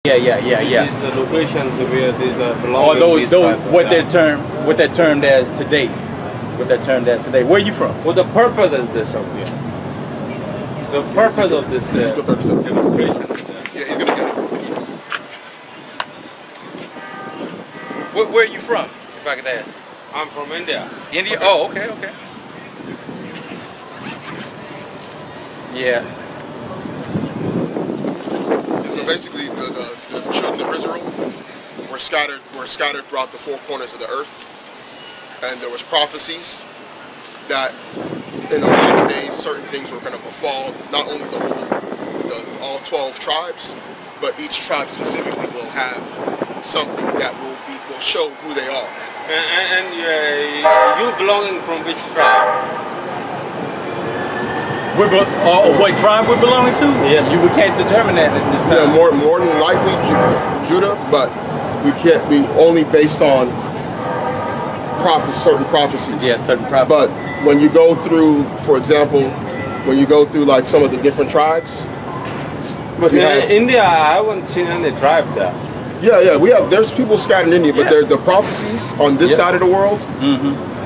These are locations where these are belonging. Or those what they're termed as today. Where are you from? Well, the purpose is this up here. The purpose of this demonstration. Yeah, he's gonna get it. Where are you from, if I could ask? I'm from India. India? Okay. Oh, okay. Yeah. So basically, the children of Israel were scattered throughout the four corners of the earth, and there was prophecies that in the last days certain things were going to befall not only all 12 tribes, but each tribe specifically will have something that will show who they are. And you belonging from which tribe? What tribe we're belonging to? Yeah. We can't determine that at this time. Yeah, more than likely Judah, but we can't be only based on certain prophecies. Yeah, certain prophecies. But when you go through, for example, when you go through like some of the different tribes. But in India, I haven't seen any tribe there. Yeah, there's people scattered in India, but the prophecies on this side of the world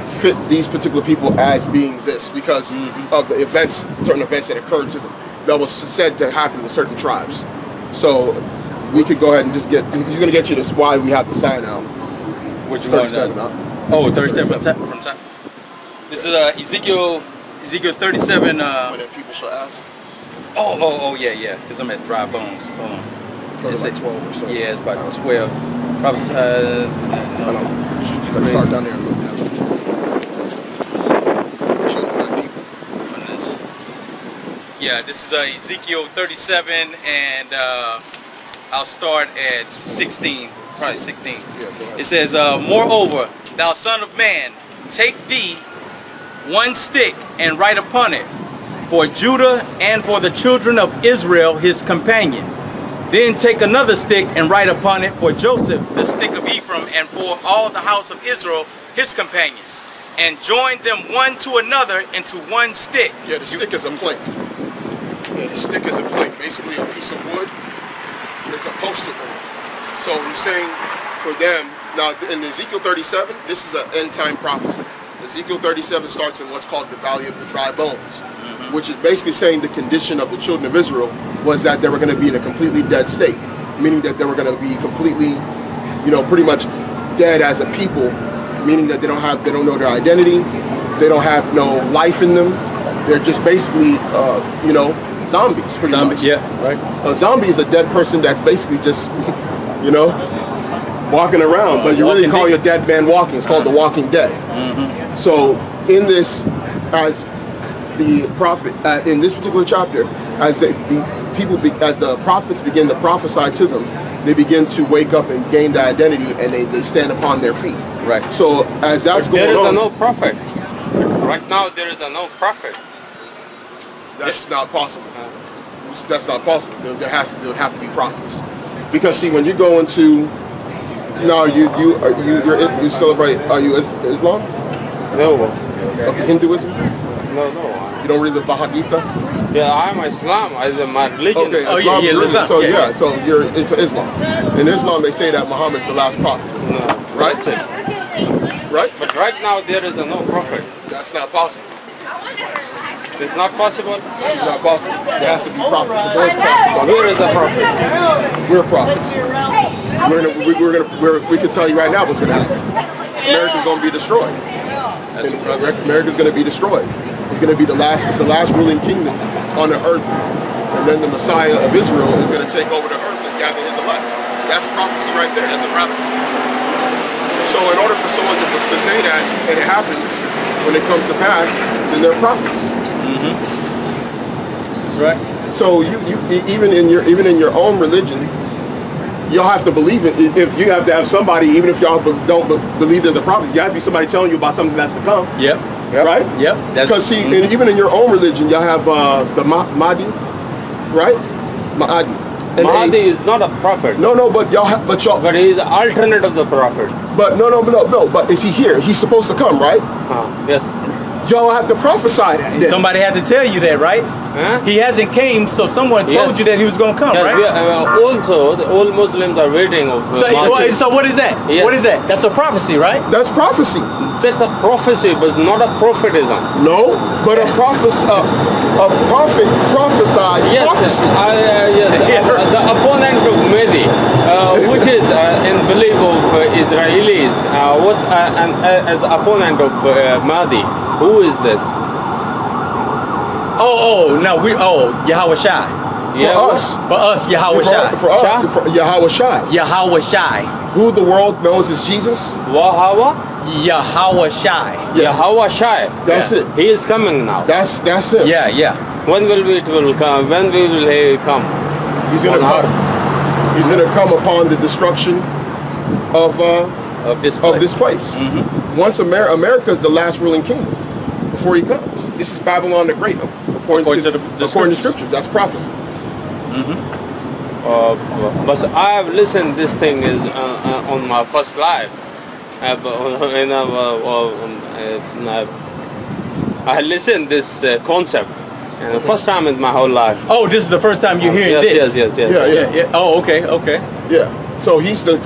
fit these particular people as being this because of the events, certain events that occurred to them that was said to happen to certain tribes. So we could go ahead and just get, he's going to get you this why we have the sign out. Which 37 one? Oh, 37 from top. This is Ezekiel 37. When then people shall ask. Oh, yeah, because I'm at dry bones. Hold on. It's like 12 or so. Yeah, it's about 12. Probably, let's start down there and look at it. Yeah, this is Ezekiel 37, and I'll start at 16, probably 16. Yeah, go ahead. It says, moreover, thou son of man, take thee one stick and write upon it, for Judah and for the children of Israel his companion. Then take another stick and write upon it for Joseph, the stick of Ephraim, and for all the house of Israel his companions, and join them one to another into one stick. Yeah, the stick is a plank. Yeah, the stick is a plank, basically a piece of wood. It's a poster board. So he's saying for them, now in Ezekiel 37, this is an end time prophecy. Ezekiel 37 starts in what's called the Valley of the Dry Bones, which is basically saying the condition of the children of Israel was that they were going to be in a completely dead state, meaning that they were going to be completely, pretty much dead as a people, meaning that they don't know their identity, they don't have no life in them. They're just basically, zombies, pretty much. Yeah, right. A zombie is a dead person that's basically just, walking around, but you really call your dead man walking. It's called the Walking Dead. So in this, as the prophet, in this particular chapter, as the prophets begin to prophesy to them, they begin to wake up and gain their identity, and they stand upon their feet. Right. So as that's going on, there is no prophet. Right now there is no prophet. That's not possible. That's not possible. There would have to be prophets, because see, when you go into you celebrate, are you Islam? No. Okay, Hinduism? No. You don't read the Bhagavad Gita? Yeah, I'm Islam. My religion. Okay, oh, Islam is yeah, religion. Islam. So so you're into Islam. In Islam, they say that Muhammad's the last prophet. No, right? That's it. Right? But right now there is no prophet. That's not possible. It's not possible. It's not possible. There has to be prophets. There's always prophets. Where is a prophet? We're prophets. We can tell you right now what's going to happen. America's going to be destroyed. America's going to be destroyed. It's going to be the last ruling kingdom on the earth. And then the Messiah of Israel is going to take over the earth and gather his elect. That's prophecy right there. That's a prophecy. So in order for someone to say that, and it happens, when it comes to pass, then they're prophets. That's right. So you even in your own religion, you'll have to believe it. If you have to have somebody, even if y'all don't believe there's a prophet, you have to be somebody telling you about something that's to come. Yep. Right? Yep. Because see, and even in your own religion, y'all have the Mahdi, right? Mahdi. Mahdi is not a prophet. No, but y'all. But he is the alternate of the prophet. But no. But is he here? He's supposed to come, right? Yes. Y'all have to prophesy that. Somebody had to tell you that, right? Huh? He hasn't came, so someone told Yes. you that he was going to come, Yes, right? also, all Muslims are waiting of So what is that? Yes. What is that? That's a prophecy, right? That's prophecy. That's a prophecy, but not a prophetism. No, but a prophet prophesies Yes, prophecy. the opponent of Mahdi, which is in belief of Israelis, as the opponent of Mahdi, who is this? Yahawashi. For us, Yahawashi. For us, for Yahawashi. Yahawashi. Who the world knows as Jesus. Wahawa? Yahawashi. Yahawashi. That's it. He is coming now. That's it. Yeah. When will it will come? When will he come? He's gonna come. He's gonna come upon the destruction of this place. Mm-hmm. Once America is the last ruling kingdom before he comes. This is Babylon the Great, according to scriptures. That's prophecy. Mm-hmm. But I have listened. This thing is on my first live. I listened this concept, and the first time in my whole life. Oh, this is the first time you're hearing this. Yes. Yeah. Oh, okay. Yeah. So he's the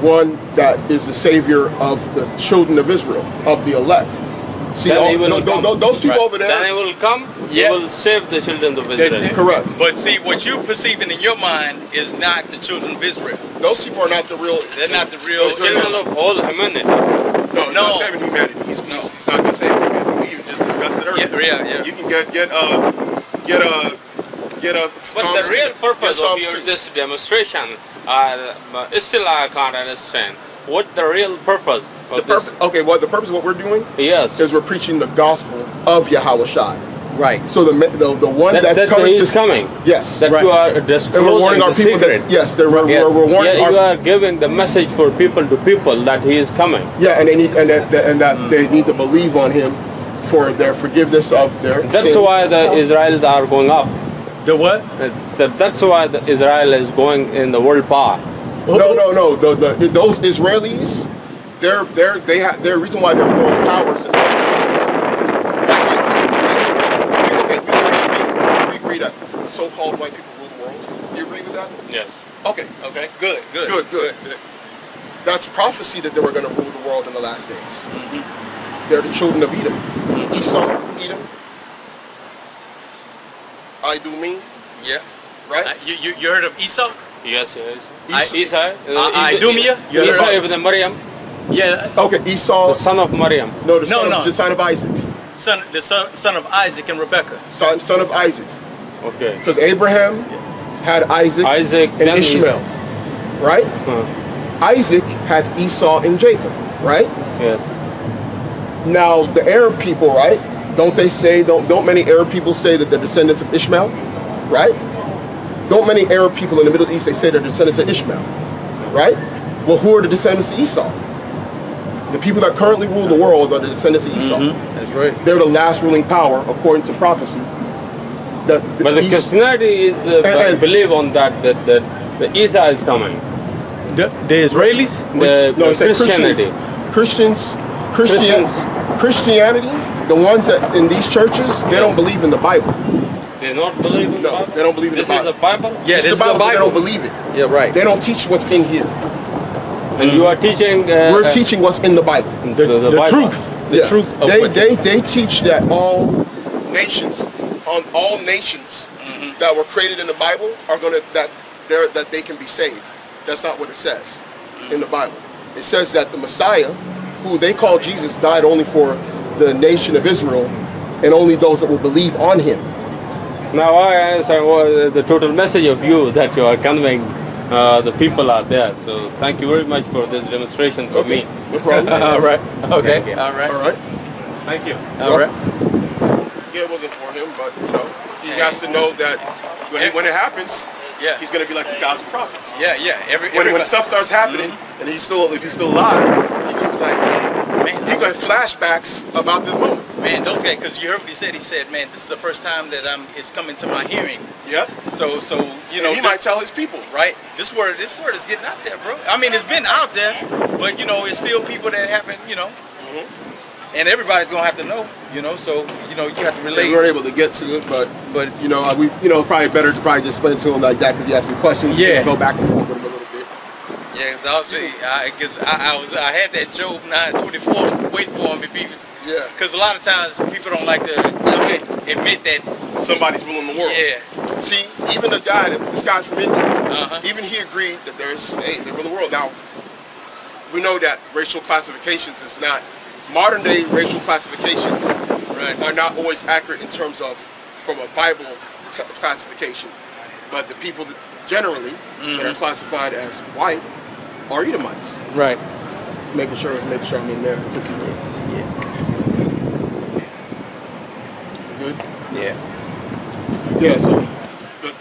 one that is the savior of the children of Israel, of the elect. See, those people over there. Then he will come. Yeah. He will save the children of Israel. Correct. But see, what you perceiving in your mind is not the children of Israel. Those people are not the real. They're not the real Children of all humanity. No, he's not saving humanity. He's not going to save humanity. We even just discussed it earlier. Yeah. You can get a. But the real purpose of this demonstration, still I can't understand. What the real purpose of this? Okay, well, the purpose of what we're doing is we're preaching the gospel of Yahawashi. Right. So the one that's coming is coming. Yes. That you are disclosing and we're warning our people secret. We're warning you are giving the message for people to people that he is coming. Yeah, and they need that they need to believe on him for their forgiveness of their That's sins. why the Israelis are going up. The what? That's why the Israel is going in the world power. No. Those Israelis, their reason why they're world powers. We agree that so-called white people rule the world. You agree with that? Yes. Okay. Good. That's prophecy that they were going to rule the world in the last days. Mm-hmm. They're the children of Edom. Mm-hmm. Esau, Edom. Idumea. Yeah. Right? You heard of Esau? Yes. Idumea? Esau ibn Maryam. Yeah. Okay, Esau. The son of Maryam. No, the son of Isaac. The son of Isaac and Rebecca. Son of Isaac. Okay. Because Abraham had Isaac and Ishmael. Right? Isaac had Esau and Jacob. Right? Yes. Now, the Arab people, right? Don't many Arab people say that they're descendants of Ishmael? Right? Don't many Arab people in the Middle East, they say they're descendants of Ishmael? Right? Well, who are the descendants of Esau? The people that currently rule the world are the descendants of Esau. Mm-hmm. That's right. They're the last ruling power, according to prophecy. But the Christianity is believe on that the Esau is coming. The Israelis? No, it's Christianity. Christianity, the ones that in these churches, they don't believe in the Bible. They don't believe in the Bible? They don't believe in the Bible. This is the Bible? Yeah, this is the Bible, but they don't believe it. Yeah, right. They don't teach what's in here. And you are teaching... we're teaching what's in the Bible. The Bible. truth. The truth of they teach that all nations that were created in the Bible are that they can be saved. That's not what it says in the Bible. It says that the Messiah, who they call Jesus, died only for the nation of Israel and only those that will believe on him. Now I answer the total message of you that you are conveying the people out there. So thank you very much for this demonstration for me. No problem. All right. Okay. All right. Thank you. All right. Yeah, it wasn't for him, but he has to know that when it happens, he's going to be like the God's prophets. Yeah. When stuff starts happening, and if he's still alive, he's going to be like, man, he's going to have flashbacks about this moment. Man, those guys, because you heard what he said. He said, man, this is the first time that it's coming to my hearing. Yeah. So you know, he might tell his people. Right. This word is getting out there, bro. I mean, it's been out there, but it's still people that haven't, and everybody's gonna have to know, you know. So you know, you have to relate. We weren't able to get to it, but you know, probably better to probably just explain it to him like that because he had some questions. Yeah. Just go back and forth with him a little bit. Yeah, because I had that Job 9:24 waiting for him if he was. Yeah. Because a lot of times people don't like to admit that somebody's ruling the world. Yeah. See, even this guy's from India, even he agreed that they rule the world. Now, we know that racial classifications is not, modern day racial classifications are not always accurate in terms of, from a Bible classification. But the people that generally that are classified as white are Edomites. Right. Just making sure I'm in there. Good? Yeah. Yeah,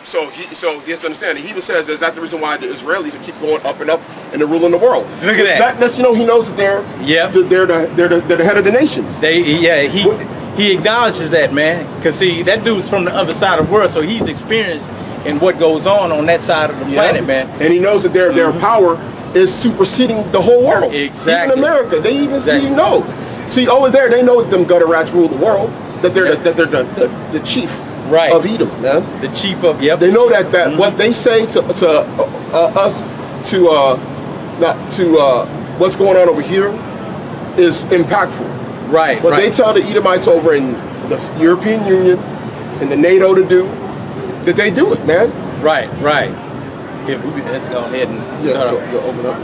so he has to understand. He even says, is that the reason why the Israelis keep going up and up and they're ruling the world? Look at that. That's, you know, he knows that they're the head of the nations. He acknowledges that, man. Because see, that dude's from the other side of the world, so he's experienced in what goes on that side of the planet, man. And he knows that their power is superseding the whole world. Exactly. Even America, they even he knows. See, over there, they know that them gutter rats rule the world. That they're the chief of Edom, man. The chief of They know that what they say to us to what's going on over here is impactful. Right. What they tell the Edomites over in the European Union and the NATO to do, that they do it, man. Right. Yeah, let's go ahead and start. So you'll open up.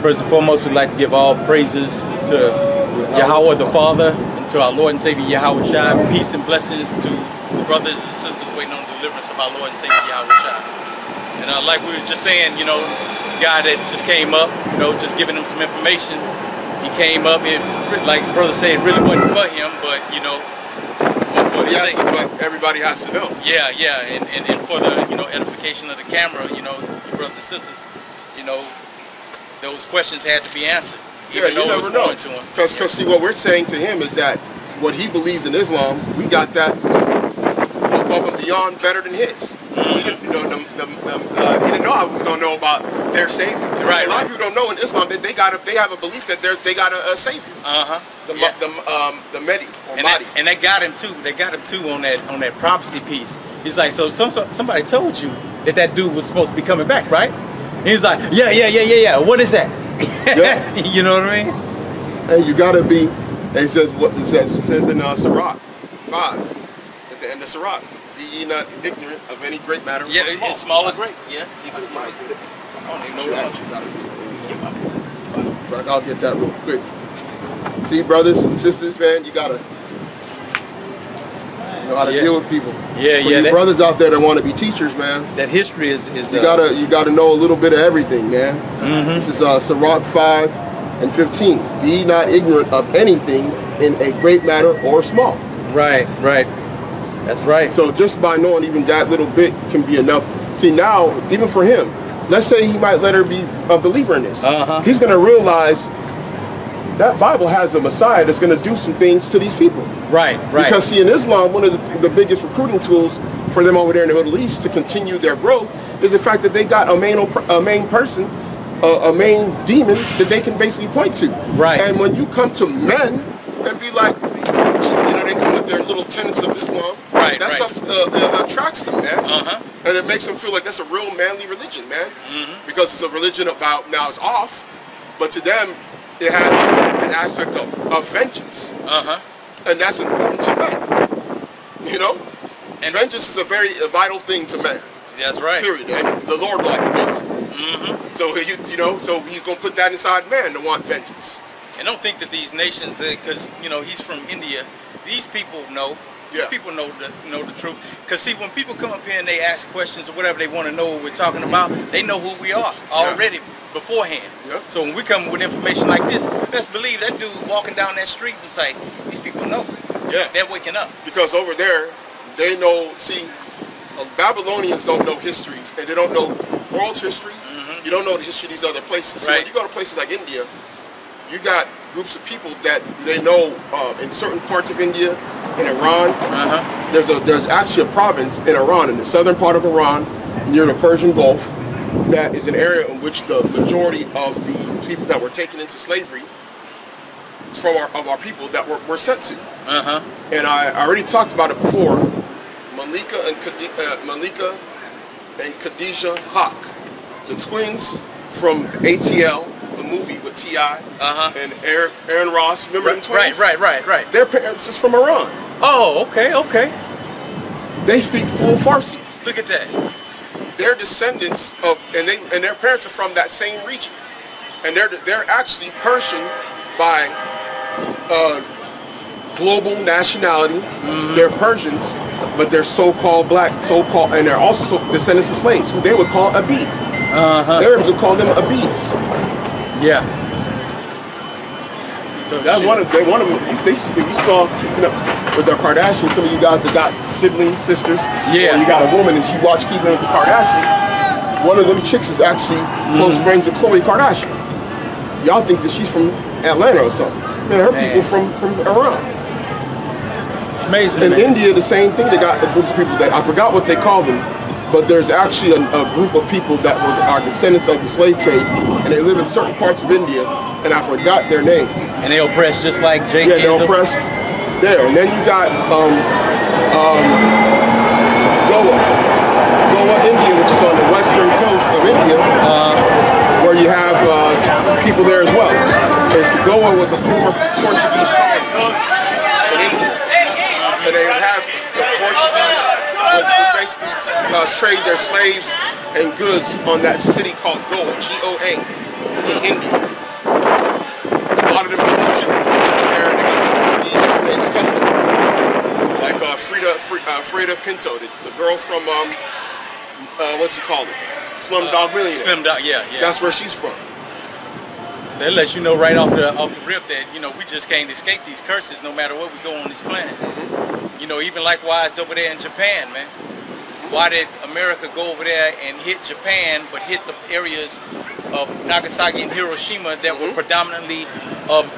First and foremost, we'd like to give all praises to Yahweh the Father and to our Lord and Savior Yahweh Shai. Peace and blessings to the brothers and sisters waiting on deliverance of our Lord and Savior Yahweh Shai. And like we was just saying, you know, guy that just came up, you know, just giving him some information. He came up, and like brother said, it really wasn't for him, but you know, but everybody has to know. Yeah, and for the edification of the camera, you know, your brothers and sisters, you know, those questions had to be answered. Yeah, you never know. Because see, what we're saying to him is that what he believes in Islam, we got that above and beyond better than his. He didn't know I was going to know about their savior. Right. A lot of people don't know in Islam that they have a belief that they got a savior. The Mehdi or Mahdi. And that got him too. They got him too on that prophecy piece. He's like, so somebody told you that dude was supposed to be coming back, right? And he's like, yeah. What is that? Yeah. You know what I mean? And you gotta be. And it says what it says in Sirach 5 at the end of Sirach. Be ye not ignorant of any great matter. Yeah, it's small or great. Yeah. I'll get that real quick. See, brothers and sisters, man, you gotta know how to deal with people. Yeah. You brothers out there that want to be teachers, man. That history is you gotta know a little bit of everything, man. This is Sirach 5:15. Be ye not ignorant of anything in a great matter or small. Right. That's right. So just by knowing even that little bit can be enough. See, now, even for him, let's say he might let her be a believer in this. He's going to realize that Bible has a Messiah that's going to do some things to these people. Right. Because see, in Islam, one of the biggest recruiting tools for them over there in the Middle East to continue their growth is the fact that they got a main person, a main demon that they can basically point to. Right. And when you come to men and be like, they come with their little tenets of Islam. Right. That stuff attracts them, man. And it makes them feel like that's a real manly religion, man. Because it's a religion about, now it's off, but to them, it has an aspect of vengeance. And that's important to men. You know? And vengeance is a very vital thing to man. That's right. Period. And the Lord will like it. So, so he's going to put that inside man to want vengeance. And don't think that these nations, because he's from India, these people know. These people know the truth. Because see, when people come up here and they ask questions or whatever they want to know what we're talking about, they know who we are already beforehand. So when we come with information like this, best believe that dude walking down that street and say, these people know. They're waking up. Because over there, they know. See, Babylonians don't know history, and they don't know world history. You don't know the history of these other places. So when you go to places like India, you got groups of people that they know in certain parts of India, in Iran. There's actually a province in Iran, in the southern part of Iran, near the Persian Gulf, that is an area in which the majority of the people that were taken into slavery of our people that we're sent to. And I already talked about it before. Malika and Khadijah Hawk, the twins from ATL, the movie with T.I. And Aaron Ross. Remember them twins? Right. Their parents is from Iran. Oh, okay. They speak full Farsi. Look at that. They're descendants of, and their parents are from that same region, and they're actually Persian by global nationality. They're Persians, but they're so-called black, and they're also descendants of slaves, who they would call Abid. The Arabs would call them Abids. Yeah. So that's they saw keeping up with the Kardashians. Some of you guys that got siblings, sisters. Yeah. Or you got a woman and she watched Keeping Up with the Kardashians. One of them chicks is actually close friends with Khloe Kardashian. Y'all think that she's from Atlanta or something. Man, her people from Iran. It's amazing. In India, the same thing. They got a group of people that I forgot what they call them, but there's actually a group of people that are descendants of the slave trade, and they live in certain parts of India, and I forgot their name. And they oppressed just like Jake. Yeah, they're oppressed there. And then you got Goa, India, which is on the western coast of India, where you have people there as well. Goa was a former Portuguese colony in India. And they have the Portuguese would basically trade their slaves and goods on that city called Goa, G-O-A, in India. A lot of them people too. There, they got these names of custom. Like Frida Pinto, the girl from what's it called? Slumdog Millionaire. Slumdog, yeah. That's where she's from. So it lets you know right off the rip that, you know, we just can't escape these curses no matter what we go on this planet. You know, even likewise over there in Japan, man. Why did America go over there and hit Japan, but hit the areas of Nagasaki and Hiroshima that were predominantly of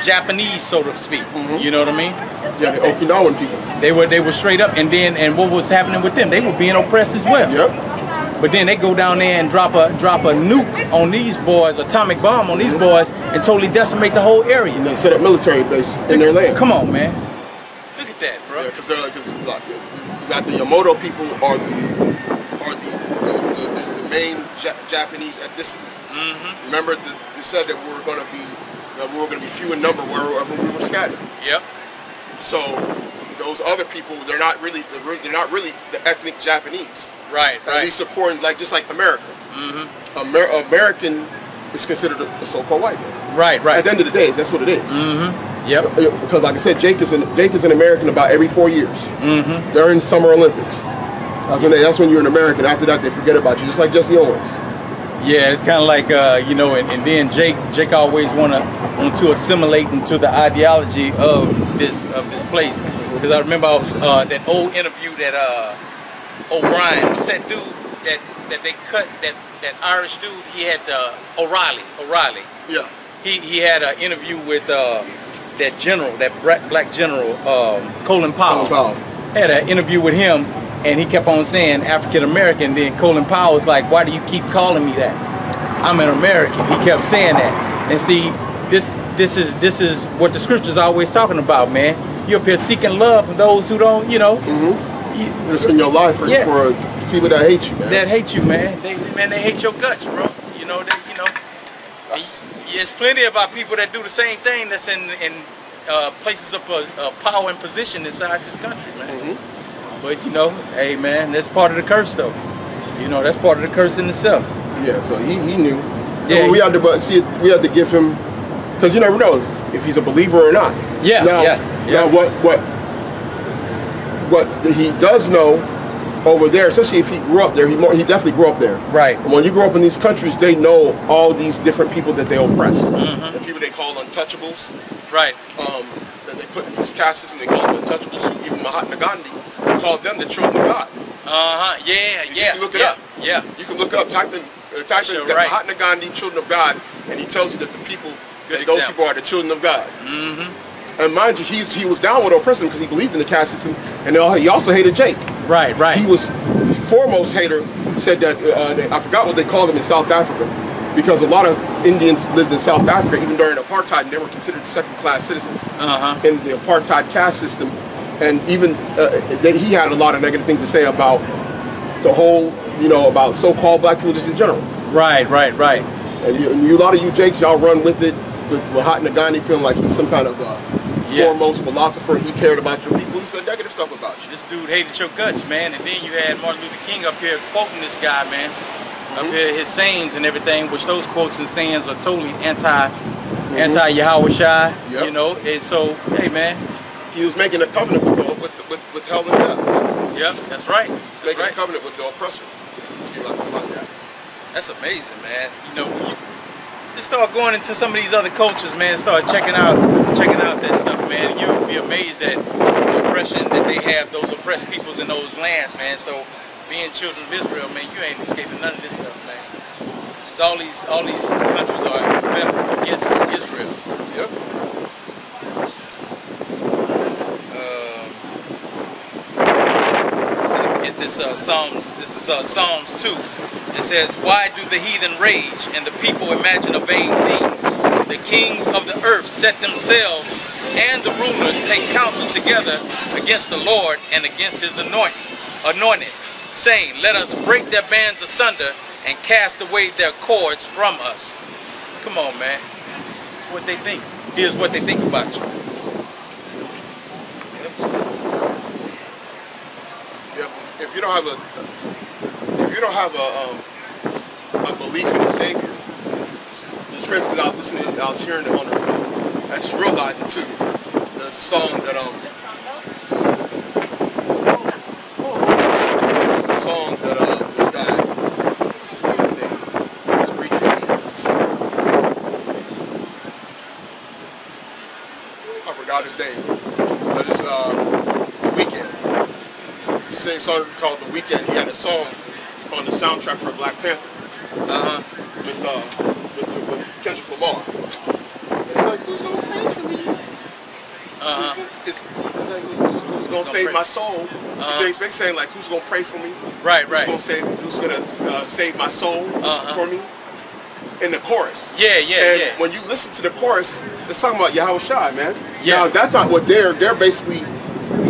Japanese, so to speak? You know what I mean? Yeah, the Okinawan people. They were straight up, and what was happening with them? They were being oppressed as well. Yep. But then they go down there and drop a nuke on these boys, atomic bomb on these boys, and totally decimate the whole area. And they set up military base in their land. Come on, man. Look at that, bro. Yeah, because you got the Yamato people are the main Japanese ethnicity. Remember, you said that we were going to be few in number wherever we were scattered. Yep. So those other people, they're not really the ethnic Japanese. Right. At least according, just like America. American is considered a so-called white man. Right. At the end of the day, that's what it is. Yep. Because like I said, Jake is an American about every 4 years. During Summer Olympics. That's when you're an American. After that, they forget about you, just like Jesse Owens. Yeah, it's kind of like you know, and then Jake always want to assimilate into the ideology of this place. Because I remember that old interview that O'Brien, what's that dude that they cut, that Irish dude? He had O'Reilly. Yeah. He had an interview with that general, that black general, Colin Powell. Had an interview with him, and he kept on saying African American. Then Colin Powell was like, "Why do you keep calling me that? I'm an American." He kept saying that. And see, this is what the scriptures are always talking about, man. You're up here seeking love from those who don't, you know. Risking your life for people that hate you, man. That hate you, man. They hate your guts, bro. You know that. There's plenty of our people that do the same thing. That's in places of power and position inside this country, man. But you know, hey, man, that's part of the curse, though. You know, that's part of the curse in itself. Yeah. So he knew. Yeah. We had to give him, because you never know if he's a believer or not. Yeah. Now what he does know over there, especially if he grew up there, he definitely grew up there. Right. And when you grow up in these countries, they know all these different people that they oppress. The people they call untouchables. Right. That they put in these castes and they call them untouchables. So even Mahatma Gandhi called them the children of God. You can look it up. Yeah. You can look up, type in Mahatma Gandhi, children of God, and he tells you that the people, those people are the children of God. And mind you, he was down with oppressing because he believed in the caste system, and he also hated Jake. Right. He was foremost hater. Said that I forgot what they called him in South Africa. because a lot of Indians lived in South Africa even during apartheid, and they were considered second-class citizens in the apartheid caste system. And even he had a lot of negative things to say about the whole, about so-called black people just in general. Right. And a lot of you Jakes, y'all run with it, with Mahatma Gandhi feeling like he's some kind of foremost philosopher. He cared about your people. He said negative stuff about you. This dude hated your guts, man. And then you had Martin Luther King up here quoting this guy, man. Up here, his sayings and everything, which those quotes and sayings are totally anti-Yahawashi, And so, hey, man. He was making a covenant with hell and death. Man. Yep, that's right. Making a covenant with the oppressor. See if I can find that. That's amazing, man. You just start going into some of these other cultures, man. Start checking out that stuff, man. And you'll be amazed at the oppression that they have, those oppressed peoples in those lands, man. So, being children of Israel, man, you ain't escaping none of this stuff, man. Because all these countries are rebelling against Israel. Yep. Get this Psalms. This is Psalms 2. It says, "Why do the heathen rage and the people imagine a vain thing? The kings of the earth set themselves, and the rulers take counsel together against the Lord and against his anointed, saying, let us break their bands asunder and cast away their cords from us." Come on, man. What they think. Here's what they think about you. If you don't have a belief in the Savior, it's crazy because I was hearing it on the radio. I just realized it too. There's a song that this guy, what's his dude's name? He's a preacher. That's a song. I forgot his name, but it's The Weeknd. He sang a song called The Weeknd. He had a song on the soundtrack for Black Panther. With Kendrick Lamar. It's like, who's gonna pray for me? It's like, who's gonna save my soul? He's basically saying like, who's gonna pray for me? Right. Who's gonna save my soul for me? In the chorus. Yeah. When you listen to the chorus, it's talking about Yahawashi, man. Yeah. Now that's not what they're basically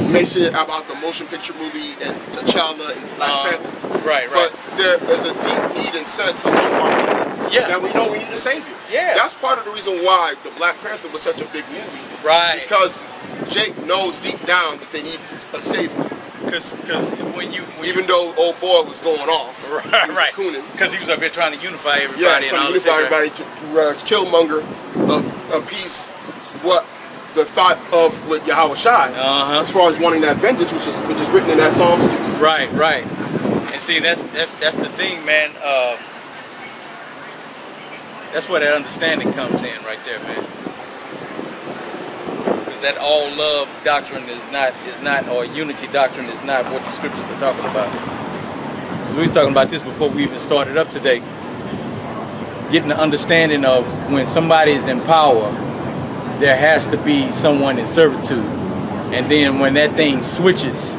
mentioning about the motion picture movie and T'Challa and Black Panther. Right. But there is a deep need and sense among our people that we know we need a savior. Yeah. That's part of the reason why the Black Panther was such a big movie. Right. Because Jake knows deep down that they need a savior. Because even though old boy was going off, right, because he was up here trying to unify everybody, trying to unify everybody to Killmonger, appease what the thought of with Yahawashi, as far as wanting that vengeance, which is written in that Psalms too. Right. And see, that's the thing, man. That's where that understanding comes in, right there, man. That all love doctrine is not, or unity doctrine is not what the scriptures are talking about. So we was talking about this before we even started up today. Getting the understanding of when somebody is in power, there has to be someone in servitude. And then when that thing switches,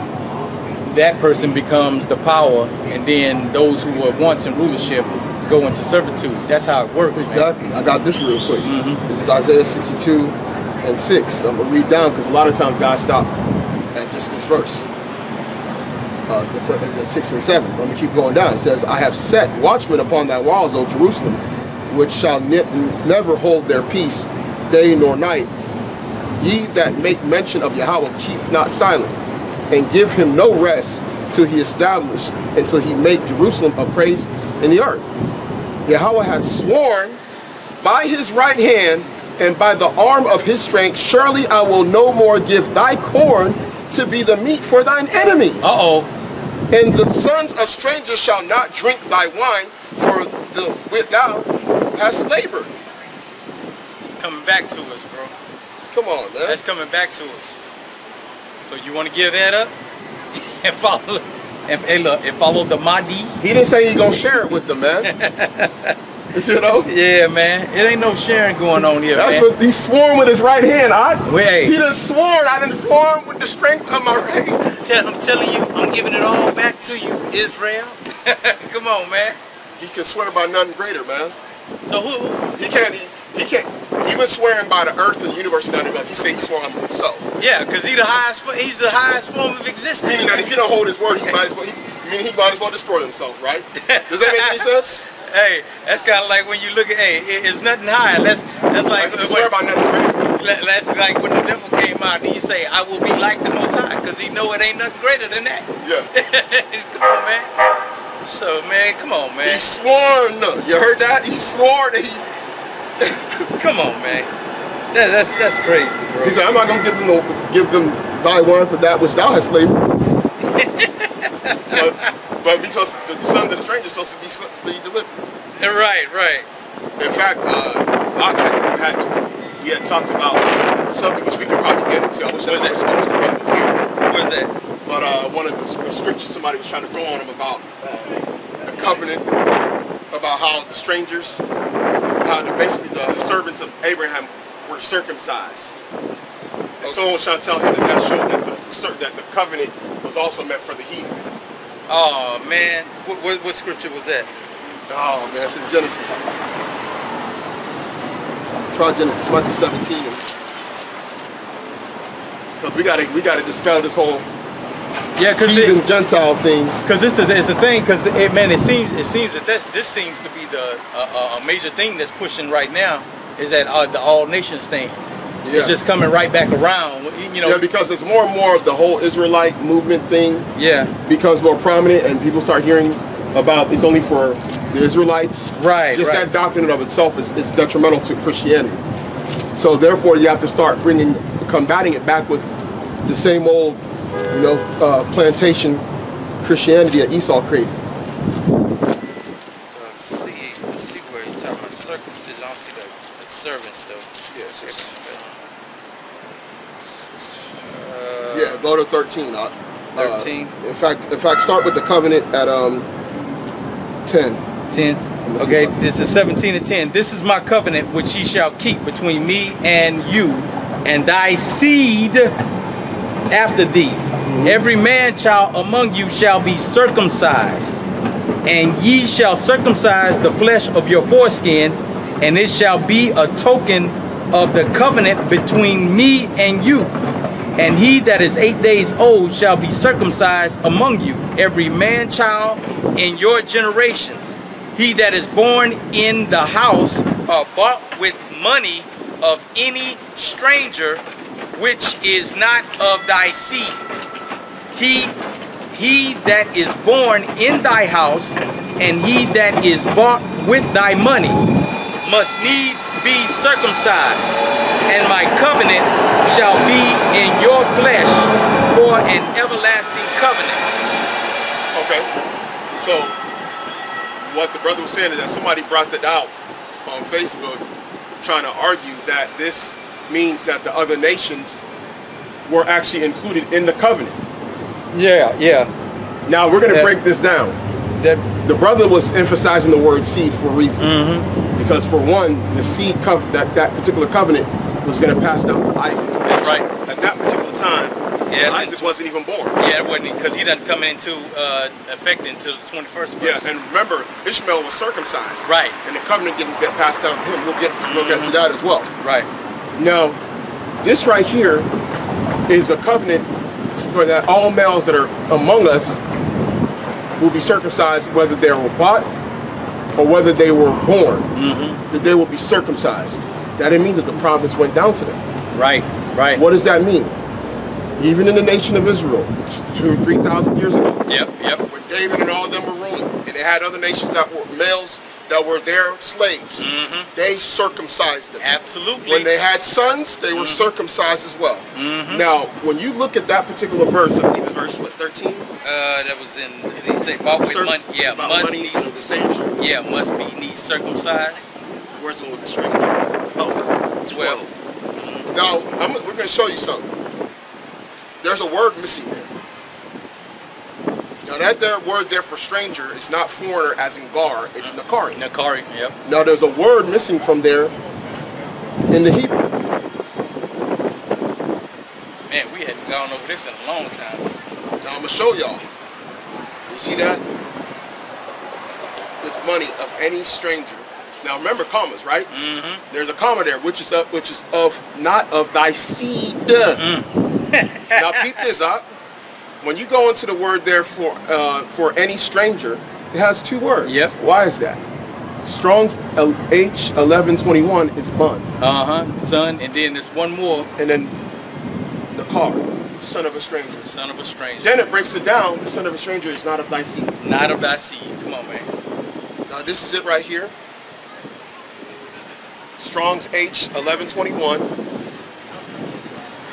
that person becomes the power, and then those who were once in rulership go into servitude. That's how it works. Exactly. Man. I got this real quick. This is Isaiah 62:6. I'm gonna read down because a lot of times guys stop at just this verse, the 6 and 7. I'm gonna keep going down. It says, "I have set watchmen upon thy walls, O Jerusalem, which shall never hold their peace, day nor night. Ye that make mention of Yahweh, keep not silent, and give him no rest till he establish, until he make Jerusalem a praise in the earth. Yahweh had sworn by his right hand and by the arm of his strength, surely I will no more give thy corn to be the meat for thine enemies. And the sons of strangers shall not drink thy wine, for the which thou hast labored." It's coming back to us, bro. Come on, man. That's coming back to us. So you want to give that up and follow the Mahdi? He didn't say he gonna share it with them, man. You know? Yeah, man. It ain't no sharing going on here, That's man. what he sworn with his right hand. Wait. He done sworn. I done sworn with the strength of my right. I'm telling you, I'm giving it all back to you, Israel. Come on, man. He can swear by none greater, man. So who? He can't even swearing by the earth and the universe and everything. He said he's sworn on himself. Yeah, because he's the highest form of existence. Meaning that if you don't hold his word, he might as well destroy himself, right? Does that make any sense? Hey, that's kind of like when you look at, hey, it's nothing higher. That's like swear by nothing. That's like when the devil came out and you say, I will be like the Most High, because he know it ain't nothing greater than that. Yeah. Come on, man. So, man, come on, man. He sworn. You heard that? He swore that he... Come on, man. That's crazy, bro. He said, I'm not going to give them thy wine for that which thou hast labored. but because the sons of the stranger supposed to be delivered. Right. In fact, we had talked about something which we could probably get into. I wish the brother was here. What is that? But one of the scriptures somebody was trying to throw on him about the covenant, about how the strangers, how basically the servants of Abraham were circumcised. And someone was trying to tell him that showed that the covenant was also meant for the heathen. Oh man, what scripture was that? Oh man, it's in Genesis. Try Genesis, might be 17. Because we gotta dispel this whole heathen Gentile thing. Because it's a thing. Because it seems that this seems to be a major thing that's pushing right now. Is that the all nations thing? Yeah. It's just coming right back around. You know. Yeah, because it's more and more of the whole Israelite movement thing. Yeah. Becomes more prominent, and people start hearing about it's only for the Israelites. Right. Just that doctrine in of itself is detrimental to Christianity. So therefore, you have to start combating it back with the same old, plantation Christianity that Esau created. So let's see where you're talking about circumcision. I don't see the servants though. Yes. Yeah, go to 13. 13. In fact, start with the covenant at 10. 10. Okay, this is 17 and 10. This is my covenant which ye shall keep between me and you, and thy seed after thee. Every man child among you shall be circumcised, and ye shall circumcise the flesh of your foreskin, and it shall be a token of the covenant between me and you. And he that is 8 days old shall be circumcised among you, every man child in your generations. He that is born in the house or bought with money of any stranger, which is not of thy seed. He that is born in thy house, and he that is bought with thy money, must needs be circumcised, and my covenant shall be in your flesh for an everlasting covenant. Okay, so what the brother was saying is that somebody brought that out on Facebook, trying to argue that this means that the other nations were actually included in the covenant. Yeah. Now we're going to break this down. The brother was emphasizing the word seed for a reason. Because for one, the seed that particular covenant was going to pass down to Isaac. That's right. At that particular time, Isaac wasn't even born. Yeah, it wasn't, because he doesn't come into effect until the 21st verse. Yeah, and remember, Ishmael was circumcised. Right. And the covenant didn't get passed down to him. We'll get to that as well. Right. Now, this right here is a covenant for that all males that are among us will be circumcised, whether they were bought or whether they were born, that they will be circumcised. That didn't mean that the promise went down to them. Right. What does that mean? Even in the nation of Israel, 3,000 years ago, Yep. when David and all of them were ruling, and they had other nations that were males that were their slaves, they circumcised them. Absolutely. When they had sons, they were circumcised as well. Now, when you look at that particular verse, I believe it's verse 13? That was in, he said, bought with money. Yeah, must be the same. Yeah, must be needs circumcised. Where's the one with the string? Oh, 12. Now, we're going to show you something. There's a word missing there. Now, that word there for stranger is not foreigner as in gar, it's nakari. Nakari, yep. Now, there's a word missing from there in the Hebrew. Man, we hadn't gone over this in a long time. Now, I'm going to show y'all. You see that? With money of any stranger, Now remember commas, right? There's a comma there, which is of not of thy seed. Now peep this up. When you go into the word there for any stranger, it has two words. Yep. Why is that? Strong's H1121 is bun. Son, and then there's one more. And then the car, son of a stranger. Son of a stranger. Then it breaks it down. The son of a stranger is not of thy seed. Not of thy seed. Come on, man. Now this is it right here. Strong's H1121.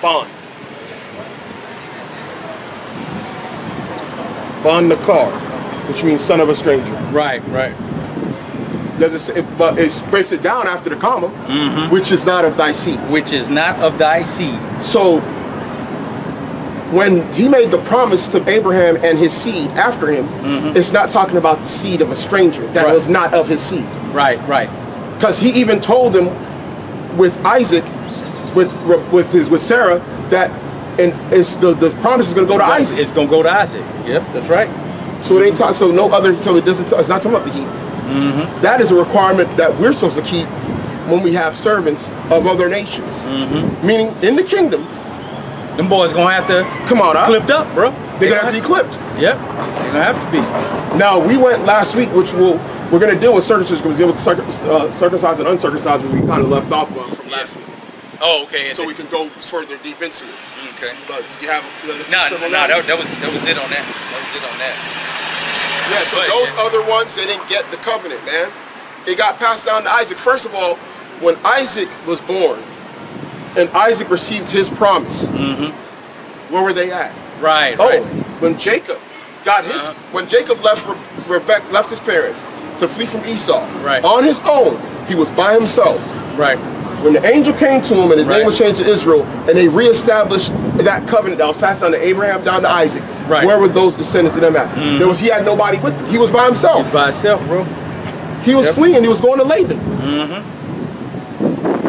Bun. Bun the car, which means son of a stranger. Right. But it breaks it down after the comma, which is not of thy seed. Which is not of thy seed. So when he made the promise to Abraham and his seed after him, it's not talking about the seed of a stranger that was not of his seed. Right. Because he even told him with Isaac, with Sarah, that the promise is going to go to Isaac. It's going to go to Isaac. Yep, that's right. So it ain't talk. So no other. So it doesn't. It's not talking about the heathen. That is a requirement that we're supposed to keep when we have servants of other nations. Meaning in the kingdom, them boys gonna have to clipped up, bro. They're gonna have to be clipped. Yep, they're gonna have to be. Now we went last week, which we're gonna deal with circumcision. We're gonna deal with circumcised and uncircumcised, which we kind of left off of from last week. Oh, okay. So we can go further deep into it. Okay. But did you have that was it on that. That was it on that. Yeah, so those other ones, they didn't get the covenant, man. It got passed down to Isaac. First of all, when Isaac was born and Isaac received his promise, where were they at? Right. When Jacob got his, when Jacob left his parents to flee from Esau, on his own, he was by himself. Right. When the angel came to him and his name was changed to Israel, and they reestablished that covenant that was passed down to Abraham, down to Isaac, where were those descendants of them at? He had nobody with him. He was by himself. He's by himself, bro. He was fleeing. He was going to Laban.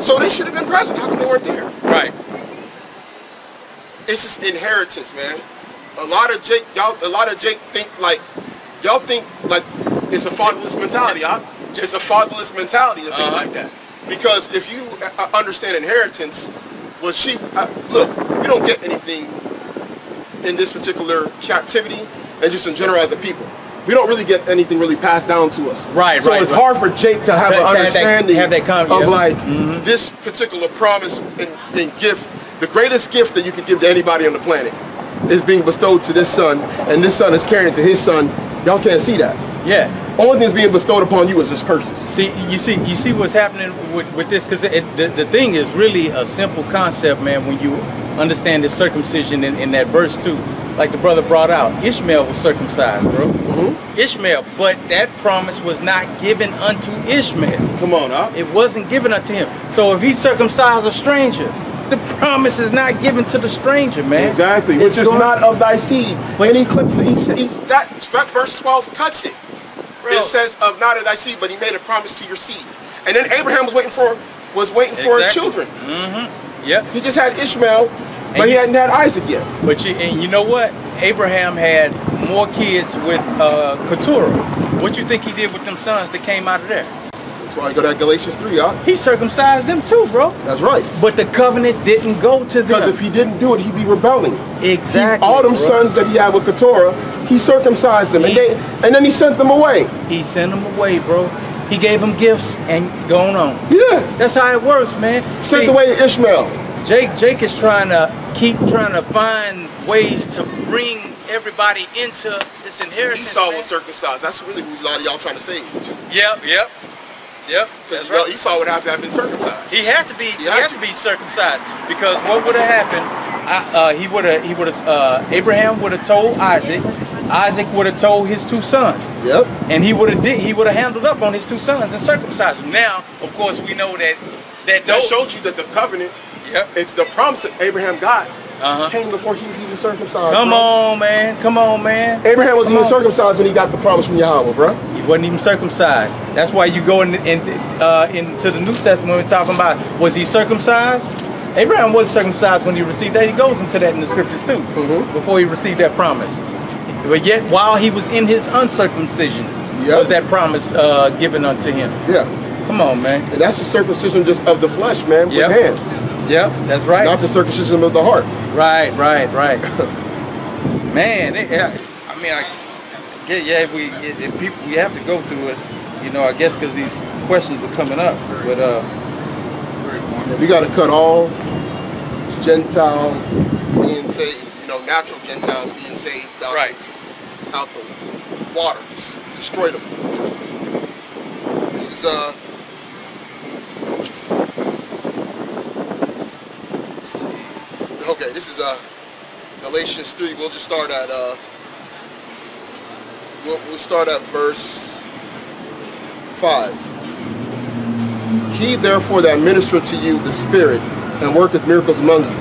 So they should have been present. How come they weren't there? Right. It's just inheritance, man. A lot of Jake think like it's a fatherless mentality, huh? It's a fatherless mentality to think like that. Because if you understand inheritance, well, look, we don't get anything in this particular captivity, and just in general as a people. We don't really get anything really passed down to us. So it's hard for Jake to have an understanding of like this particular promise and gift. The greatest gift that you could give to anybody on the planet is being bestowed to this son, and this son is carrying it to his son. Y'all can't see that. Yeah. Only thing that's being bestowed upon you is just curses. See, you see what's happening with this, because the thing is really a simple concept, man. When you understand the circumcision in that verse 2, like the brother brought out, Ishmael was circumcised, bro. Ishmael, but that promise was not given unto Ishmael. Come on, huh? It wasn't given unto him. So if he circumcised a stranger, the promise is not given to the stranger, man. Exactly, which is not of thy seed. And that verse 12 cuts it. Bro. It says of not of thy seed, but he made a promise to your seed. And then Abraham was waiting for children. Yep. He just had Ishmael, but he hadn't had Isaac yet. But you know what? Abraham had more kids with Keturah. What you think he did with them sons that came out of there? That's why I go to Galatians 3, huh? He circumcised them too, bro. That's right. But the covenant didn't go to them. Because if he didn't do it, he'd be rebelling. Exactly. All them sons that he had with Keturah, he circumcised them, and then he sent them away. He sent them away, bro. He gave them gifts and going on. Yeah. That's how it works, man. Sent away Ishmael. Jake is trying to find ways to bring everybody into this inheritance. Esau was circumcised. That's really who a lot of y'all trying to save too. Yep. Because right. Esau would have to have been circumcised. He had to be. He had to be circumcised, because what would have happened? Abraham would have told Isaac. Isaac would have told his two sons. Yep. And he would have handled up on his two sons and circumcised them. Now, of course, we know that shows you that the covenant. Yep. It's the promise that Abraham got. Came before he was even circumcised. Come on, man. Abraham wasn't even circumcised when he got the promise from Yahweh, bro. He wasn't even circumcised. That's why you go into the New Testament when we're talking about, was he circumcised? Abraham wasn't circumcised when he received that. He goes into that in the scriptures too, before he received that promise. But yet, while he was in his uncircumcision, was that promise given unto him. Yeah. Come on, man. And that's the circumcision just of the flesh, man, with hands. Yep, that's right. Not the circumcision of the heart. Right. Man, I mean, if people, we have to go through it, you know, I guess because these questions are coming up. But we got to cut all Gentile being saved, you know, natural Gentiles being saved out the water, just destroy them. This is let's see. Okay, this is Galatians 3. We'll just start at we'll start at verse 5. He therefore that ministereth to you the Spirit and worketh miracles among you,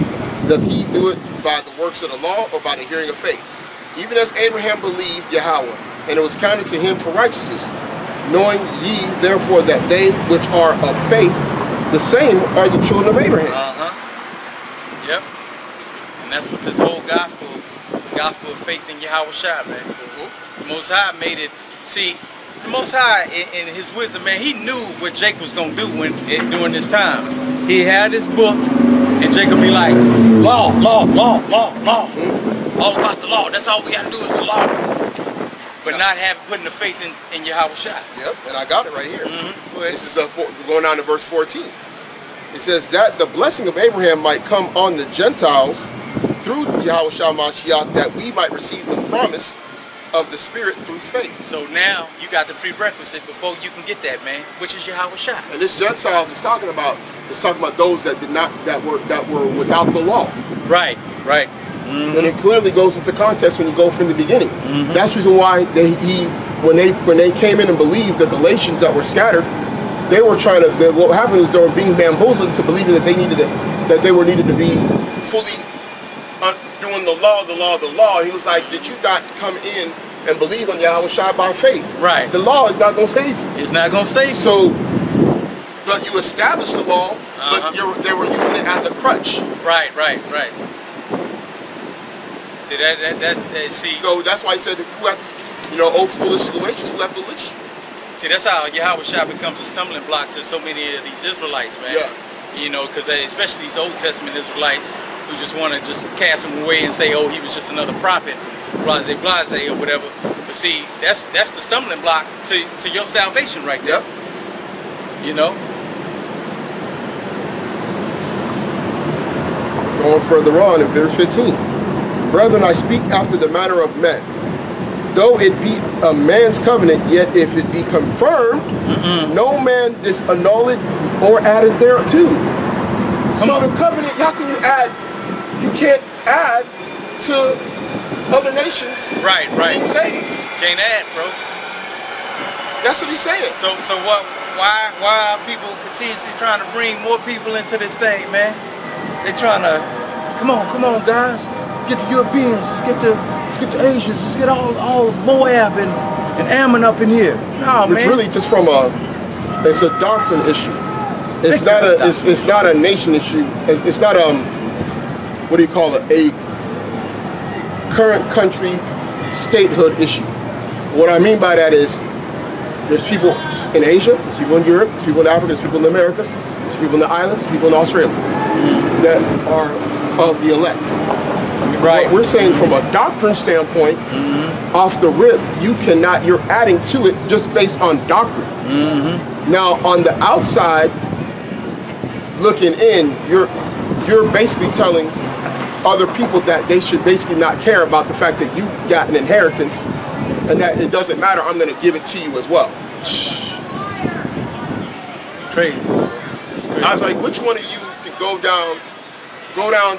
doth he do it by the works of the law or by the hearing of faith? Even as Abraham believed Yahweh, and it was counted to him for righteousness. Knowing ye therefore that they which are of faith, the same are the children of Abraham. Yep. And that's what this whole gospel of faith in Yahawashi, man. The Most High made it. See, the Most High, in His wisdom, man, He knew what Jacob was gonna do during this time. He had his book, and Jacob be like, law. All about the law. That's all we gotta do is the law. But not putting the faith in Yahawashi. Yep, and I got it right here. This is going on to verse 14. It says that the blessing of Abraham might come on the Gentiles through Yahawashi Mashiach, that we might receive the promise of the Spirit through faith. So now you got the prerequisite before you can get that, man, which is Yahawashi. And this Gentiles is talking about those that did not that were without the law. Right. And it clearly goes into context when you go from the beginning. That's the reason why when they came in and believed the Galatians that were scattered, they were trying to. What happened is they were being bamboozled into believing that they needed to be fully doing the law. He was like, did you not come in and believe on Yahawashi by faith? Right. The law is not going to save you. It's not going to save you. So, but you established the law, but they were using it as a crutch. Right. See see. So that's why I said, who have, you know, oh foolish Galatians, who have bewitched you? See, that's how Yahawashi becomes a stumbling block to so many of these Israelites, man. Yeah. You know, because especially these Old Testament Israelites who just want to just cast him away and say, oh, he was just another prophet, blase or whatever. But see, that's the stumbling block to your salvation right there. Yep. You know. Going further on in verse 15. Brethren, I speak after the manner of men. Though it be a man's covenant, yet if it be confirmed, no man disannul it or add it thereto. So the covenant, how can you add? You can't add to other nations being saved. Can't add, bro. That's what he's saying. So what? Why are people continuously trying to bring more people into this thing, man? They're trying to, come on, guys. Get the Europeans, let's get the Asians, let's get all Moab and Ammon up in here. No, man. It's really just it's a doctrine issue. It's not a nation issue. It's not what do you call it? A current country statehood issue. What I mean by that is there's people in Asia, there's people in Europe, there's people in Africa, there's people in the Americas, there's people in the islands, there's people in Australia that are of the elect. Right. What we're saying from a doctrine standpoint, off the rip, you're adding to it just based on doctrine. Now, on the outside, looking in, you're basically telling other people that they should basically not care about the fact that you got an inheritance and that it doesn't matter, I'm going to give it to you as well. Crazy. I was like, which one of you can go down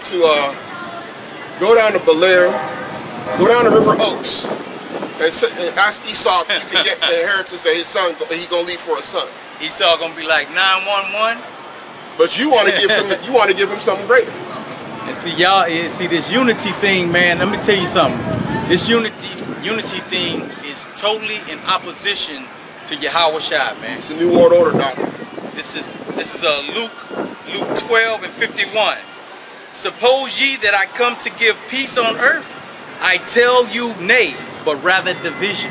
to Belair, go down to River Oaks, and ask Esau if you can get the inheritance that his son he's gonna leave for his son. Esau gonna be like 911. But you want to give him something greater. And see y'all, see this unity thing, man. Let me tell you something. This unity thing is totally in opposition to Yahawashi, man. It's a new world order doctrine. This is Luke 12 and 51. Suppose ye that I come to give peace on earth? I tell you nay, but rather division.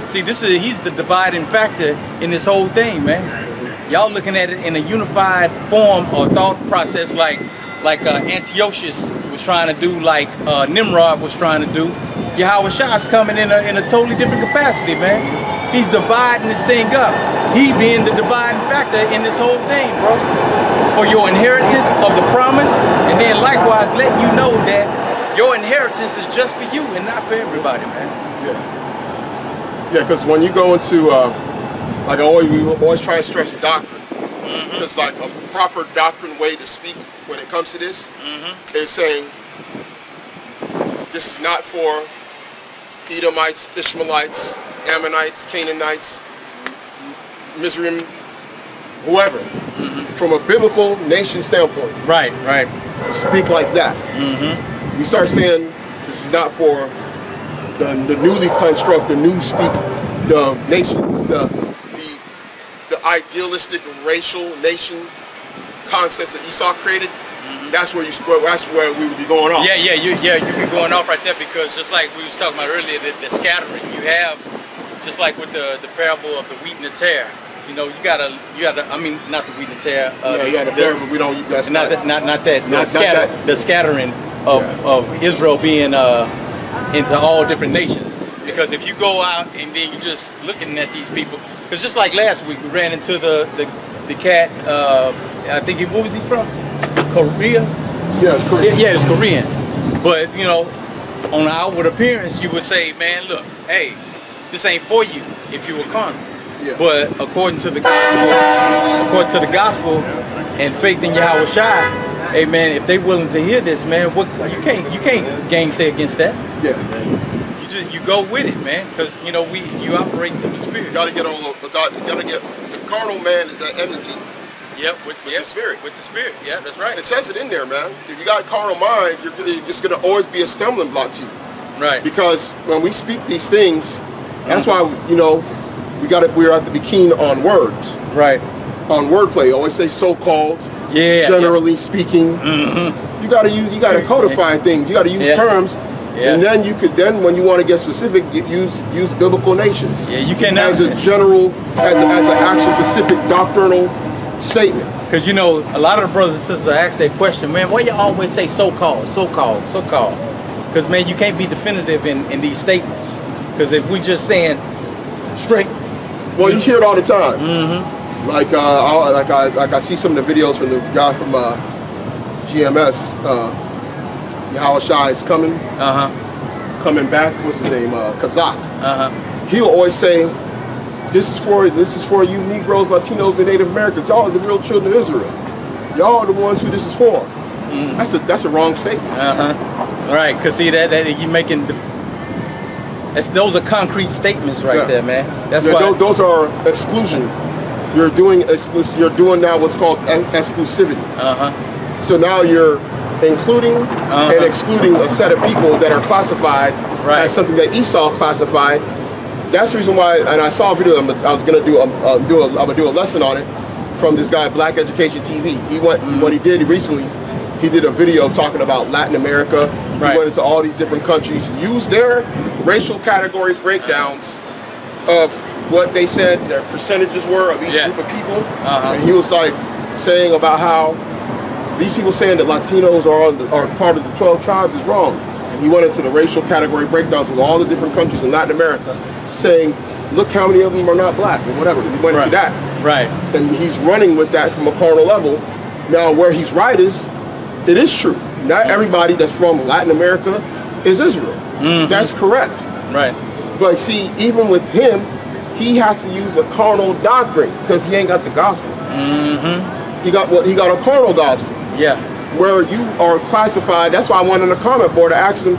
See, he's the dividing factor in this whole thing, man. Y'all looking at it in a unified form or thought process, like Antiochus was trying to do, like Nimrod was trying to do. Yahawashi is coming in a totally different capacity, man. He's dividing this thing up. He being the dividing factor in this whole thing, bro. For your inheritance of the promise, and then likewise letting you know that your inheritance is just for you and not for everybody, man. Yeah, because when you go into, like we always try to stress doctrine. Because like a proper doctrine way to speak when it comes to this is saying this is not for Edomites, Ishmaelites, Ammonites, Canaanites, Mizraim, whoever. From a biblical nation standpoint. Right. Speak like that. We start saying this is not for the newly constructed, the new speak, the nations, the idealistic racial nation concepts that Esau created. That's where we would be going off. Yeah, you'd be going off right there, because just like we was talking about earlier, the scattering. You have, just like with the parable of the wheat and the tare. You know, you gotta. I mean, not the wheat and the tare. The parable. We don't. That's not that. The scattering of Israel being into all different nations. Because if you go out and then you're just looking at these people, because just like last week we ran into the cat. I think what was he from? Korea? Yeah, it's Korean. Yeah, it's Korean. But you know, on the outward appearance, you would say, man, look, hey, this ain't for you if you were carnal. Yeah. But according to the gospel and faith in Yahawashi, hey man, if they willing to hear this, man, you can't gainsay against that. Yeah. You go with it, man, because you know you operate through the spirit. You gotta get the carnal man is at enmity. Yep, with the spirit. With the spirit, yeah, that's right. It says it in there, man. If you got a carnal mind, it's gonna always be a stumbling block to you. Right. Because when we speak these things, that's why we have to be keen on words. Right. On wordplay, always say so-called. Yeah. Generally speaking, you gotta codify things. You gotta use terms. Yeah. And then when you want to get specific, use biblical nations. Yeah, you can as a general, as an actual specific doctrinal statement. Because you know, a lot of the brothers and sisters ask that question, man, why you always say so-called? Because man, you can't be definitive in these statements. Because if we just saying straight, well, you hear it all the time. Like I see some of the videos from the guy from GMS. Yahawashi is coming. Coming back. What's his name? Kazakh. He'll always say, "This is for you Negroes, Latinos, and Native Americans. Y'all are the real children of Israel. Y'all are the ones who this is for." That's a wrong statement. Right? Because see that you making those are concrete statements right there, man. That's why those are exclusion. You're doing now what's called exclusivity. So now you're including and excluding a set of people that are classified as something that Esau classified. That's the reason why, and I saw a video. I'm gonna do a lesson on it from this guy, Black Education TV. What he did recently, he did a video talking about Latin America. He went into all these different countries, used their racial category breakdowns of what they said their percentages were of each group of people, and he was like saying about how these people saying that Latinos are part of the 12 tribes is wrong. And he went into the racial category breakdowns with all the different countries in Latin America, saying, look how many of them are not black, or whatever. He went into that. Right. And he's running with that from a carnal level. Now, where he's right is, it is true. Not everybody that's from Latin America is Israel. That's correct. Right. But see, even with him, he has to use a carnal doctrine because he ain't got the gospel. He got a carnal gospel. Yeah. Where you are classified. That's why I went on the comment board to ask him.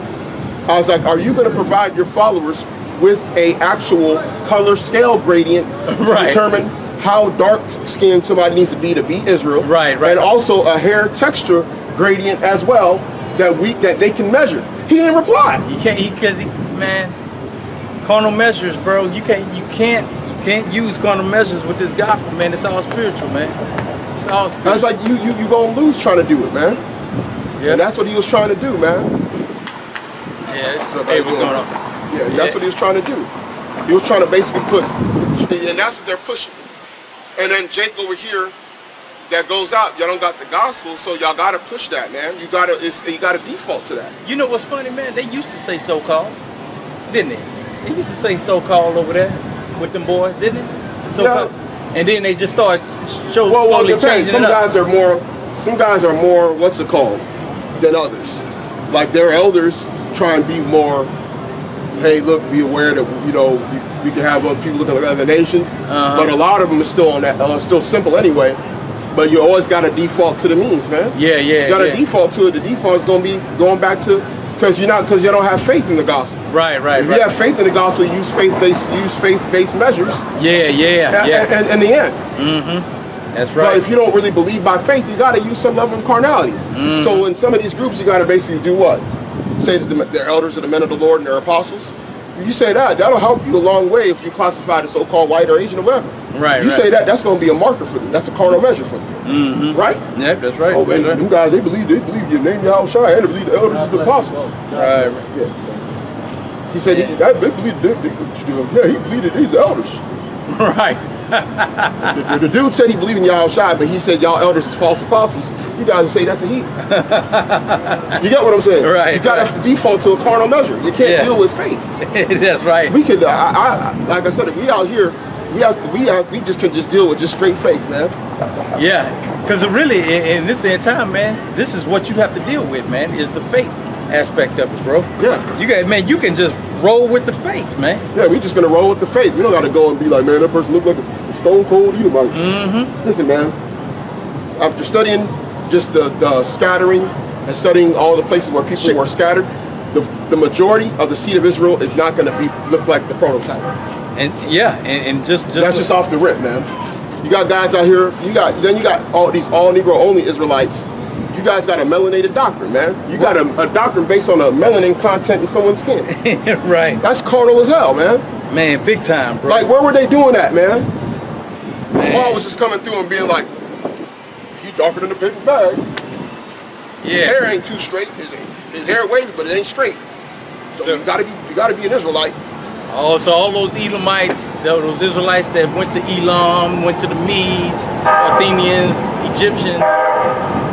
I was like, are you going to provide your followers with a actual color scale gradient to determine how dark skinned somebody needs to be Israel? Right. And also a hair texture gradient as well that they can measure. He didn't reply. You can't man, carnal measures, bro. You can't use carnal measures with this gospel, man. It's all spiritual, man. It's all spiritual. That's like you gonna lose trying to do it, man. Yeah. And that's what he was trying to do, man. Yeah. Hey, what's going on? Yeah, that's what he was trying to do. He was trying to basically and that's what they're pushing. And then Jake over here, that goes out. Y'all don't got the gospel, so y'all gotta push that, man. You gotta default to that. You know what's funny, man? They used to say so-called, didn't they? They used to say so-called over there with them boys, didn't they? So-called. Yeah. And then they just start slowly changing some guys are more, what's it called, than others. Like their elders try and be more, hey, look, be aware that, you know, we can have other people looking at other nations. But a lot of them are still on that, still simple anyway. But you always got to default to the means, man. Yeah. You got to default to it. The default is going to be going back to, because you don't have faith in the gospel. Right. If you have faith in the gospel, you use faith-based measures. Yeah. And in the end. That's right. But if you don't really believe by faith, you got to use some level of carnality. So in some of these groups, you got to basically do what? Say that their elders are the men of the Lord and their apostles. You say that'll help you a long way if you classify the so-called white or Asian or whatever. Right. You say that's going to be a marker for them. That's a carnal measure for them. Right? Yeah, that's right. Oh, man, them guys, they believe your name Yahawashi, and they believe the elders is the apostles. Right. Yeah. He said, he believed these elders. Right. The dude said he believed in Yahawashi, but he said y'all elders is false apostles. You guys say that's a heathen. You get what I'm saying? Right. You got to default to a carnal measure. You can't deal with faith. That's right. We could, like I said, if we out here, we just can just deal with just straight faith, man. Yeah, because really, in this day and time, man, this is what you have to deal with, man, is the faith aspect of it, bro. Yeah. You can just roll with the faith, man. Yeah, we just gonna roll with the faith. We don't gotta go and be like, man, that person looked like a stone cold Edomite. Listen, man, after studying just the scattering and studying all the places where people were scattered, the majority of the seed of Israel is not gonna look like the prototype. And just that's just off the rip, man. You got guys out here. You got all these all Negro only Israelites. You guys got a melanated doctrine, man. You got a doctrine based on a melanin content in someone's skin. Right. That's carnal as hell, man. Man, big time, bro. Like, where were they doing that, man? Paul was just coming through and being like, he darker than the paper bag. Yeah. His hair ain't too straight. His hair wavy, but it ain't straight. So you gotta be an Israelite. Oh, so all those Elamites, those Israelites that went to Elam, went to the Medes, Athenians, Egyptians,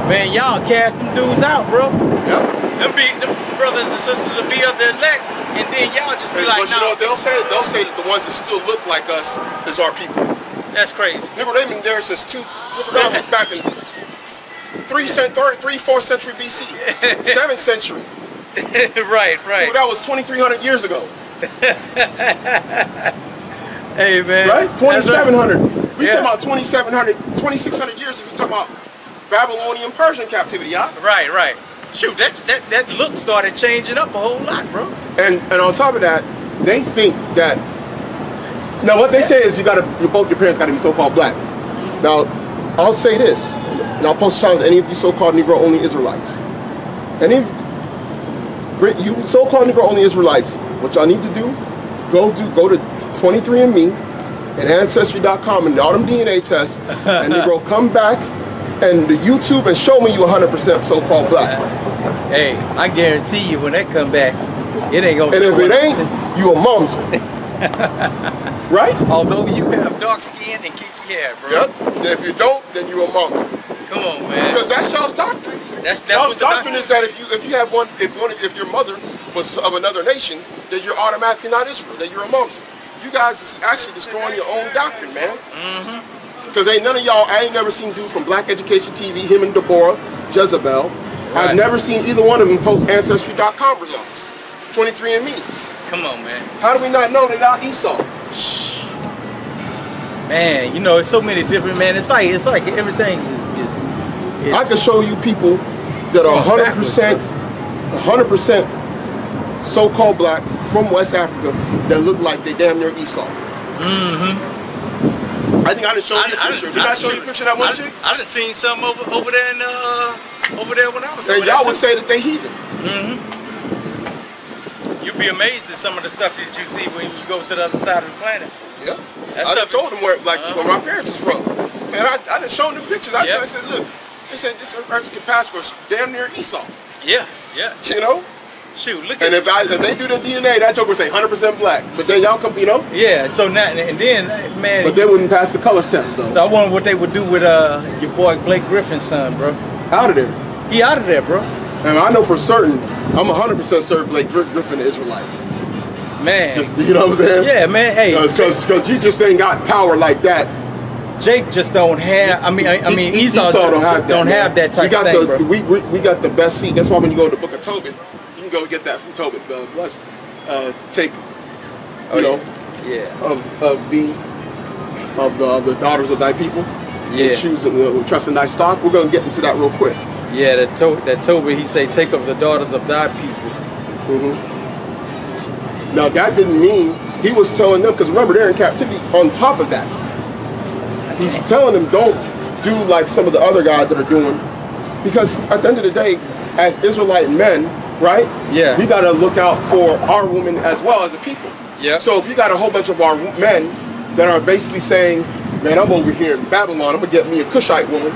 man, y'all cast them dudes out, bro. Yep. Them brothers and sisters will be of the elect, and then y'all just be like, but you know what they'll say? They'll say that the ones that still look like us is our people. That's crazy. Nigga, they've been there since that was back in 4th century BC, 7th century. Right. Nigga, that was 2,300 years ago. Hey, man. Right? 2,700. Right. We talking about 2,700, 2,600 years if we talking about Babylonian Persian captivity, y'all. Right. Shoot, that look started changing up a whole lot, bro. And on top of that, they think that, now what they say is both your parents gotta be so-called black. Now, I'll say this, and I'll post a challenge to any of you so-called Negro only Israelites. Any of you so-called Negro only Israelites, what y'all need to do, go to 23andMe and Ancestry.com and do all them DNA tests, and Negro come back and the YouTube and show me you 100% so-called black. Hey, I guarantee you when that come back, it ain't gonna. And if it ain't, you a momser. Right? Although you have dark skin and kinky hair, bro. Yep. If you don't, then you a momser. Come on, man. Because that's y'all's doctrine. That's y'all's what the doctrine is that if your mother was of another nation, then you're automatically not Israel. That you're a momser. You guys is actually destroying your own doctrine, man. Because ain't none of y'all, I ain't never seen dude from Black Education TV, him and Deborah, Jezebel. Right. I've never seen either one of them post Ancestry.com results. 23andMe's. Come on, man. How do we not know they're not Esau? Man, you know, it's so many different, man. It's like everything is I can show you people that are 100% so-called black from West Africa that look like they damn near Esau. I think I done showed you a picture. Did I show you a picture of that one chick? I done seen some over there in over there when I was. And y'all would say that they heathen. You'd be amazed at some of the stuff that you see when you go to the other side of the planet. Yeah. I done told them where my parents is from. Man, I done shown them pictures. I said, look, they said this person can pass for damn near Esau. Yeah. You know? Shoot, look And at if they do the DNA, that joker say 100% black. But then y'all come, you know. yeah. So now and then, man. But they wouldn't pass the colors test though. So I wonder what they would do with your boy Blake Griffin's son, bro. Out of there. He out of there, bro. And I know for certain, I'm 100% certain Blake Griffin is Israelite. Man. You know what I'm saying? Yeah, man. Hey, because you just ain't got power like that. Jake just don't have. I mean, Esau don't have that type of thing, bro. We got the best seat. That's why when you go to the Book of Tobit, you can go get that from Tobit. Let's take, of the daughters of thy people. Yeah. And choose trust in thy stock. We're gonna get into that real quick. Yeah, that Tobit, he say, take of the daughters of thy people. Now that didn't mean he was telling them, because remember they're in captivity. On top of that, he's telling them don't do like some of the other guys that are doing, because at the end of the day, as Israelite men, right? Yeah. We got to look out for our women as well as the people. Yeah. So if you got a whole bunch of our men that are basically saying, man, I'm over here in Babylon, I'm gonna get me a Cushite woman.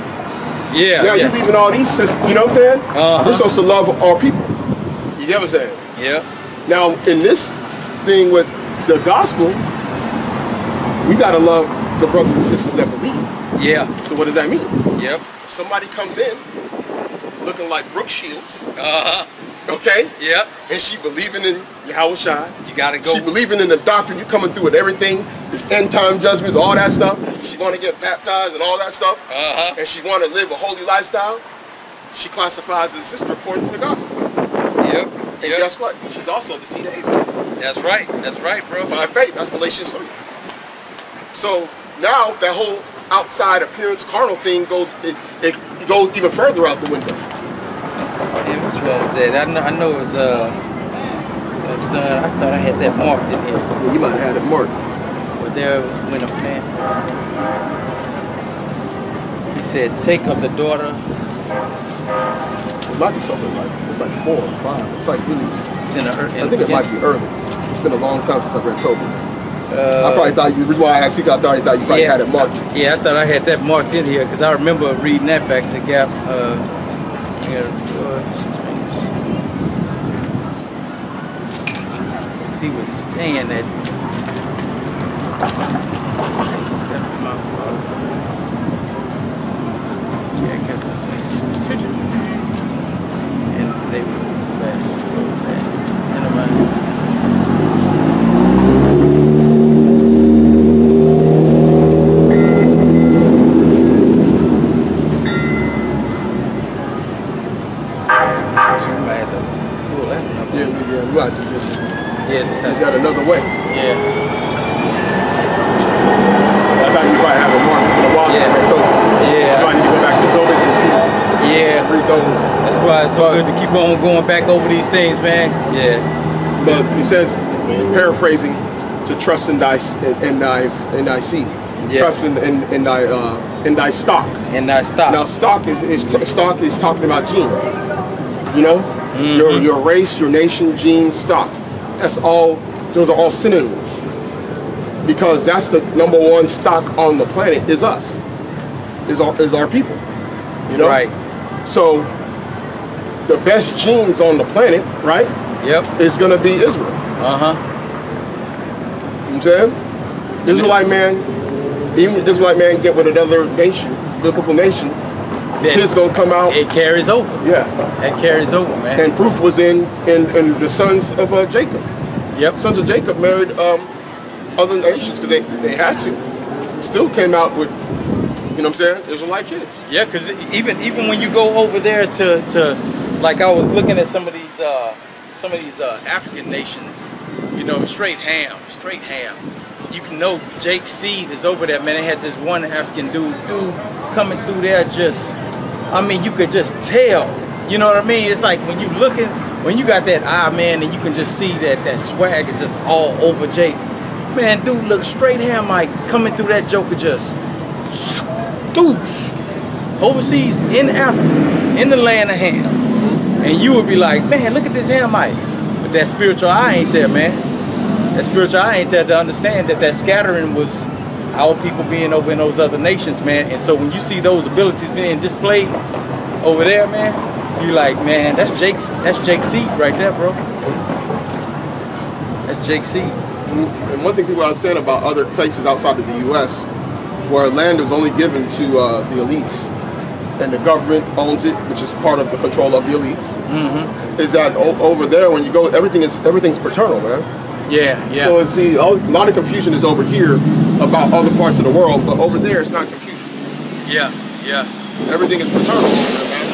Yeah. Now you're leaving all these systems, you know what I'm saying? We're supposed to love our people. You get what I'm saying? Yeah. Now in this thing with the gospel, we gotta love the brothers and sisters that believe. Yeah. So what does that mean? Yep. If somebody comes in looking like Brooke Shields, okay? Yep. And she believing in Yahawashi. You gotta go. She believing in the doctrine. You coming through with everything, the end time judgments, all that stuff. She want to get baptized and all that stuff. And she want to live a holy lifestyle. She classifies as a sister according to the gospel. Yep. And guess what? She's also the seed of Abraham. That's right. That's right, bro. By faith. That's Galatians 3. So now that whole outside appearance carnal thing goes, it goes even further out the window. Yeah, which one is that? I know it's so I thought I had that marked in here. Well, you might have had it marked. But there when a man, he said, take of the daughter. It might be something like, it's like 4 or 5. It's like really, It's in I think it might be early. It's been a long time since I read Tobit. I probably thought the reason why I asked you, I thought you probably had it marked. Yeah, I thought I had that marked in here because I remember reading that back to Gap. He was saying that. And they were best. What was that? We got to just. Yeah, we got another way. Yeah. I thought you probably have it marked. It's been a while since I read Tobit. Yeah. So I need to go back to Tobit and read those. That's why it's so good to keep on going back over these things, man. Yeah. But he says, paraphrasing, to trust in thy seed. Yeah. Trust in thy stock. In thy stock. Now stock is talking about gene. You know? Your race, your nation, gene, stock. That's all, those are all synonyms. Because that's the #1 stock on the planet is us. Is our people. You know? Right. So the best genes on the planet, right? Yep. Is gonna be Israel. You know what I'm saying? Israelite man, even if Israelite man get with another nation, biblical nation, kids gonna come out. It carries over. Yeah. That carries over, man. And proof was in the sons of Jacob. Yep. Sons of Jacob married other nations because they had to. Still came out with, you know what I'm saying, Israelite kids. Yeah, because even when you go over there to like I was looking at some of these African nations, you know, straight ham. You can know Jake's seed is over there, man. They had this one African dude coming through there just, I mean, you could just tell. You know what I mean? It's like when you got that eye, man, and you can just see that swag is just all over Jake. Man, dude look straight Hamite coming through that joker just doosh. Overseas in Africa, in the land of Ham. And you would be like, man, look at this Hamite. But that spiritual eye ain't there, man. That spiritual eye ain't there to understand that scattering was our people being over in those other nations, man. And so when you see those abilities being displayed over there, man, you like, man, that's Jake's seed right there, bro. Jake's seed. And one thing people understand about other places outside of the U.S. where land is only given to the elites, and the government owns it, which is part of the control of the elites, is that over there, when you go, everything's paternal, man. Yeah, yeah. So see, a lot of confusion is over here about other parts of the world, but over there it's not confusion. Yeah, yeah. Everything is paternal over there, man.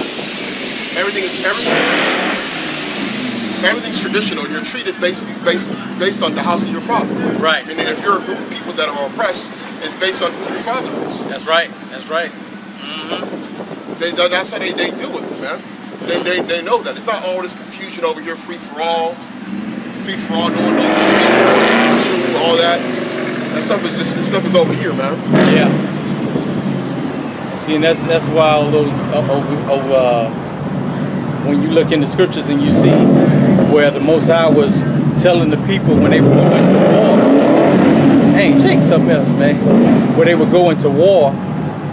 Everything's traditional. You're treated basically based on the house of your father. Right. I mean, if you're a group of people that are oppressed, it's based on who your father is. That's right. That's right. That's how they deal with it, man. They know that. It's not all this confusion over here, free for all, no one knows what all that. That stuff is over here, man. Yeah. See, and that's why all those when you look in the scriptures and you see where the Most High was telling the people when they were going to war, hey, check something else, man. Where they would go into war,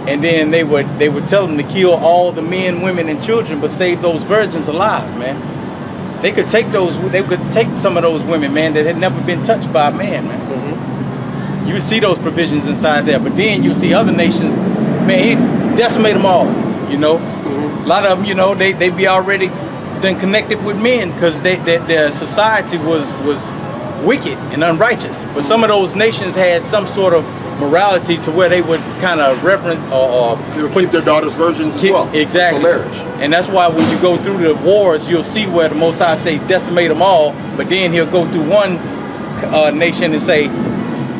and then they would tell them to kill all the men, women, and children, but save those virgins alive, man. They could take some of those women, man, that had never been touched by a man, man. You see those provisions inside there, but then you see other nations, man, he decimate them all, you know. A lot of them, you know, they be already then connected with men because their society was wicked and unrighteous. But some of those nations had some sort of morality to where they would kind of reverence or they would keep their daughters virgins as well. Exactly. For marriage. And that's why when you go through the wars, you'll see where the Most High say decimate them all, but then he'll go through one nation and say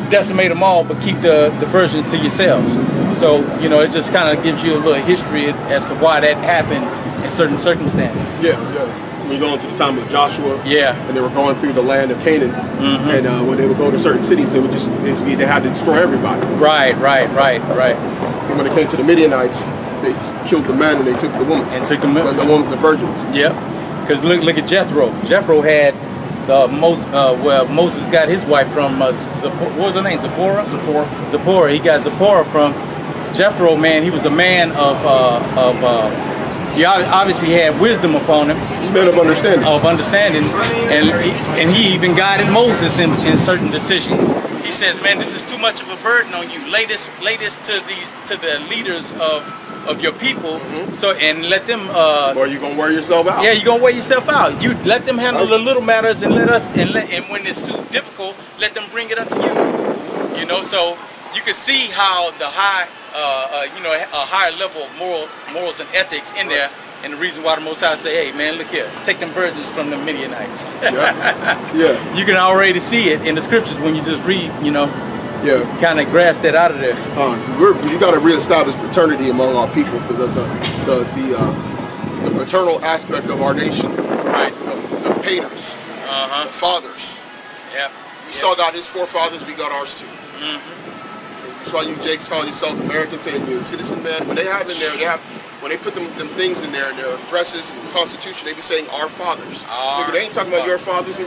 decimate them all, but keep the virgins to yourselves. So, you know, it just kind of gives you a little history as to why that happened in certain circumstances. Yeah, yeah. When you go into the time of Joshua, and they were going through the land of Canaan, and when they would go to certain cities, they would just basically they had to destroy everybody. Right. And when it came to the Midianites, they killed the man and they took the woman. And took the woman, the virgins. Yep. Because look at Jethro. Jethro had where Moses got his wife from. What was her name? Zipporah. He got Zipporah from Jethro. Man, he was a man he obviously had wisdom upon him. Man of understanding. And he even guided Moses in certain decisions. He says, man, this is too much of a burden on you. Lay this to the leaders of your people, and let them. Or you gonna wear yourself out. Yeah, you're gonna wear yourself out. You let them handle the little matters, and and when it's too difficult, let them bring it unto you. You know, so you can see how the high. A higher level of morals and ethics in there, and the reason why the Most High say, hey man, look here, take them virgins from the Midianites. Yeah. You can already see it in the scriptures when you just read, you know, kind of grasp that out of there. You got to reestablish paternity among our people, the paternal aspect of our nation, right? The paters, the fathers. Yep. You saw that his forefathers, we got ours too. Saw you Jakes calling yourselves Americans, saying you're a citizen, man. When they have in there, when they put them things in there in their dresses and Constitution, they be saying our fathers. Nigga, they ain't talking about your fathers.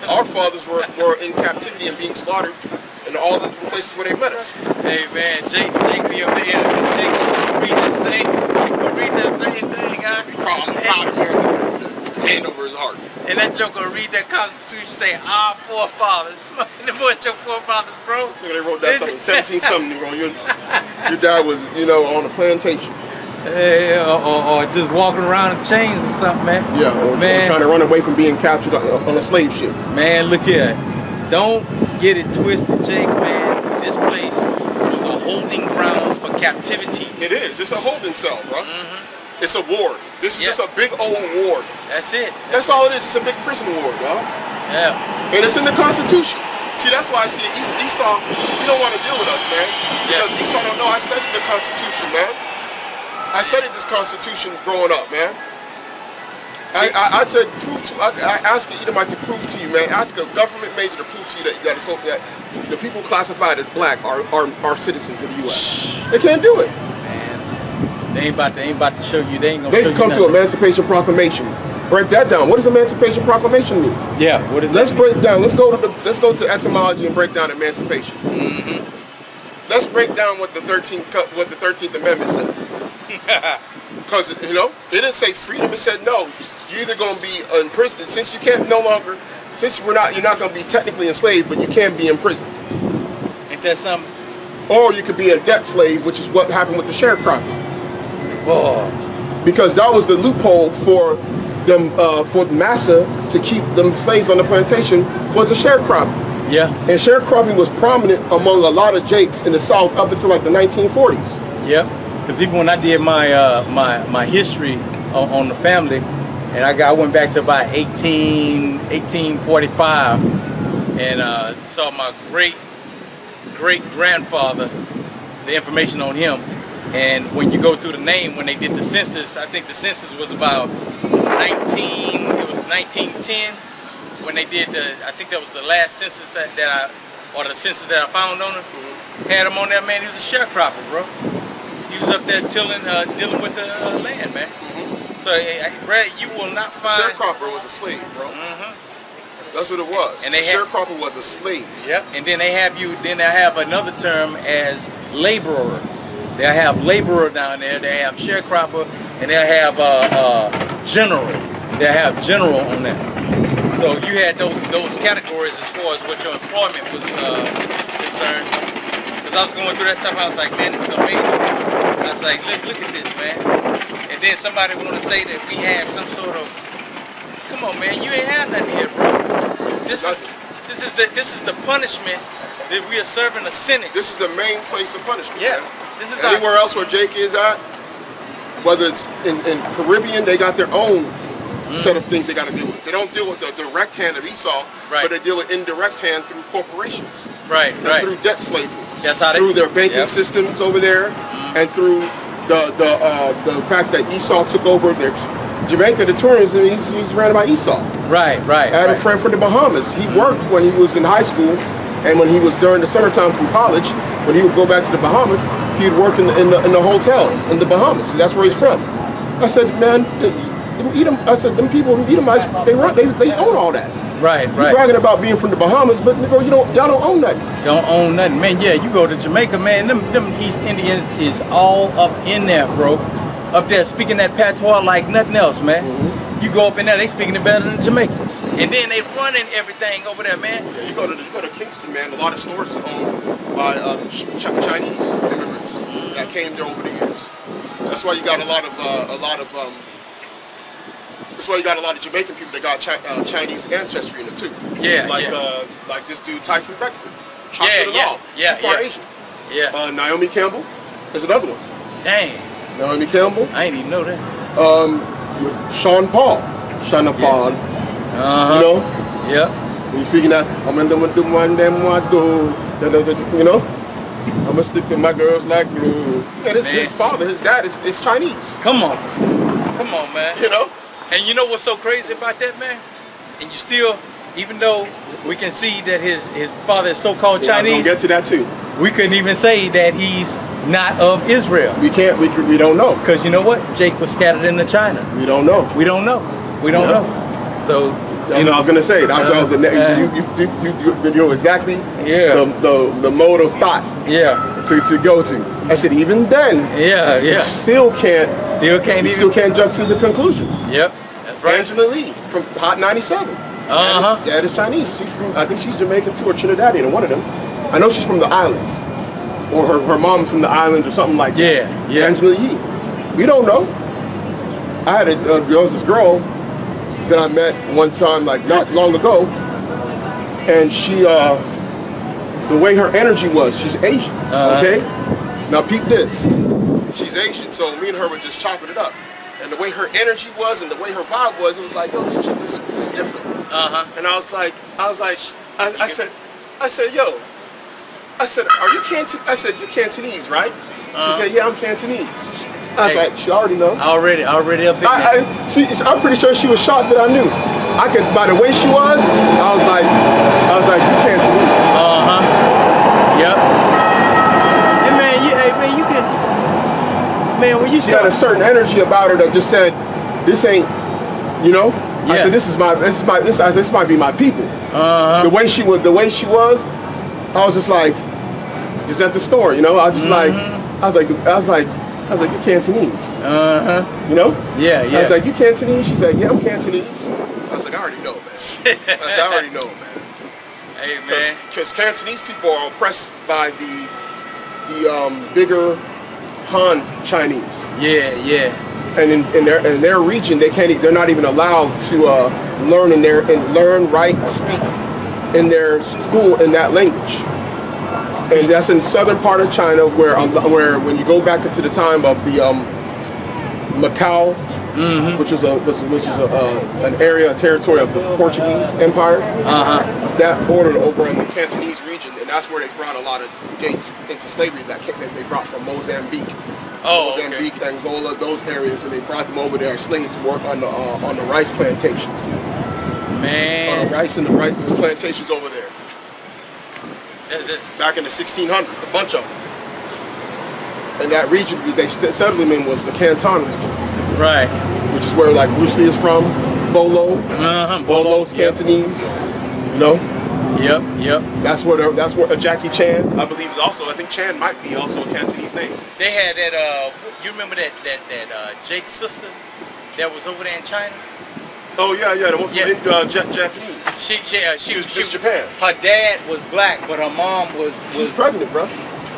Our fathers were in captivity and being slaughtered in all the different places where they met us. Hey man, Jake be up there. Jake read that same thing. I'm proud American with a hand over his heart. And that joker read that Constitution, say our forefathers. What your forefathers, bro? Look, they wrote that something 17-something, bro. Your dad was, on a plantation. Or just walking around in chains or something, man. Yeah, or trying to run away from being captured on a slave ship. Man, look here. Don't get it twisted, Jake, man. This place was a holding grounds for captivity. It is. It's a holding cell, bro. It's a ward. This is just a big old ward. That's it. That's all it is. It's a big prison ward, dog. Yeah. And it's in the Constitution. See, that's why I see Esau, he don't want to deal with us, man. Because Esau don't know. I studied the Constitution, man. I studied this Constitution growing up, man. I said, I ask an Edomite to prove to you, man. Ask a government major to prove to you that the people classified as black are citizens of the U.S. They can't do it. They ain't about to show you. They ain't gonna. They can come to Emancipation Proclamation. Break that down. What does Emancipation Proclamation mean? Yeah. What is? Let's break down. Let's go to etymology and break down emancipation. Let's break down what the 13th Amendment said. Because it didn't say freedom. It said no. You're either gonna be in prison since you can't no longer since you're not going to be technically enslaved, but you can be imprisoned. Ain't that something? Or you could be a debt slave, which is what happened with the sharecropping. Whoa. Because that was the loophole for them, for massa to keep them slaves on the plantation, was a sharecropping. Yeah. And sharecropping was prominent among a lot of Jakes in the South up until like the 1940s. Yep. Because even when I did my my history on the family, and I went back to about 1845, and saw my great grandfather, the information on him. And when you go through the name, when they did the census, I think the census was about 1910 when they did I think that was the last census the census that I found on him. Had him on there, man. He was a sharecropper, bro. He was up there dealing with the land, man. So, Brad, you will not find... Sharecropper was a slave, bro. That's what it was. And sharecropper was a slave. Yep. And then they have another term as laborer. They have laborer down there. They have sharecropper, and they have general. They have general on that. So you had those categories as far as what your employment was concerned. Because I was going through that stuff, I was like, man, this is amazing. I was like, look at this, man. And then somebody want to say that we had some sort of, come on, man, you ain't have nothing here, bro. This is the punishment that we are serving a sentence. This is the main place of punishment. Yeah. Man. This is anywhere else where Jake is at, whether it's in Caribbean, they got their own set of things they got to deal with. They don't deal with the direct hand of Esau, but they deal with indirect hand through corporations. Right, and through debt slavery. That's how through their banking systems over there, and through the fact that Esau took over their Jamaica, the tourism, he's ran by Esau. Right. I had a friend from the Bahamas. He worked when he was in high school, and when he was during the summertime from college, when he would go back to the Bahamas, he'd work in the hotels in the Bahamas. That's where he's from. I said, man, I said, them people, Edomites, they own all that. Right. You're bragging about being from the Bahamas, but bro, y'all don't own nothing. Don't own nothing, man. Yeah, you go to Jamaica, man. Them East Indians is all up in there, bro. Up there speaking that patois like nothing else, man. You go up in there, they speaking it better than Jamaicans, and then they running everything over there, man. Yeah, you go to Kingston, man. A lot of stores are owned by Chinese immigrants that came there over the years. That's why you got a lot of that's why you got a lot of Jamaican people that got Chinese ancestry in them too. Yeah, like this dude Tyson Beckford. Asian. Yeah. Naomi Campbell is another one. Dang. Naomi Campbell. I ain't even know that. Sean Paul. You know? Yeah. He's speaking that, you know? I'm gonna stick to my girls like glue. And his father, his dad is Chinese. Come on, man. You know? And you know what's so crazy about that, man? And you still, even though we can see that his father is so-called Chinese, we'll get to that too. We couldn't even say that he's not of Israel. We can't. We don't know. Because you know what? Jake was scattered into China. We don't know. We don't know. So. I was gonna say that was the you know exactly the mode of thought to go to. I said even then you still can't jump to the conclusion. Yep, that's right. Angela Lee from Hot 97. Dad is Chinese. She's from, I think she's Jamaican too, or Trinidadian, one of them. I know she's from the islands, or her mom's from the islands or something like that. Yeah. Angela Lee. We don't know. I had there was this girl that I met one time, like not long ago, and she, the way her energy was, she's Asian, okay? Now peep this, she's Asian, so me and her were just chopping it up, and the way her energy was and the way her vibe was, it was like, yo, this chick is different. And I said, yo, I said, are you Cantonese? I said, you Cantonese, right? She said, yeah, I'm Cantonese. I was like, she already know. Already up in there. I'm pretty sure she was shocked that I knew. I could, by the way she was, I was like, you can't believe it. Yep. And you can, when you she had a certain energy about her that just said, this ain't, you know. I said, this might be my people. The way she was, I was just like, just at the store, you know. I was like, you Cantonese. You know? Yeah. I was like, you Cantonese? She's like, yeah, I'm Cantonese. I was like, I already know, man. I said, I already know, man. Hey, man. Because Cantonese people are oppressed by the bigger Han Chinese. Yeah, yeah. And in their region, they're not even allowed to learn, write, speak in their school in that language. And that's in southern part of China, where when you go back into the time of the Macau, which is an area, a territory of the Portuguese Empire, that bordered over in the Cantonese region, and that's where they brought a lot of Jakes into slavery that they brought from Mozambique. Mozambique, Angola, those areas, and they brought them over there as slaves to work on the rice plantations. Man. Rice and the rice plantations over there. Back in the 1600s, a bunch of them. And that region they settled them in was the Canton region. Right. Which is where like Bruce Lee is from, Bolo. Bolo's Cantonese, you know? Yep. That's where Jackie Chan, I believe, is also. I think Chan might be also a Cantonese name. They had that. You remember that Jake's sister that was over there in China? Oh yeah, the one from Japanese. She was Miss Japan. Her dad was black, but her mom was. She's pregnant, bro.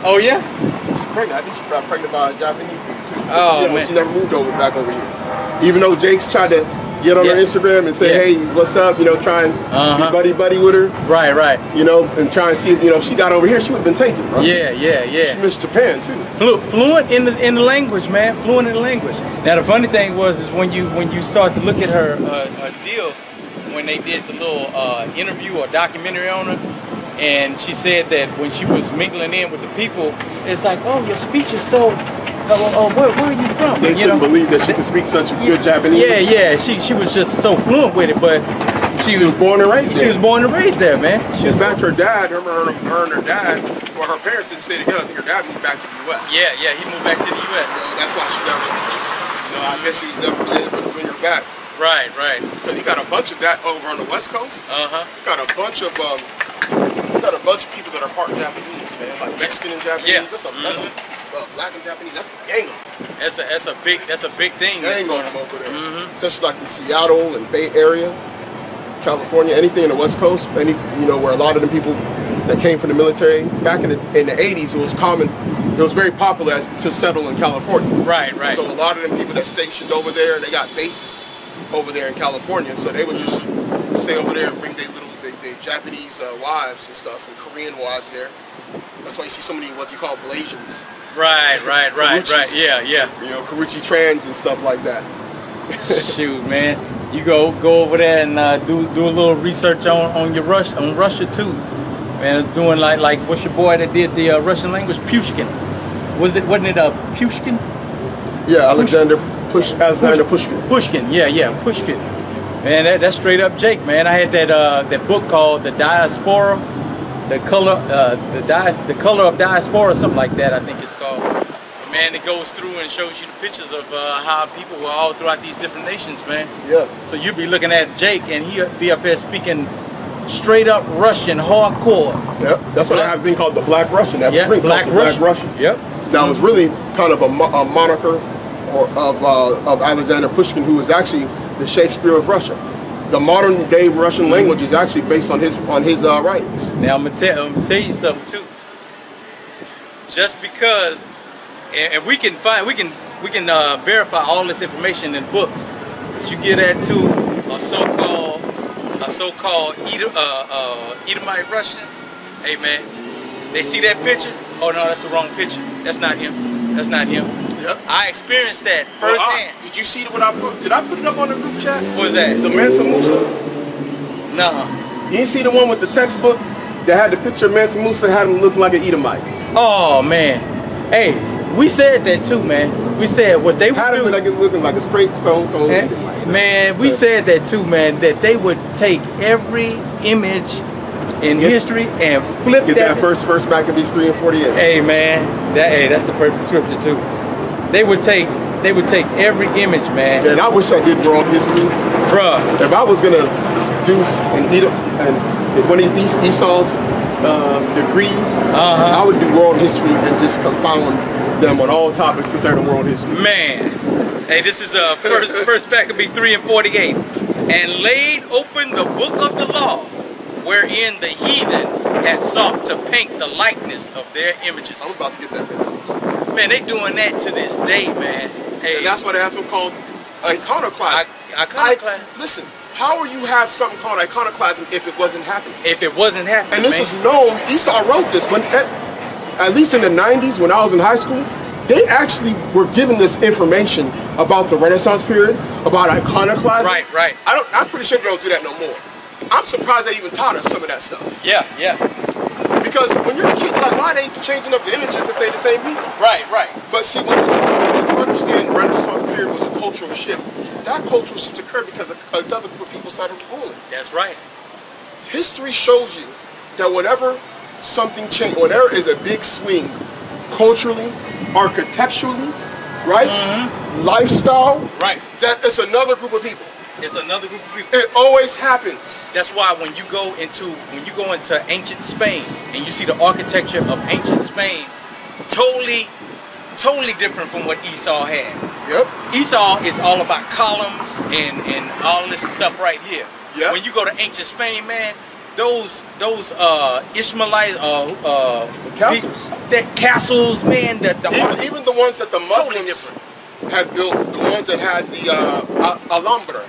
Oh yeah. She's pregnant. I think she got pregnant by a Japanese dude too. Oh man. She never moved back over here. Even though Jake's tried to get on her Instagram and say, hey, what's up? You know, try and be buddy with her. Right. You know, and try and see if if she got over here, she would have been taken, bro. Yeah. She missed Japan too. Fluent in the language, man. Fluent in the language. Now the funny thing was when you start to look at her deal, when they did the little interview or documentary on her, and she said that when she was mingling in with the people, it's like, oh, your speech is so. Where are you from? They couldn't believe that she could speak such good Japanese. Yeah. She was just so fluent with it, but she was born and raised there. She was born and raised there, man. In fact, her dad, her and her dad, well, her parents didn't stay together. I think her dad moved back to the U.S. Yeah, he moved back to the U.S. So that's why she never, I guess she was never really able to bring her back. Right. Because he got a bunch of that over on the West Coast. Got a bunch of people that are part Japanese, man, like Mexican and Japanese. Yeah. That's black and Japanese. That's a gang of them. That's a big thing. Gang on them over there. Especially like in Seattle and Bay Area, California, anything in the West Coast, where a lot of them people that came from the military back in the 80s, it was common. It was very popular to settle in California. Right. So a lot of them people that stationed over there, and they got bases over there in California, so they would just stay over there and bring their Japanese wives and stuff, and Korean wives there. That's why you see so many what you call Blasians. Right. Yeah. Karuchi trans and stuff like that. Shoot, man. You go over there and do a little research on Russia too. Man, it's doing like what's your boy that did the Russian language? Pushkin. Wasn't it Pushkin? Yeah, Alexander Pushkin. Pushkin, yeah, Pushkin. Man, that's straight up Jake, man. I had that book called The Diaspora, the color of diaspora, something like that, I think it's called. And man, it goes through and shows you the pictures of how people were all throughout these different nations, man. Yeah. So you'd be looking at Jake, and he'd be up there speaking straight up Russian, hardcore. Yep. That's what I have a thing called the Black Russian. That drink Black Russian. Yep. That was really kind of a moniker of Alexander Pushkin, who was actually the Shakespeare of Russia. The modern day Russian language is actually based on his writings. Now I'm gonna tell you something too. Just because, and we can verify all this information in books, but you get that to a so-called Edomite Russian. Hey man, they see that picture. Oh no, that's the wrong picture. That's not him. That's not him. Yep. I experienced that firsthand. Did you see what I put? Did I put it up on the group chat? What was that? The Mansa Musa? No. You didn't see the one with the textbook that had the picture of Mansa Musa, had him look like an Edomite? Oh man. Hey, we said that too, man. We said what they would had do. Had him looking like a straight stone cold Edomite. Man, we said that too, man. That they would take every image in history and flip that first Maccabees 3 and 48. Hey man, that's the perfect scripture too. They would take every image, man. And I wish I did world history, bruh. If I was gonna do one of Esau's degrees, I would do world history and just confound them on all topics concerning world history. Man, hey, this is first Maccabee 3 and 48. and laid open the book of the law, wherein the heathen had sought to paint the likeness of their images. I'm about to get that man. Man, they doing that to this day, man. Hey, and that's why they have something called iconoclasm. Iconoclasm. Listen, how will you have something called iconoclasm if it wasn't happening? If it wasn't happening, and this was known. Esau wrote this when, at least in the 90s, when I was in high school. They actually were given this information about the Renaissance period, about iconoclasm. Right. I'm pretty sure they don't do that no more. I'm surprised they even taught us some of that stuff. Yeah. Because when you're a kid, like, why are they changing up the images if they're the same people? Right. But see, when you understand the Renaissance period was a cultural shift, that cultural shift occurred because another group of people started ruling. That's right. History shows you that whenever something changes, whenever there is a big swing, culturally, architecturally, right? Lifestyle, right? That it's another group of people. It's another group of people. It always happens. That's why when you go into ancient Spain and you see the architecture of ancient Spain, totally different from what Esau had. Yep. Esau is all about columns and all this stuff right here. Yep. When you go to ancient Spain, man, those Ishmaelite castles. The castles, man. Even the ones that the Muslims had built, the ones that had the Alhambra.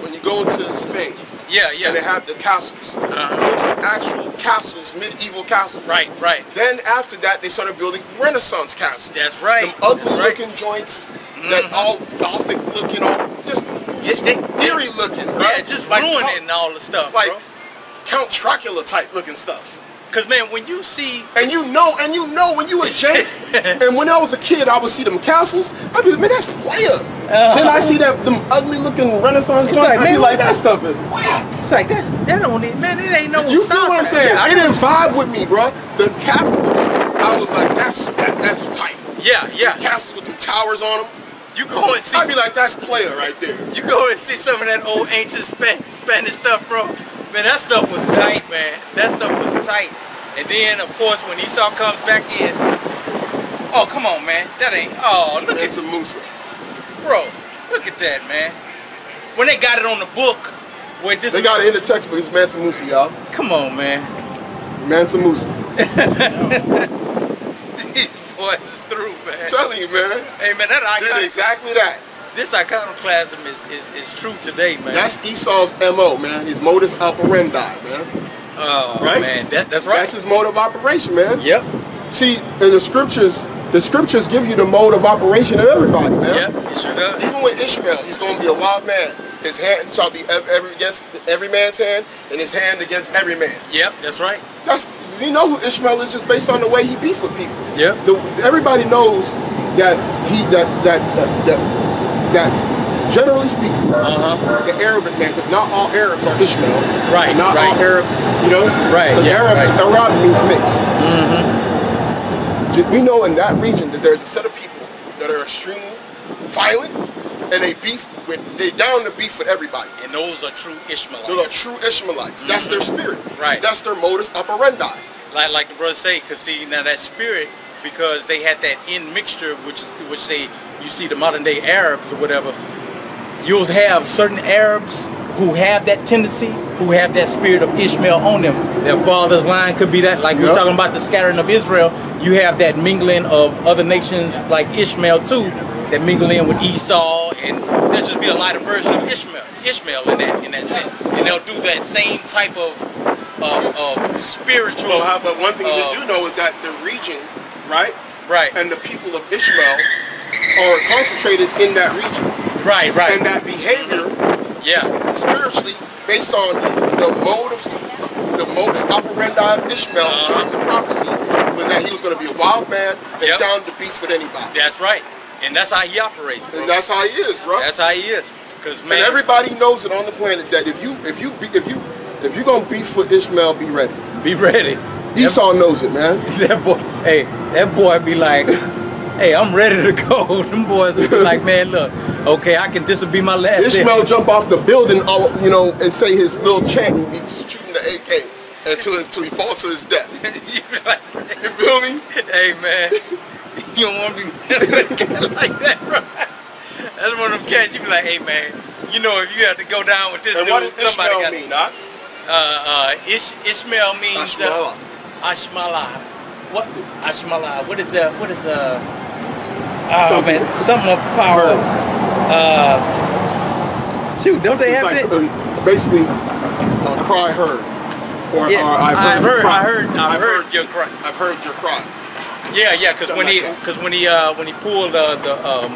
When you go into Spain, yeah, and they have the castles. Those are actual castles, medieval castles. Right. Then after that, they started building Renaissance castles. That's right. Them ugly looking joints, that all Gothic looking, all just eerie looking, right? Yeah, just like ruining all the stuff, like bro. Count Dracula type looking stuff. Cause man, when you see and you know when you a Jake, and when I was a kid, I would see them castles. I'd be like, man, that's player. Then I see them ugly looking Renaissance joints. I'd be like, that stuff is whack. It's like that don't need, man. It ain't no. You feel what I'm saying? It didn't vibe with me, bro. The castles, I was like, that's tight. Yeah. The castles with them towers on them. You go and see. I'd be like, that's player right there. You go and see some of that old ancient Spanish stuff, bro. Man, that stuff was tight, man. That stuff was tight. And then, of course, when Esau comes back in, oh, come on, man. That ain't, oh, look at Musa. Bro, look at that, man. When they got it on the book, where this they got it in the textbook, it's Mansa Musa, y'all. Come on, man. Mansa Musa. These boys is through, man. I'm telling you, man. Hey, man, that did exactly that. This iconoclasm is true today, man. That's Esau's MO, man. His modus operandi, man. Oh, right? Man, that's right. That's his mode of operation, man. Yep. See, in the scriptures give you the mode of operation of everybody, man. Yep, it sure does. Even with Ishmael, he's going to be a wild man. His hand shall be against every man's hand, and his hand against every man. Yep, that's right. You know who Ishmael is just based on the way he beef with people. Yeah. Everybody knows that that generally speaking, the Arabic man, because not all Arabs are Ishmael. Right. Not all Arabs, you know. Right. Arab means mixed. We know in that region that there's a set of people that are extremely violent, and they down to beef with everybody. And those are true Ishmaelites. Those are true Ishmaelites. That's their spirit. Right. That's their modus operandi. Like the brother say, cause see now that spirit, because they had that in-mixture, which you see the modern day Arabs or whatever. You'll have certain Arabs who have that tendency, who have that spirit of Ishmael on them. Their father's line could be that, like we're talking about the scattering of Israel. You have that mingling of other nations like Ishmael too, that mingle in with Esau, and there'll just be a lighter version of Ishmael in that sense. And they'll do that same type of spiritual. Well, but one thing we do know is that the region, right, and the people of Ishmael are concentrated in that region. Right. And that behavior, spiritually, based on the modus operandi of Ishmael into prophecy, was that he was going to be a wild man and down to beef with anybody. That's right. And that's how he operates, bro. And that's how he is, bro. That's how he is. Cause man, and everybody knows it on the planet that if you're gonna beef with Ishmael, be ready. Be ready. Esau knows it, man. That boy be like, hey, I'm ready to go. Them boys be like, man, look, okay, this will be my last. Ishmael jump off the building, and say his little chant and be shooting the AK until he falls to his death. You feel me? Hey, man, you don't want to be messing with a guy like that, bro. That's one of them cats. You be like, hey, man, you know, if you have to go down with this And dude, what does somebody Ishmael got mean, Doc? Ishmael means Ashmala. Ashmala. What Ashmala? What is oh man, something of power. Shoot, don't they It's have like, it? basically, cry heard. Or, Yeah, or I've heard your cry. I've heard your cry. Yeah, because when he pulled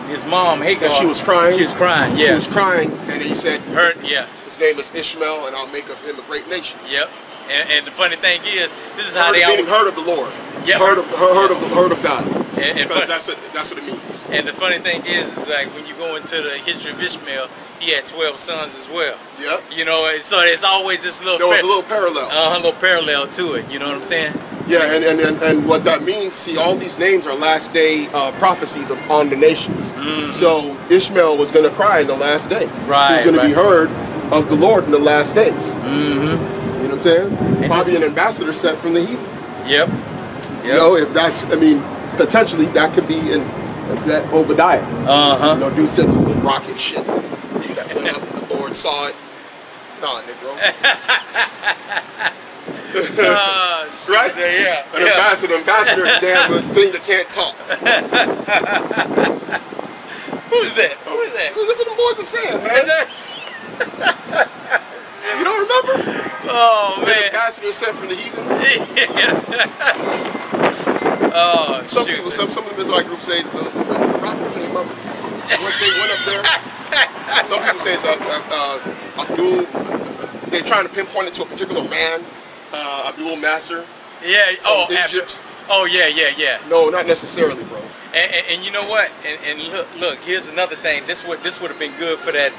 his mom Hagar, And she was crying. She was crying. Yeah, She was crying, and he said, heard. Yeah. his name is Ishmael, and I'll make of him a great nation. Yep. And the funny thing is, this is how Heard, they meaning heard of the Lord. Yeah. Heard of God. And Because that's what it means. And the funny thing is like when you go into the history of Ishmael, he had 12 sons as well. Yep. You know, so there's always this little There was a little parallel. a little parallel to it. You know what I'm saying? Yeah, and what that means, see, all these names are last day prophecies on the nations. So Ishmael was going to cry in the last day. Right. He was going to be heard of the Lord in the last days. You know what I'm saying? And Probably an ambassador sent from the heathen. Yep. You know, if that's, I mean, potentially that could be in that Obadiah. You know, dude said it was a rocket ship that went up and the Lord saw it. Nah, Negro. Right? Yeah. An ambassador is damn a thing that can't talk. Who is that? Who is that? Listen to the boys I'm saying, man. You don't remember? Oh An man. ambassador is sent from the heathen. Oh, Some shoot, people, some of the Israelite groups say it's when the rocket came up. Once they went up there, some people say it's Abdul. They're trying to pinpoint it to a particular man, Abdul Nasser. Yeah. Oh, Egypt. Oh yeah. No, not necessarily, bro. And you know what? And look, here's another thing. This would have been good for that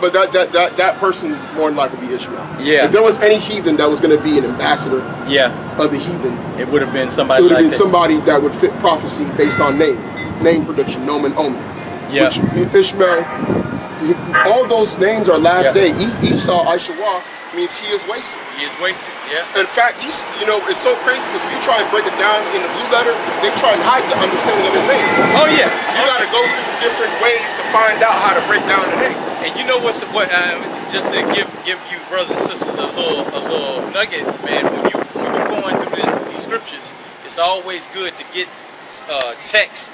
But that person more than likely be Ishmael. Yeah. If there was any heathen that was going to be an ambassador of the heathen, it would have been it somebody would have like been that. somebody that would fit prophecy based on name prediction, nomen omen. Yeah. Which Ishmael, all those names are last day. Esau, Aishawah, means he is wasted. He is wasted. Yeah. In fact, you know, it's so crazy because if you try and break it down in the blue letter, they try and hide the understanding of his name. Oh yeah. You got to go through different ways to find out how to break down the name. And you know what? Just to give you brothers and sisters a little nugget, man. When you're going through these scriptures, it's always good to get text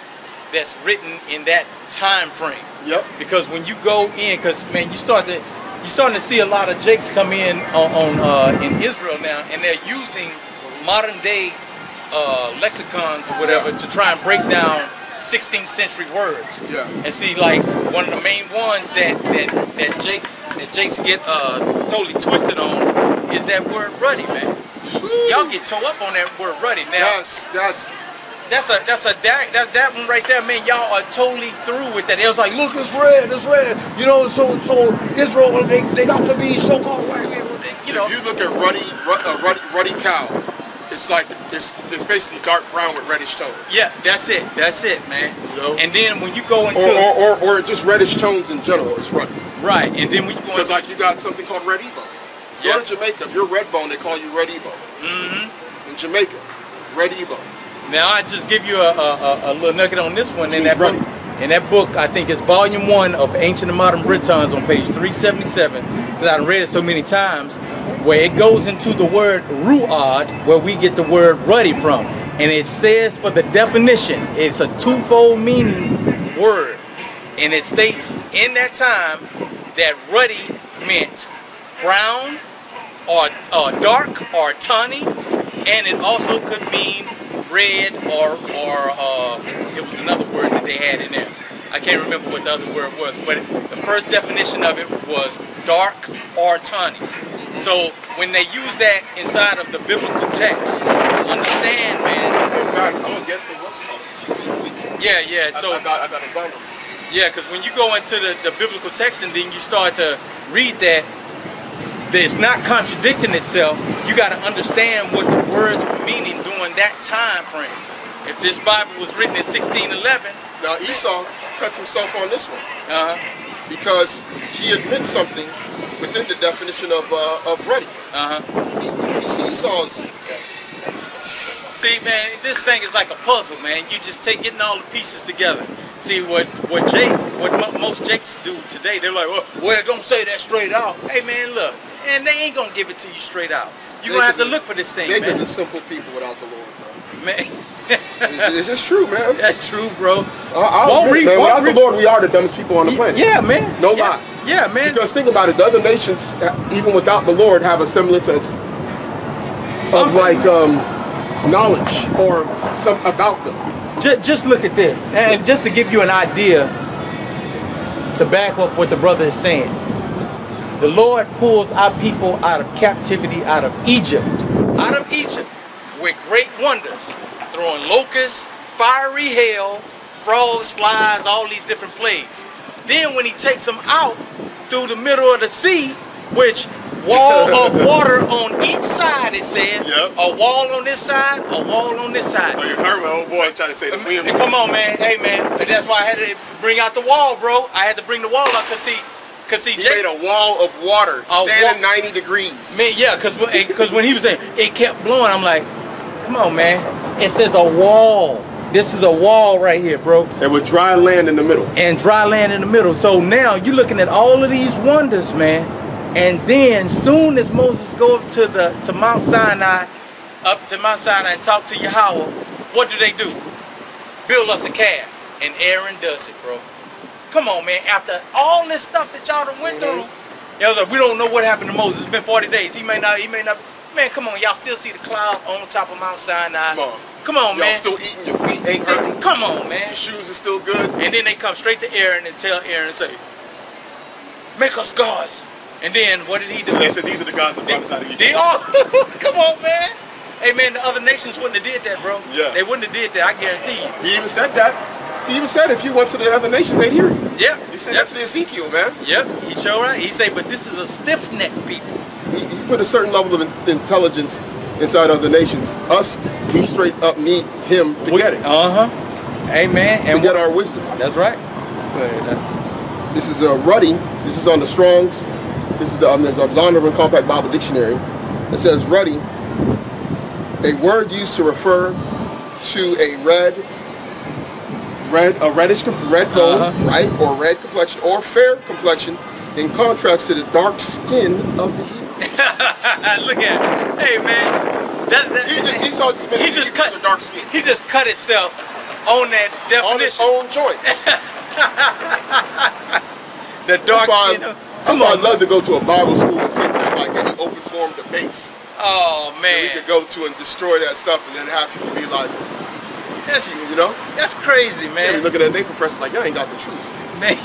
that's written in that time frame. Yep. Because when you go in, because man, you're starting to see a lot of jakes come in in Israel now, and they're using modern day lexicons or whatever to try and break down 16th century words. Yeah. And see, like one of the main ones that jakes get totally twisted on is that word ruddy, man. Y'all get tore up on that word ruddy. Now that one right there, man. Y'all are totally through with that. It was like, look, it's red. You know, so Israel, they got to be so-called white. You know. If you look at ruddy cow, it's like it's basically dark brown with reddish tones. Yeah, that's it, man. You know? And then when you go into or just reddish tones in general, it's ruddy. Right, and then when you go because like you got something called red Ebo. Go to Jamaica, if you're red bone, they call you red Ebo. In Jamaica, red Ebo. Now I just give you a little nugget on this one. In that ruddy. book, in that book, I think it's volume 1 of Ancient and Modern Britons on page 377. Because I've read it so many times, where it goes into the word ru'ad, where we get the word ruddy from. And it says for the definition, it's a twofold meaning word. And it states in that time that ruddy meant brown or dark or tawny, and it also could mean red or it was another word that they had in there. I can't remember what the other word was, but the first definition of it was dark or tawny. So when they use that inside of the biblical text, understand, man. In fact, I'm gonna get the what's called. Yeah. So I got a sign. yeah, because when you go into the biblical text and then you start to read that, it's not contradicting itself. You got to understand what the words were meaning during that time frame. If this Bible was written in 1611, now Esau cuts himself on this one because he admits something within the definition of ready. Esau's. See, man, this thing is like a puzzle, man. You just getting all the pieces together. See what most Jakes do today. They're like, well, don't say that straight out. Hey man, look, and they ain't gonna give it to you straight out. You're gonna have to look for this thing, man. Jakers are simple people without the Lord, bro. Man. It's just true, man. That's true, bro. I'll agree, man. Without the Lord, we are the dumbest people on the planet. Yeah, man. No lie. Yeah, man. Because think about it, the other nations, even without the Lord, have a semblance of like knowledge or some about them. Just look at this, and just to give you an idea, to back up what the brother is saying. The Lord pulls our people out of captivity, out of Egypt, with great wonders, throwing locusts, fiery hail, frogs, flies, all these different plagues. Then when he takes them out through the middle of the sea, which wall of water on each side, it said. Yep. A wall on this side, a wall on this side. Oh, you heard my old boys trying to say the wind. Come on, man. Hey, man. And that's why I had to bring out the wall, bro. I had to bring the wall out because he made a wall of water standing 90 degrees. Man, yeah, because when he was saying it kept blowing, I'm like, come on, man. It says a wall. This is a wall right here, bro. And with dry land in the middle. And dry land in the middle. So now you're looking at all of these wonders, man. And then soon as Moses go up to Mount Sinai, and talk to Yahweh, what do? Build us a calf. And Aaron does it, bro. Come on, man. After all this stuff that y'all done went through, y'all was like, we don't know what happened to Moses. It's been 40 days. He may not. Man, come on. Y'all still see the cloud on top of Mount Sinai. Come on, man. Y'all still eating, your feet ain't hurting. Come on, man. Your shoes are still good. And then they come straight to Aaron and tell Aaron, say, make us gods. And then what did he do? They said these are the gods of the other side of Egypt. Come on, man. Hey, man, the other nations wouldn't have did that, bro. Yeah. They wouldn't have did that, I guarantee you. He even said that. He even said if you went to the other nations, they'd hear you. Yeah. He said that to the Ezekiel, man. Yep, he sure right. He said, but this is a stiff-necked people. He put a certain level of intelligence inside other nations. Us, we straight up need him to get it. Amen. To get our wisdom. That's right. This is Ruddy. This is on the Strong's. This is there's a Zondervan Compact Bible Dictionary. It says ruddy, a word used to refer to a reddish bone, right, or red complexion, or fair complexion, in contrast to the dark skin of the Hebrews. Look at it. Hey, man. He just cut a dark skin. He just cut himself on that definition. On his own joint. The dark skin. That's why I'd love to go to a Bible school and see if there's like any open forum debates. Oh, man. That we could go to and destroy that stuff and then have people be like, you know? That's crazy, man. Yeah, we look at that, they professors like, y'all ain't got the truth. Man.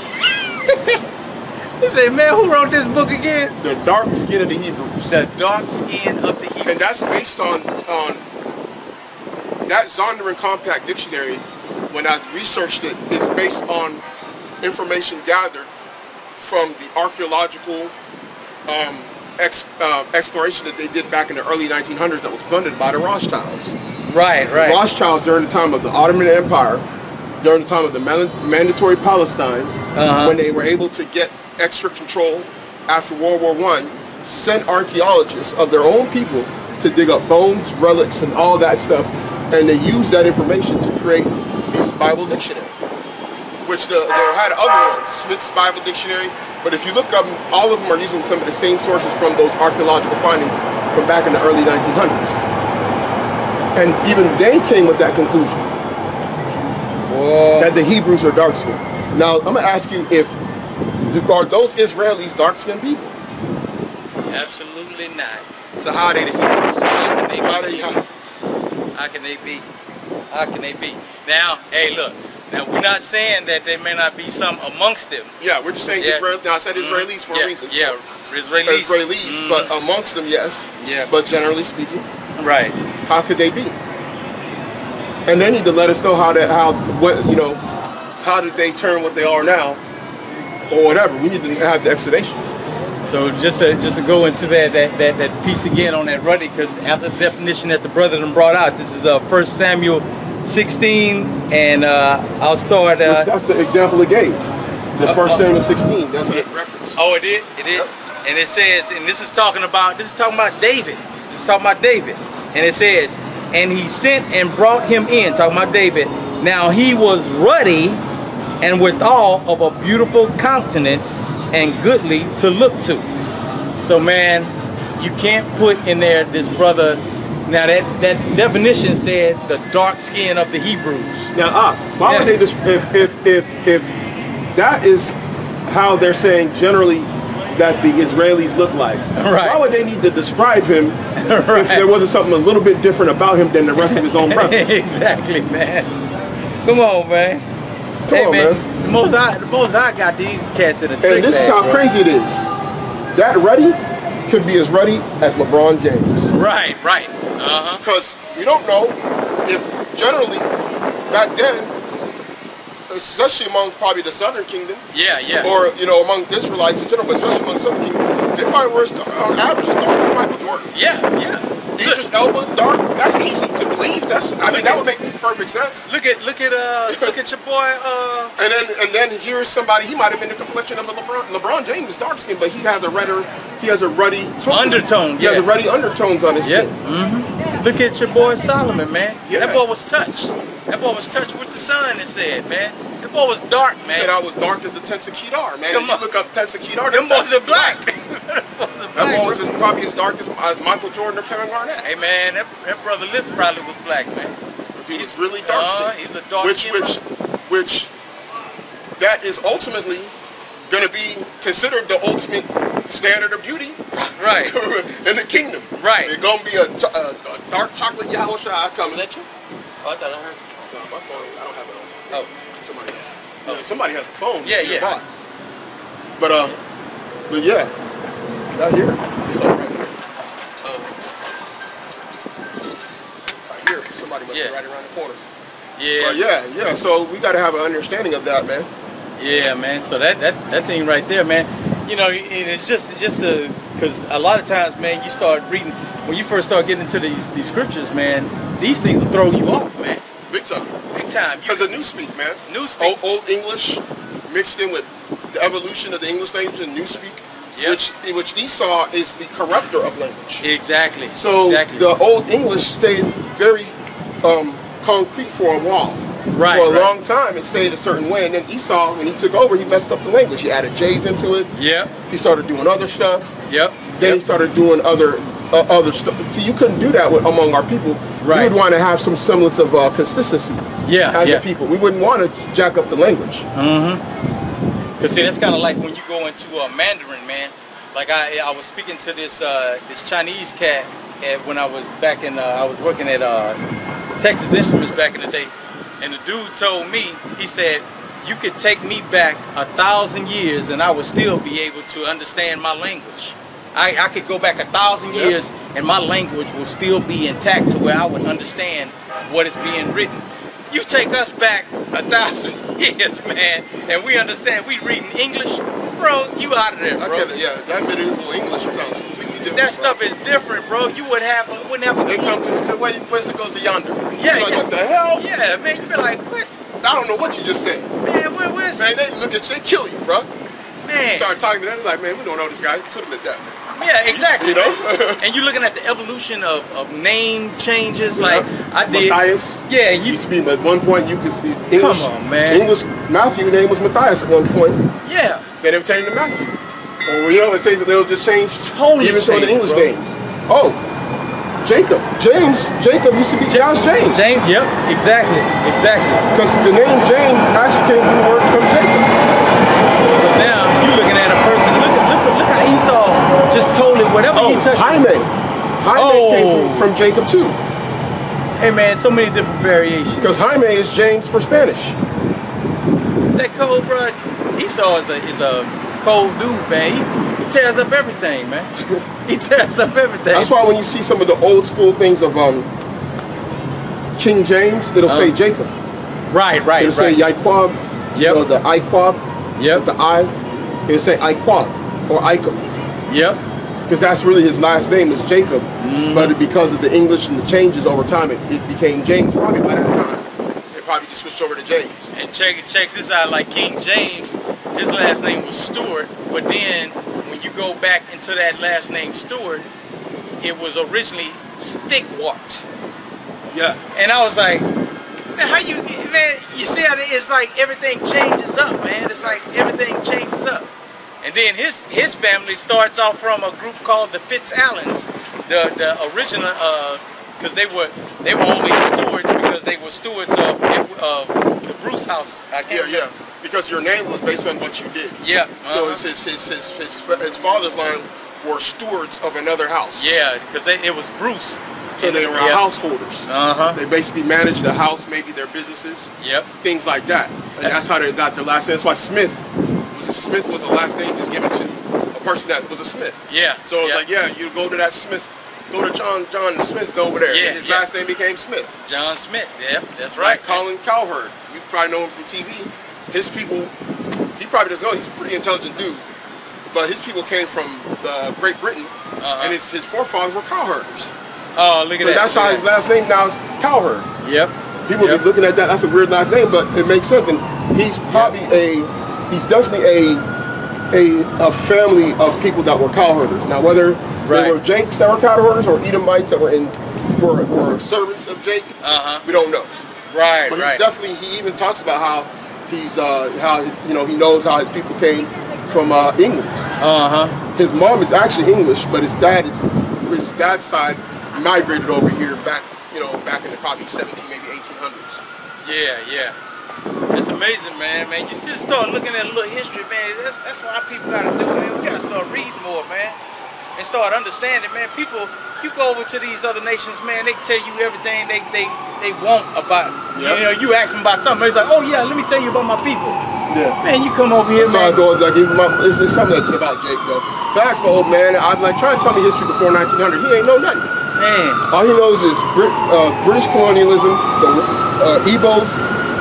He said, man, who wrote this book again? The Dark Skin of the Hebrews. The Dark Skin of the Hebrews. And that's based on that Zondervan Compact Dictionary, when I researched it, is based on information gathered from the archaeological exploration that they did back in the early 1900s that was funded by the Rothschilds. Right. Rothschilds during the time of the Ottoman Empire, during the time of the Mandatory Palestine, when they were able to get extra control after World War I, sent archaeologists of their own people to dig up bones, relics, and all that stuff, and they used that information to create this Bible dictionary, which they had other ones, Smith's Bible Dictionary, but if you look up, all of them are using some of the same sources from those archaeological findings from back in the early 1900s. And even they came with that conclusion, that the Hebrews are dark-skinned. Now, I'm going to ask you, are those Israelis dark-skinned people? Absolutely not. So how are they the Hebrews? How can they be? How can they be? Now, hey, look. Now, we're not saying that there may not be some amongst them. Yeah, we're just saying Israel. Now, I said Israelis for a reason. Yeah, Israelis. But amongst them, yes. Yeah. But generally speaking, right. How could they be? And they need to let us know how did they turn what they are now, or whatever. We need to have the explanation. So just to go into that piece again on that ruddy, because after the definition that the brother done brought out, this is 1 Samuel 16, and I'll start. That's the example it gave. The 1 Samuel 16. That's a reference. Oh, it did. It did. And it says, and this is talking about David. This is talking about David, and it says, and he sent and brought him in. Talking about David. Now he was ruddy and withal of a beautiful countenance and goodly to look to. So man, you can't put in there this brother. Now that definition said the dark skin of the Hebrews. Now, why would they just, if that is how they're saying generally that the Israelis look like, right, why would they need to describe him right, if there wasn't something a little bit different about him than the rest of his own brethren? Exactly, man. Come on, man. Come on, man. The most I got these cats in the trick And this is bag, how bro. crazy it is. That ready could be as ready as LeBron James. Right, right. Because we don't know if generally back then, especially among probably the Southern Kingdom, or among Israelites in general, but especially among the Southern Kingdom, they probably were on average as dark as Michael Jordan. Idris Elba, dark. That's easy to believe. I mean, that would make perfect sense. Look at your boy. And then here's somebody. He might have been the complexion of a LeBron. LeBron James is dark skinned, but he has a ruddy tone. Undertone. He has a ruddy undertones on his skin. Look at your boy Solomon, man. That boy was touched. That boy was touched with the sun. It said, man. That boy was dark, man. He said I was dark as the tents of Kedar, man. Come on. You look up tents of Kedar. Them boys are black. That boy was probably as dark as Michael Jordan or Kevin Garnett. Hey man, that brother Lips probably was black, man. He was really dark skinned. He was a dark which that is ultimately going to be considered the ultimate standard of beauty, right? In the kingdom, right? It's going to be a dark chocolate Yahawashi coming. Is that you? Oh, I thought I heard. No, my phone. I don't have it on. Oh, somebody else. Yeah, somebody has a phone. Yeah. But yeah, not here. It's all right here. Right here. Somebody must be right around the corner. Yeah. So we got to have an understanding of that, man. Yeah, man. So that thing right there, man. You know, it's just because a lot of times, man, you start reading when you first start getting into these scriptures, man. These things will throw you off, man. Big time. Big time. Because of Newspeak, man. Newspeak. Old English mixed in with the evolution of the English language and Newspeak, which Esau is the corrupter of language. Exactly. So the Old English stayed very concrete for a while. Right. For a long time, it stayed a certain way, and then Esau, when he took over, he messed up the language. He added J's into it. Yep. He started doing other stuff. Yep. Then he started doing other stuff. See, you couldn't do that among our people. Right. We would want to have some semblance of consistency. As a people, we wouldn't want to jack up the language. Cause see, that's kind of like when you go into Mandarin, man. Like I was speaking to this Chinese cat when I was back in I was working at Texas Instruments back in the day, and the dude told me, he said, you could take me back 1,000 years and I would still be able to understand my language. I could go back 1,000 years and my language will still be intact to where I would understand what is being written. You take us back 1,000 years, man, and we understand, we reading English, bro, you out of there, bro. That medieval English sounds completely different. That stuff is different, bro. You wouldn't have a... They come to and say, where's it goes to yonder? Yeah, like, what the hell? Yeah, man, you be like, what? I don't know what you just said. Man, what is... Man, they look at you, they kill you, bro. Man. You start talking to them, like, man, we don't know this guy. Put him to death. Yeah, exactly. You know? And you're looking at the evolution of name changes, like I did. Matthias. Yeah, you used to be at one point you could see English. Come on, man. English Matthew's name was Matthias at one point. Yeah. Then they changed to Matthew. Or it says that they'll just change even some of the English names. Oh, Jacob. Jacob used to be James. Yep, exactly. Because the name James actually came from the word from Jacob. So now you're looking at a person. Look how Esau just told it whatever he touched. Jaime came from Jacob too. Hey man, so many different variations. Because Jaime is James for Spanish. That cold, bro. Esau is a cold dude, man. He tears up everything, man. He tears up everything. That's why when you see some of the old school things of King James, it'll say Jacob. Right. It'll say Yaquab. Yep. You know, the Iquab. Yep. The I. It'll say Iquab or Icum. Yep. Because that's really his last name is Jacob. But because of the English and the changes over time, it became James probably by that time. They probably just switched over to James. And check this out, like King James, his last name was Stewart, but then when you go back into that last name Stewart, it was originally Stickwart. Yeah. And I was like, man, you see how it's it's like everything changes up, man. It's like everything changes up. And then his family starts off from a group called the Fitzallens, the original, because they were only stewards because they were stewards of the Bruce house. Yeah. Because your name was based on what you did. Yeah. So his father's line were stewards of another house. Yeah, because it was Bruce. So they were householders. They basically managed the house, maybe their businesses. Yep. Things like that. And that's how they got their last name. That's why Smith was a last name just given to a person that was a Smith. Yeah. So it's like, yeah, you go to that Smith, go to John Smith over there. Yeah, and his last name became Smith. John Smith. Yep, that's right. Like Colin Cowherd. You probably know him from TV. His people, he probably doesn't know, he's a pretty intelligent dude. But his people came from Great Britain, and his forefathers were cowherders. Oh, look at that. That's how his last name now is Cowherd. Yep. People be looking at that, that's a weird last name, but it makes sense. And he's probably he's definitely a family of people that were cowherders. Now, whether they were Jakes that were cowherders or Edomites that were servants of Jake, we don't know. Right, but he's definitely, he even talks about how he's he knows how his people came from England. His mom is actually English, but his dad's side migrated over here back in the probably maybe 1800s. Yeah. It's amazing, man. You still start looking at a little history, man. That's what our people gotta do, man. We gotta start reading more, man, and start understanding, man. People, you go over to these other nations, man. They tell you everything they want about. You ask them about something, it's like, oh yeah, let me tell you about my people. Yeah. Man, you come over here, man. So it's something about Jake, though. So I asked my old man, I'm like, trying to tell me history before 1900. He ain't know nothing. Man. All he knows is British colonialism, the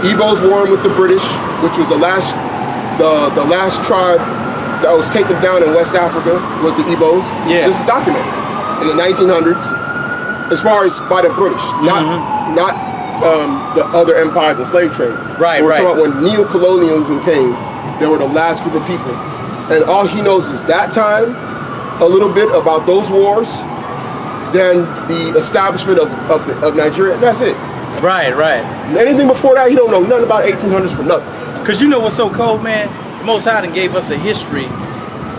Igbos warring with the British, which was the last tribe that was taken down in West Africa was the Igbos. Yeah. This is documented in the 1900s, as far as by the British, not the other empires and slave trade. We're talking about when neo-colonialism came, they were the last group of people. And all he knows is that time, a little bit about those wars, then the establishment of Nigeria, that's it. Right. Anything before that, he don't know nothing about 1800s for nothing. Because you know what's so cold, man? The Most High gave us a history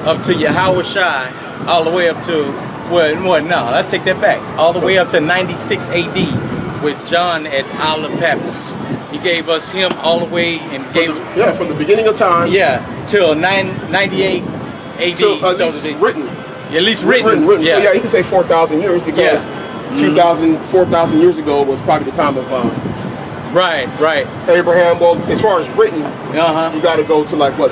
up to Yahawashi, all the way up to, I take that back. All the way up to 96 AD with John at Isle of Patmos. He gave us him all the way and from the beginning of time. Yeah, till 98 AD. Till at least written. At least written. Yeah. So yeah, you can say 4,000 years because 4,000 years ago was probably the time of Right. Abraham. Well, as far as written, you got to go to like what,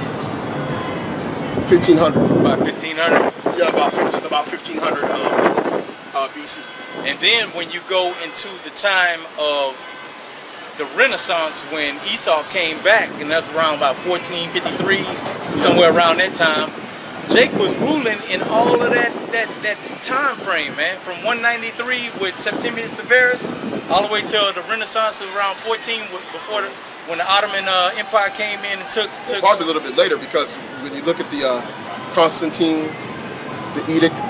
1500. About 1500. Yeah, about 1500 BC. And then when you go into the time of the Renaissance, when Esau came back, and that's around about 1453, somewhere around that time, Jake was ruling in all of that time frame, man, from 193 with Septimius Severus all the way till the Renaissance of around 14 when the Ottoman Empire came in and took probably a little bit later, because when you look at the Constantine, the edict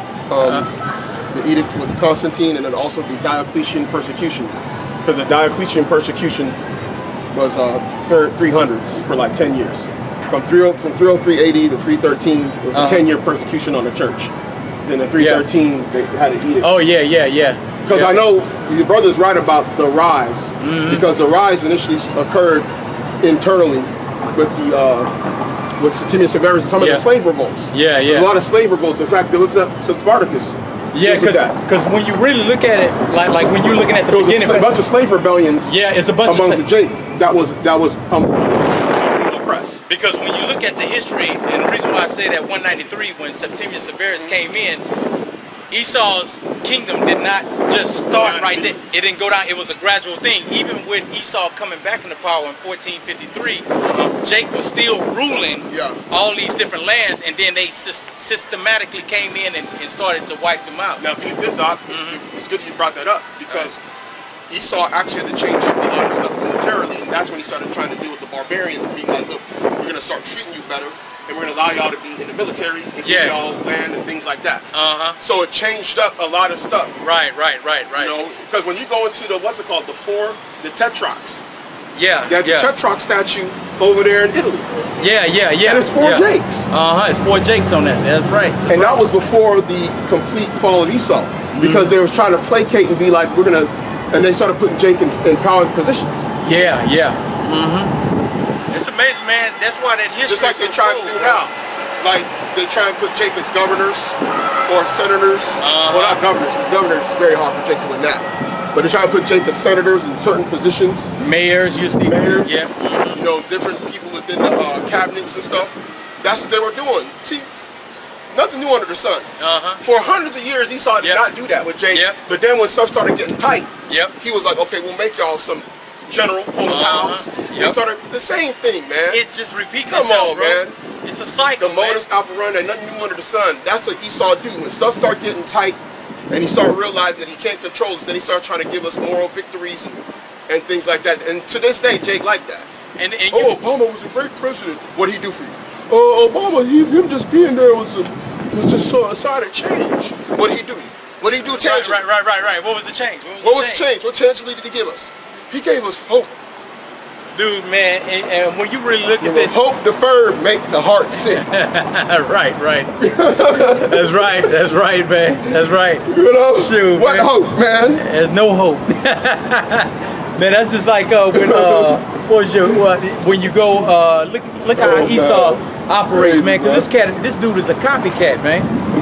with Constantine, and then also the Diocletian persecution, because the Diocletian persecution was 300s for like 10 years. From 303 AD to 313, it was a 10-year persecution on the church. Then in 313, they had an edict. Oh, yeah. Because I know your brother's right about the rise, because the rise initially occurred internally with with Septimius Severus and some of the slave revolts. Yeah. There's a lot of slave revolts. In fact, there was Spartacus. Yeah, because when you really look at it, like when you're looking at the beginning, a bunch of slave rebellions. Yeah, it's a bunch amongst the Jake. That was oppressed. Because when you look at the history, and the reason why I say that 193, when Septimius Severus came in, Esau's kingdom did not just start right there. It didn't go down. It was a gradual thing. Even with Esau coming back into power in 1453, Jake was still ruling all these different lands, and then they systematically came in and started to wipe them out. Now, keep this up. It's good that you brought that up, because Esau actually had to change up a lot of stuff militarily, and that's when he started trying to deal with the barbarians and being like, look, we're going to start treating you better, and we're going to allow y'all to be in the military and give y'all land and things like that. So it changed up a lot of stuff. Right. You know, because when you go into the, the tetrarchs, Yeah, They had the Tetrarch statue over there in Italy. Yeah. And it's 4 Jakes. It's 4 Jakes on that. That's right. And that was before the complete fall of Esau. Because they was trying to placate and be like, we're gonna, and they started putting Jake in power positions. Yeah. It's amazing, man. That's why that history. Just like they try to do now. Like they try and put Jake as governors or senators. Well, not governors, because governors is very hard for Jake to win that. But they try to put Jake as senators in certain positions. Mayors, you see. Mayors. Yeah. You know, different people within the cabinets and stuff. That's what they were doing. See, nothing new under the sun. For hundreds of years, Esau did not do that with Jake. But then when stuff started getting tight, he was like, okay, we'll make y'all some general pulling pounds. They started the same thing, man. It's just repeating Come itself, on, bro. man. It's a cycle, The modus operandi, nothing new under the sun. That's what Esau do. When stuff start getting tight and he started realizing that he can't control us, then he started trying to give us moral victories and things like that. And to this day, Jake like that. And Obama was a great president. What did he do for you? Obama, him just being there was just a sign of change. What did he do? What did he do tangibly? Right. What was the change? What was the change? What tangibly did he give us? He gave us hope. Dude, man, and when you really look at this, hope deferred make the heart sick. right. That's right, man. That's right. You know, shoot, what man. Hope, man? There's no hope. Man, that's just like when you go look how Esau operates, crazy, man. Because this dude is a copycat, man.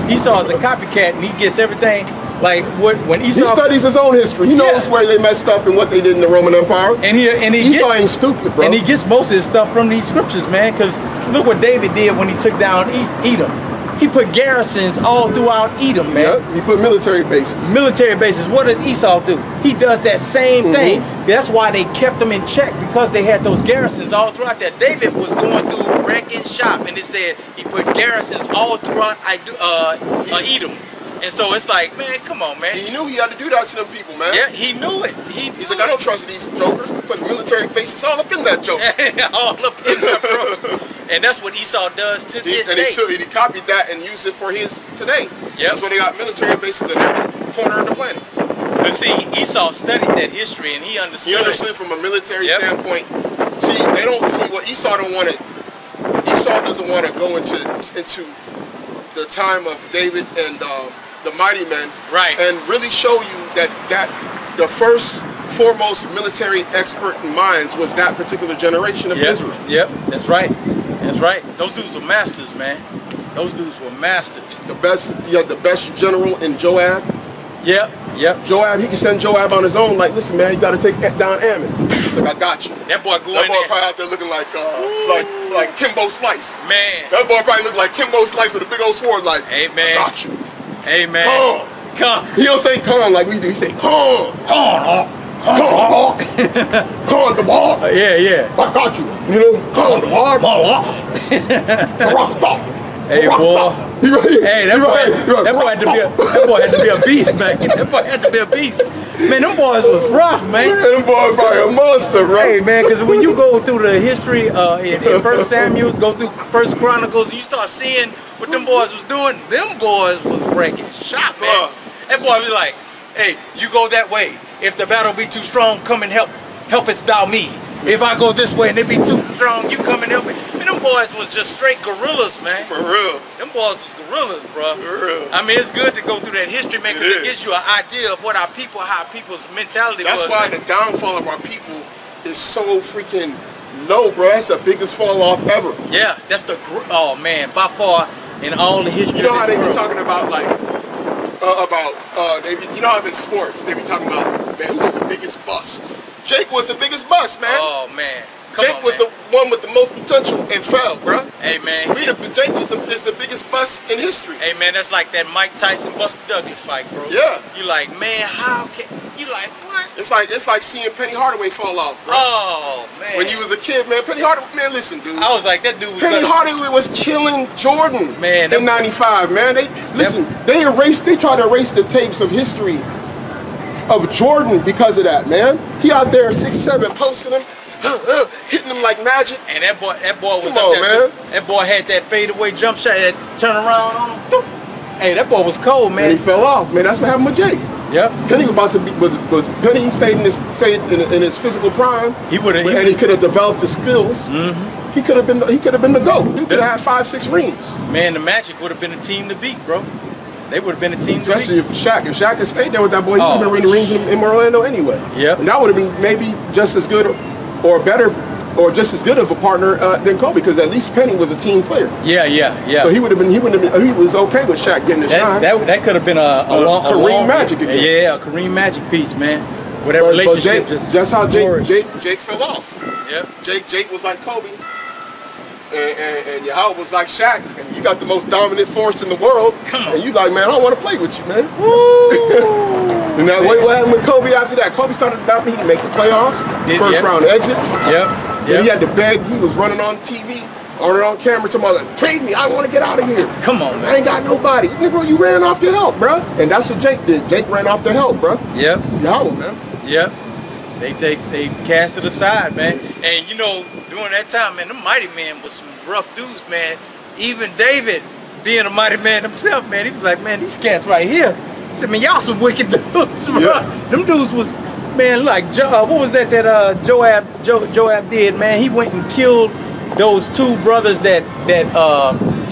Esau is a copycat, and he gets everything. Like when Esau, he studies his own history. He knows where they messed up and what they did in the Roman Empire. And Esau ain't stupid, bro. And he gets most of his stuff from these scriptures, man. Because look what David did when he took down Edom. He put garrisons all throughout Edom, man. Yep, he put military bases. Military bases. What does Esau do? He does that same thing. That's why they kept them in check, because they had those garrisons all throughout there. David was going through wrecking shop, and it said he put garrisons all throughout Edom. And so it's like, man, come on, man. He knew he had to do that to them people, man. Yeah, he knew it. He's like, I don't trust these jokers. We put military bases all up in that joke. all up in that, bro. And that's what Esau does to this day. He copied that and used it for his today. Yep. That's why they got military bases in every corner of the planet. But see, Esau studied that history and he understood. He understood from a military standpoint. See, they don't see what Esau don't want to. Esau doesn't want to go into the time of David and the mighty men, right? And really show you that the first foremost military expert in minds was that particular generation of Israel. Yep, that's right. That's right. Those dudes were masters, man. Those dudes were masters. The best, the best general in Joab. Yep. Joab, he can send Joab on his own. Like, listen, man, you got to take down Ammon. He's like, I got you. That boy probably out there looking like Kimbo Slice. Man. That boy probably looked like Kimbo Slice with a big old sword. Like, hey man, I got you. Hey man, come. He don't say come like we do. He say come. Come the ball. Yeah. I got you. You know, come the ball. Hey boy. Hey, that boy had to be a beast, man. That boy had to be a beast. Man, them boys was rough, man. Them boys probably a monster, bro. Hey, man, because when you go through the history in 1 Samuel, go through 1 Chronicles, you start seeing what them boys was doing. Them boys was wrecking shop, man. That boy was like, hey, you go that way. If the battle be too strong, come and helpest thou me. If I go this way and it be too strong, you come and help me. Man, them boys was just straight gorillas, man. For real. Them boys was gorillas, bro. For real. I mean, it's good to go through that history, man, because it gives you an idea of what how people's mentality was. That's why the downfall of our people is so freaking low, bro. That's the biggest fall off ever. Yeah, that's oh man, by far in all the history. You know how they be talking about like you know how in sports they be talking about, man, who was the biggest bust? Jake was the biggest bust, man. Oh man. Jake was the one with the most potential and fell, bro. Hey man. Jake is the biggest bust in history. Hey man, that's like that Mike Tyson Buster Douglas fight, bro. Yeah. You like, man, how can you like what? It's like seeing Penny Hardaway fall off, bro. Oh man. When you was a kid, man, Penny Hardaway, man, listen, dude. I was like, that dude was Penny Hardaway was killing Jordan, man, in '95, man. They tried to erase the tapes of history of Jordan because of that, man. He out there 6'7", posting him, hitting him like magic. And that boy was Come on, man. That boy had that fadeaway jump shot, that turn around on him. Hey, that boy was cold, man. And he fell off, man. That's what happened with Jake. Yep. Penny was about to be was Penny stayed in his physical prime. He would have, and he could have developed his skills. He could have been the GOAT. He could have had 5-6 rings. Man, the Magic would have been a team to beat, bro. They would have been a team Especially to beat. if Shaq had stayed there with that boy, he would have been winning rings in Orlando anyway. Yep. And that would have been maybe just as good or better or just as good of a partner than Kobe, because at least Penny was a team player. Yeah. So he was okay with Shaq getting the shine. That could have been a Kareem Magic again. Yeah, a Kareem Magic piece, man. With that relationship, just how Jake fell off. Yep. Jake was like Kobe. And Yahweh was like Shaq, and you got the most dominant force in the world, and you like, man, I don't want to play with you, man. And now, what happened with Kobe after that? Kobe started about me to make the playoffs, first round exits. Then he had to beg. He was running on TV, on camera, talking about, like, trade me, I want to get out of here. Come on, man. I ain't got nobody. Nigga, you ran off your help, bro. And that's what Jake did. Jake ran off the help, bro. Yep. Yahweh, man. Yep. They cast it aside, man. And you know, during that time, man, the mighty man was some rough dudes, man. Even David, being a mighty man himself, man, he was like, man, these cats right here. He said, man, y'all some wicked dudes, bro. Yeah. Them dudes was, man, like, what was that Joab did, man? He went and killed those two brothers that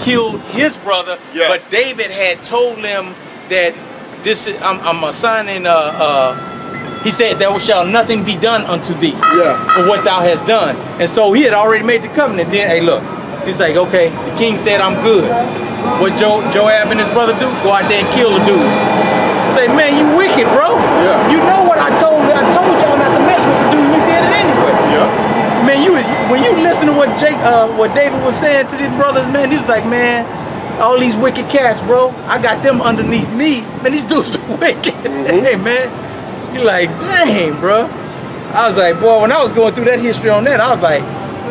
killed his brother. Yeah. But David had told them that this is, I'm assigning he said, there shall nothing be done unto thee for what thou hast done. And so he had already made the covenant. Then, hey, look, he's like, okay, the king said I'm good. What Joab and his brother do? Go out there and kill the dude. Say, man, you wicked, bro. Yeah. You know what I told y'all not to mess with the dude. You did it anyway. Yeah. Man, when you listen to what David was saying to these brothers, man, he was like, man, all these wicked cats, bro, I got them underneath me. Man, these dudes are wicked. Hey, man. You're like, dang, bro. I was like, boy, when I was going through that history on that, I was like,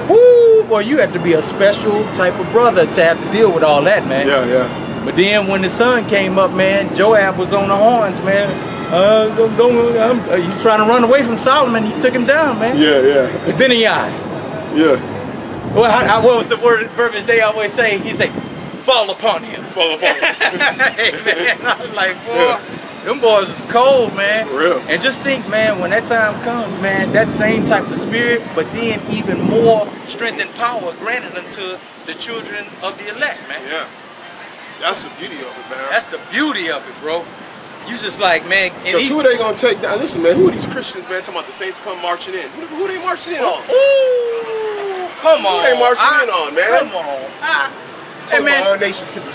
whoo, boy, you have to be a special type of brother to have to deal with all that, man. Yeah. But then when the sun came up, man, Joab was on the horns, man. He's trying to run away from Solomon. He took him down, man. Yeah. Benaiah. Yeah. Well, what was the verbiage they always say? He said, fall upon him. Fall upon him. Hey, man, I was like, boy. Yeah. Them boys is cold, man. For real. And just think, man, when that time comes, man, that same type of spirit, but then even more strength and power granted unto the children of the elect, man. Yeah. That's the beauty of it, man. That's the beauty of it, bro. You just like, man. Because who are they going to take down? Listen, man, who are these Christians, man, talking about the saints come marching in? Who they marching in on? Ooh, come on. Who they marching in on, man? Come on. Hey, man, our nations can be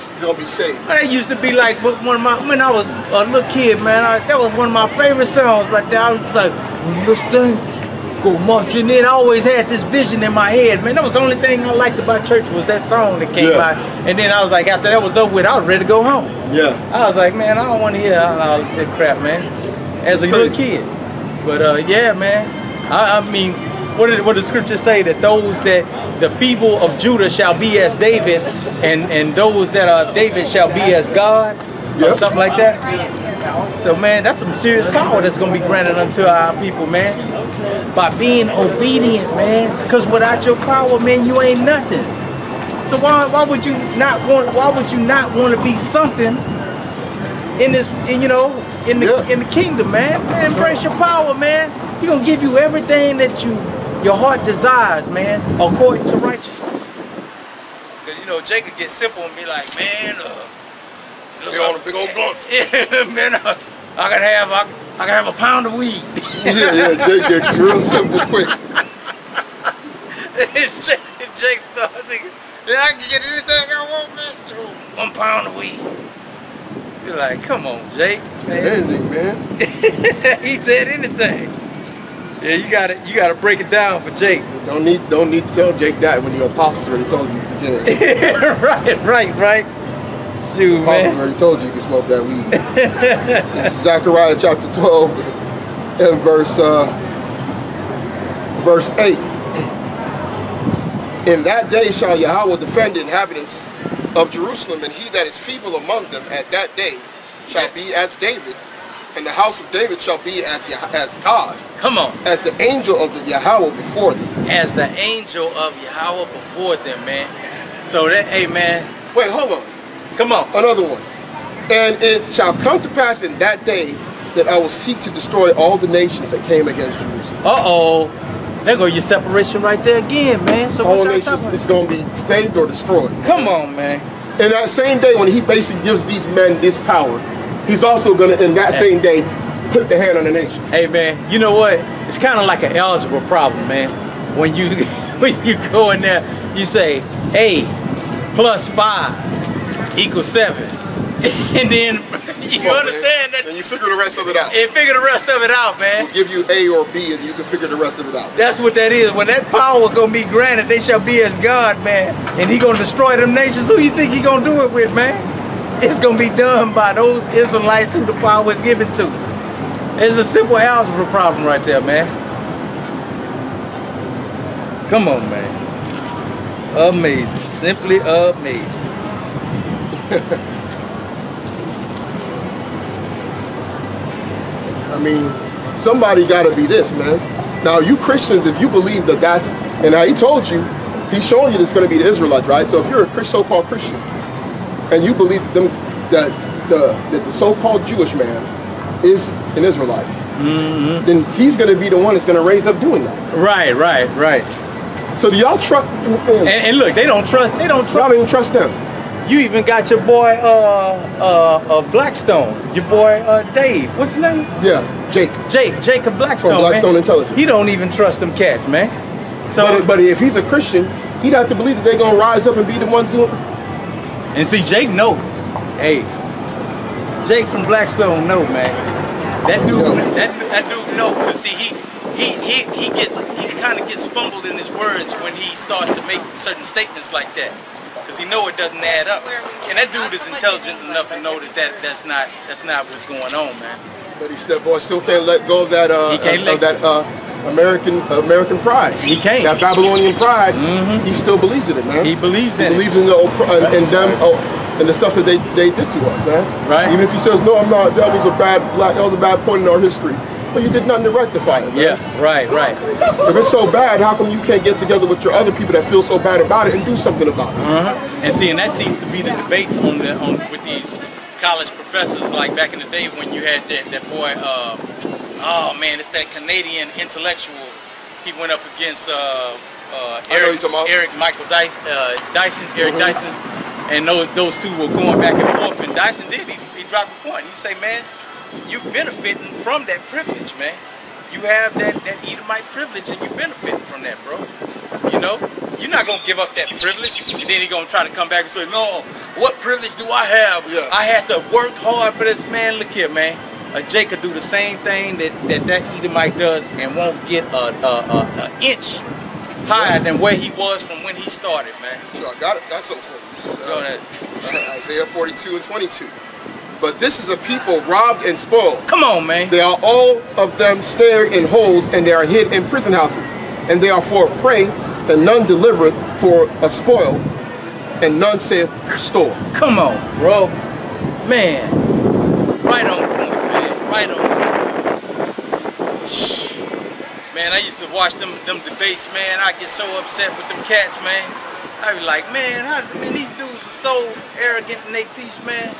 saved. That used to be like when I was a little kid, man. That was one of my favorite songs right there. I was like, when the saints go marching in. I always had this vision in my head, man. That was the only thing I liked about church was that song that came by. And then I was like, after that was over with, I was ready to go home. Yeah. I was like, man, I don't want to hear all this crap, man. As a little kid. But yeah, man. I mean, what did the scripture say? That those that the feeble of Judah shall be as David, and those that are David shall be as God, or something like that. So, man, that's some serious power that's going to be granted unto our people, man, by being obedient, man. Because without your power, man, you ain't nothing. So why would you not want to be something in this, in the kingdom, man? Embrace your power, man. He's gonna give you everything that your heart desires, man, according to righteousness. Because Jacob gets simple and be like, man, look on a big old blunt. Yeah, man, I can have a pound of weed. Jake gets real simple quick. Jake starts thinking, I can get anything I want, man. So 1 pound of weed. You're like, come on, Jake. Anything, man. He said anything. Yeah, you gotta break it down for Jake. Don't need to tell Jake that when your apostles already told you you can get it. right. Shoot, apostles already told you can smoke that weed. This is Zechariah chapter 12 and verse 8. In that day shall Yahweh defend the inhabitants of Jerusalem, and he that is feeble among them at that day shall be as David, and the house of David shall be as God. Come on. As the angel of the Yahweh before them. As the angel of Yahweh before them, man. So that, hey, man. Wait, hold on. Come on. Another one. And it shall come to pass in that day that I will seek to destroy all the nations that came against Jerusalem. Uh-oh. There go your separation right there again, man. So All nations is going to be saved or destroyed. Come on, man. And that same day when he basically gives these men this power, he's also going to, in that same day, put the hand on the nations. Hey, man, you know what? It's kind of like an algebra problem, man. When you go in there, you say A plus 5 equals 7. And then you understand that. And you figure the rest of it out. And figure the rest of it out, man. We'll give you A or B and you can figure the rest of it out. That's what that is. When that power gonna be granted, they shall be as God, man. And he gonna destroy them nations. Who you think he gonna do it with, man? It's gonna be done by those Israelites who the power is given to. It's a simple algebra problem right there, man. Come on, man. Amazing. Simply amazing. I mean, somebody got to be this, man. Now, you Christians, if you believe that that's, and now he told you, he's showing you that it's going to be the Israelites, right? So if you're a so-called Christian, and you believe that the so-called Jewish man is an Israelite, then he's going to be the one that's going to raise up doing that. Right. So do y'all trust? And look, they don't trust. Y'all don't even trust them. You even got your boy Blackstone, your boy Dave. What's his name? Yeah, Jacob Blackstone. From Blackstone man. Intelligence. He don't even trust them cats, man. So, but if he's a Christian, he'd have to believe that they're gonna rise up and be the ones who. And see, Jake know. Hey, Jake from Blackstone know, man. That dude know, cause see he kind of gets fumbled in his words when he starts to make certain statements like that. Because he know it doesn't add up, and that dude is intelligent enough to know that's not what's going on, man. But that boy still can't let go of that American pride. He can't. That Babylonian pride. He still believes in it, man. He believes in it. Believes in them and the stuff that they did to us, man. Right. Even if he says no, I'm not. That was a bad point in our history. But you did nothing to rectify it, man. Yeah, right. If it's so bad, how come you can't get together with your other people that feel so bad about it and do something about it? And see, and that seems to be the debates with these college professors, like back in the day when you had that boy, oh man, it's that Canadian intellectual. He went up against Eric Dyson, and those two were going back and forth, and Dyson he dropped a point. He say, man, you benefiting from that privilege, man. You have that Edomite privilege and you benefiting from that, bro. You know? You're not gonna give up that privilege and then he's gonna try to come back and say, no, what privilege do I have? Yeah. I had to work hard for this. Man, look here, man. Jake could do the same thing that Edomite does and won't get an inch higher than where he was from when he started, man. So I got something for you. This is Isaiah 42 and 22. But this is a people robbed and spoiled. Come on, man. They are all of them snared in holes, and they are hid in prison houses. And they are for a prey, and none delivereth for a spoil, and none saith restore. Come on, bro. Man. Right on point, man. Right on point. Man, I used to watch them debates, man. I get so upset with them cats, man. I be like, man, these dudes are so arrogant in their piece, man.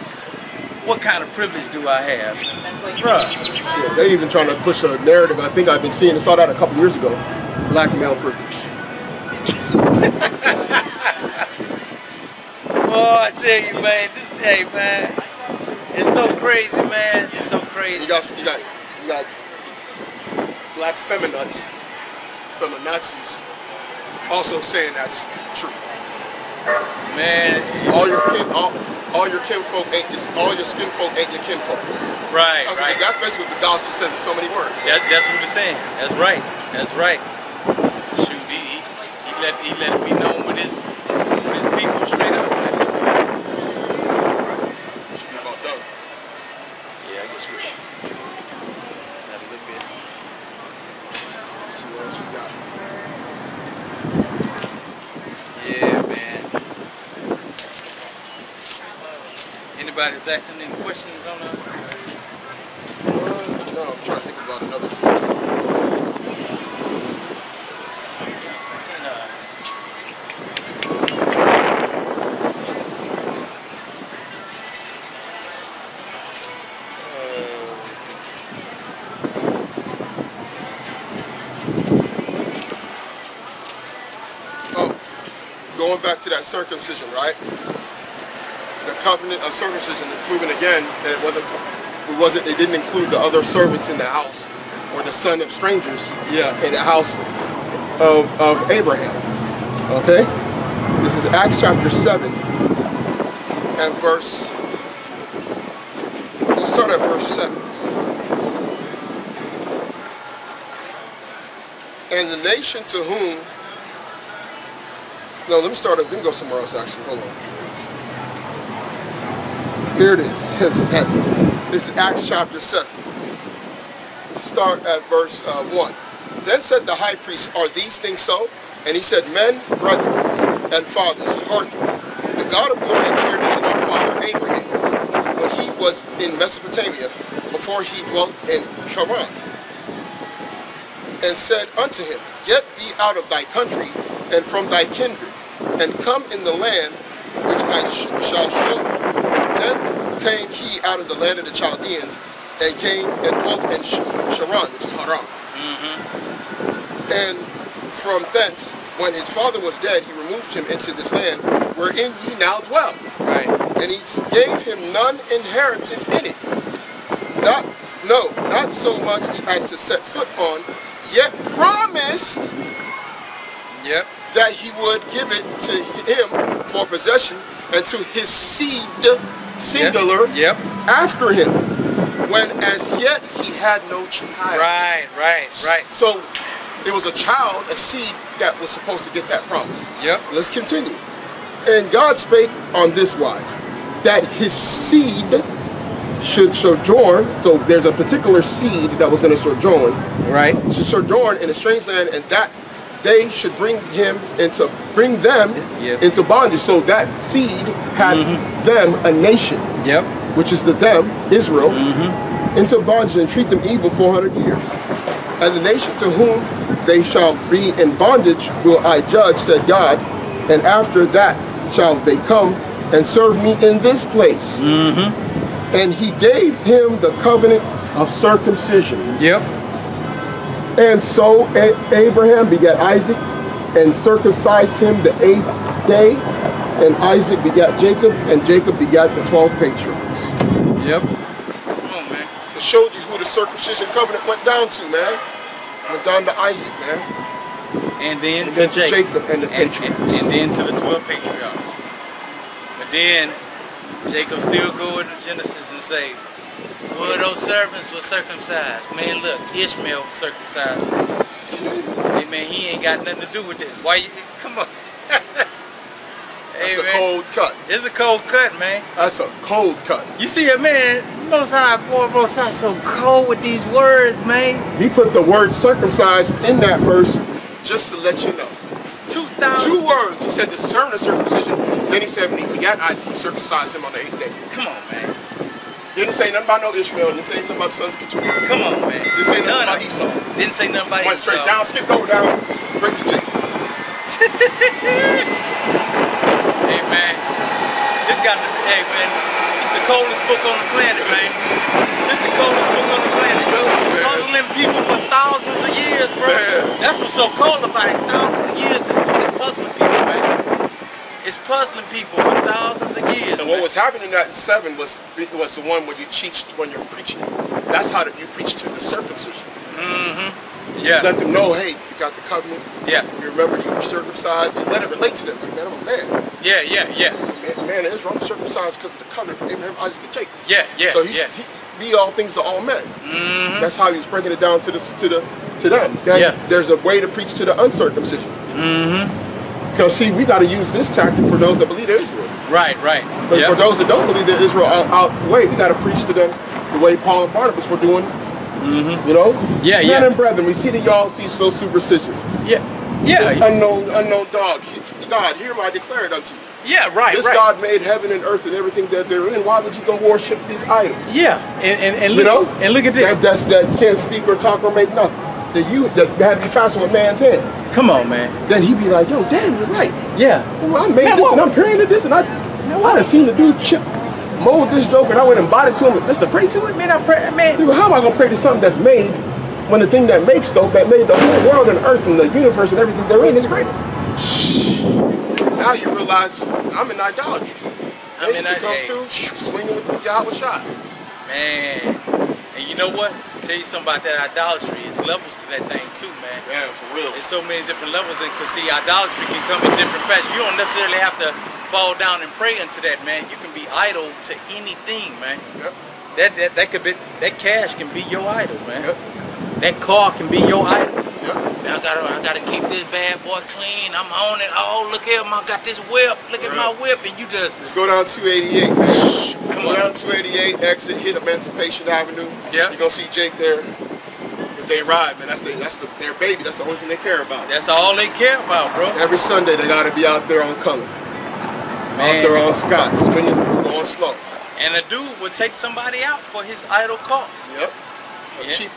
What kind of privilege do I have? Bruh. Yeah, they're even trying to push a narrative. I think I've been seeing, I saw that a couple years ago. Black male privilege. Oh, I tell you, man, this day, man, it's so crazy, man. It's so crazy. You got black feminazis also saying that's true. Man, all your kinfolk ain't all your skinfolk ain't your kinfolk. Right. That's basically what the gospel says in so many words. That's what it's saying. That's right. Shoot, he let it be known with his people straight up, man. Should be about done. Yeah, I guess we got a little bit. Let's see what else we got. Yeah, man. Anybody's asking any questions on that? No, I'm trying to think about another. going back to that circumcision, right? The covenant of circumcision is proven again that it didn't include the other servants in the house or the son of strangers in the house of Abraham. Okay? This is Acts chapter 7 and verse, we'll start at verse 7. And the nation to whom, no, let me go somewhere else actually, hold on. Here it is, it says it's heavy. This is Acts chapter 7. Start at verse 1. Then said the high priest, are these things so? And he said, men, brethren, and fathers, hearken. The God of glory appeared unto our father Abraham when he was in Mesopotamia, before he dwelt in Haran, and said unto him, get thee out of thy country and from thy kindred, and come in the land which I shall show thee. Then came he out of the land of the Chaldeans, and came and dwelt in Sharon, which is Haran. And from thence, when his father was dead, he removed him into this land wherein ye now dwell. Right. And he gave him none inheritance in it. Not so much as to set foot on, yet promised that he would give it to him for possession and to his seed, singular, after him, when as yet he had no child. Right. So there was a child, a seed that was supposed to get that promise. Let's continue. And God spake on this wise, that his seed should sojourn. So there's a particular seed that was going to sojourn. Right. Should sojourn in a strange land, and that they should bring them into bondage. So that seed had them, a nation, which is the them, Israel, into bondage and treat them evil 400 years. And the nation to whom they shall be in bondage will I judge, said God, and after that shall they come and serve me in this place. And he gave him the covenant of circumcision. And so Abraham begat Isaac and circumcised him the 8th day. And Isaac begat Jacob, and Jacob begat the 12 patriarchs. Come on, man. It showed you who the circumcision covenant went down to, man. Went down to Isaac, man. And then to Jacob and the patriarchs. And then to the 12 patriarchs. But then Jacob still go into Genesis and say, well, those servants were circumcised. Man, look, Ishmael was circumcised. Hey, man, he ain't got nothing to do with this. Why you, come on. That's a cold cut. It's a cold cut, man. That's a cold cut. You see it, man. Most High so cold with these words, man. He put the word circumcised in that verse just to let you know. 2 words. He said the servant of circumcision. Then he said when he begat Isaac, he circumcised him on the 8th day. Come on, man. Didn't say nothing about no Ishmael. Didn't say something about the sons of Keturah. Come on, man. Didn't say nothing about Esau. Didn't say nothing about Esau. Went straight down, skipped over down, straight to Jacob. Hey, man. Hey, man. It's the coldest book on the planet, man. It's the coldest book on the planet. Puzzling people for thousands of years, bro. Man. That's what's so cold about it. Thousands of years, this book is puzzling people, man. It's puzzling people for thousands of years. And what was happening in that 7 was the one where you teach when you're preaching. That's how you preach to the circumcision. You let them know, hey, you got the covenant. You remember you were circumcised. You let it relate to them. Like, man, I'm a man. Man, Israel, I'm circumcised because of the covenant of Abraham, Isaac, and Jacob. So he be all things to all men. That's how he was breaking it down to them. There's a way to preach to the uncircumcision. Because see, we got to use this tactic for those that believe they're Israel. Right. But for those that don't believe they're Israel we got to preach to them the way Paul and Barnabas were doing. You know? Men and brethren, we see that y'all see so superstitious. This unknown dog. God, hear I declare it unto you. This God made heaven and earth and everything that they're in. Why would you go worship these idols? And look, and look at this. That can't speak or talk or make nothing. That had to be fashioned with man's hands. Come on, man. Then he'd be like, yo, damn, you're right. Well, I made this and I'm praying to this and I done seen the dude mold this joke and I went and bought it to him just to pray to it. Man, I pray, man. Dude, how am I gonna pray to something that's made when the thing that makes that made the whole world and earth and the universe and everything therein is greater? now you realize I'm in idolatry. I'm in that. Come through, swinging with the Yahawashi. Man, and you know what? Tell you something about that idolatry. It's levels to that thing too, man. Yeah, for real. There's so many different levels, and cause see, idolatry can come in different fashions. You don't necessarily have to fall down and pray into that, man. You can be idol to anything, man. Yep. That could be, that cash can be your idol, man. Yep. That car can be your idol. Yep. Man, I gotta keep this bad boy clean. I'm on it. Oh, look here, I got this whip. Look at my whip, and you just go down 288. Man. Come go on. down 288, exit, hit Emancipation Avenue. Yeah. You're gonna see Jake there. If they ride, man, that's their baby. That's the only thing they care about. That's all they care about, bro. Every Sunday they gotta be out there on color. Man. Out there on Scott, swinging through, going slow. And a dude would take somebody out for his idle car. Yep. A cheap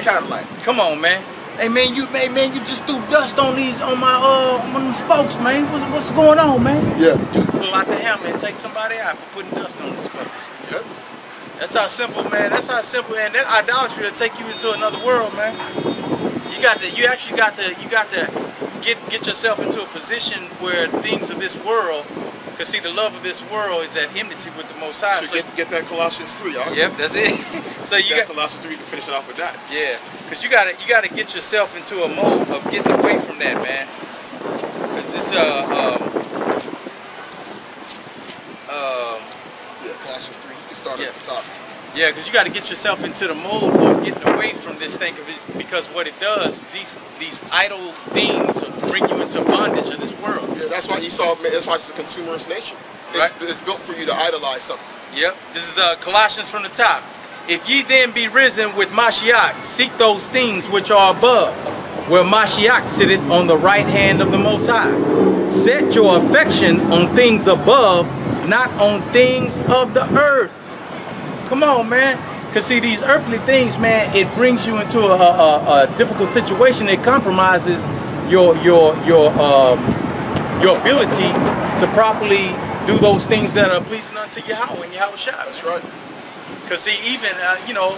Cadillac. Come on, man. Hey man, you just threw dust on my spokes, man. What's going on, man? Yeah. Dude, pull out the hammer and take somebody out for putting dust on the spokes. Yep. That's how simple, man. That's how simple, and that idolatry will take you into another world, man. You actually got to get yourself into a position where things of this world, because see, the love of this world is at enmity with the Most High. So get that Colossians 3, y'all. Yep, that's it. So you got Colossians 3. You can finish it off with that. Yeah, because you gotta get yourself into a mode of getting away from that, man. Because it's yeah, Colossians 3. You can start at the top. Yeah, because you got to get yourself into the mode of getting away from this thing, because what it does, these idle things bring you into bondage of this world. Yeah, that's why Esau. That's why it's a consumerist nation. It's built for you to idolize something. Yep. This is Colossians from the top. If ye then be risen with Mashiach, seek those things which are above, where Mashiach sitteth on the right hand of the Most High. Set your affection on things above, not on things of the earth. Come on, man. Because see, these earthly things, man, it brings you into a difficult situation. It compromises your ability to properly do those things that are pleasing unto Yahweh and Yahawashi. That's right. Because see, even, you know,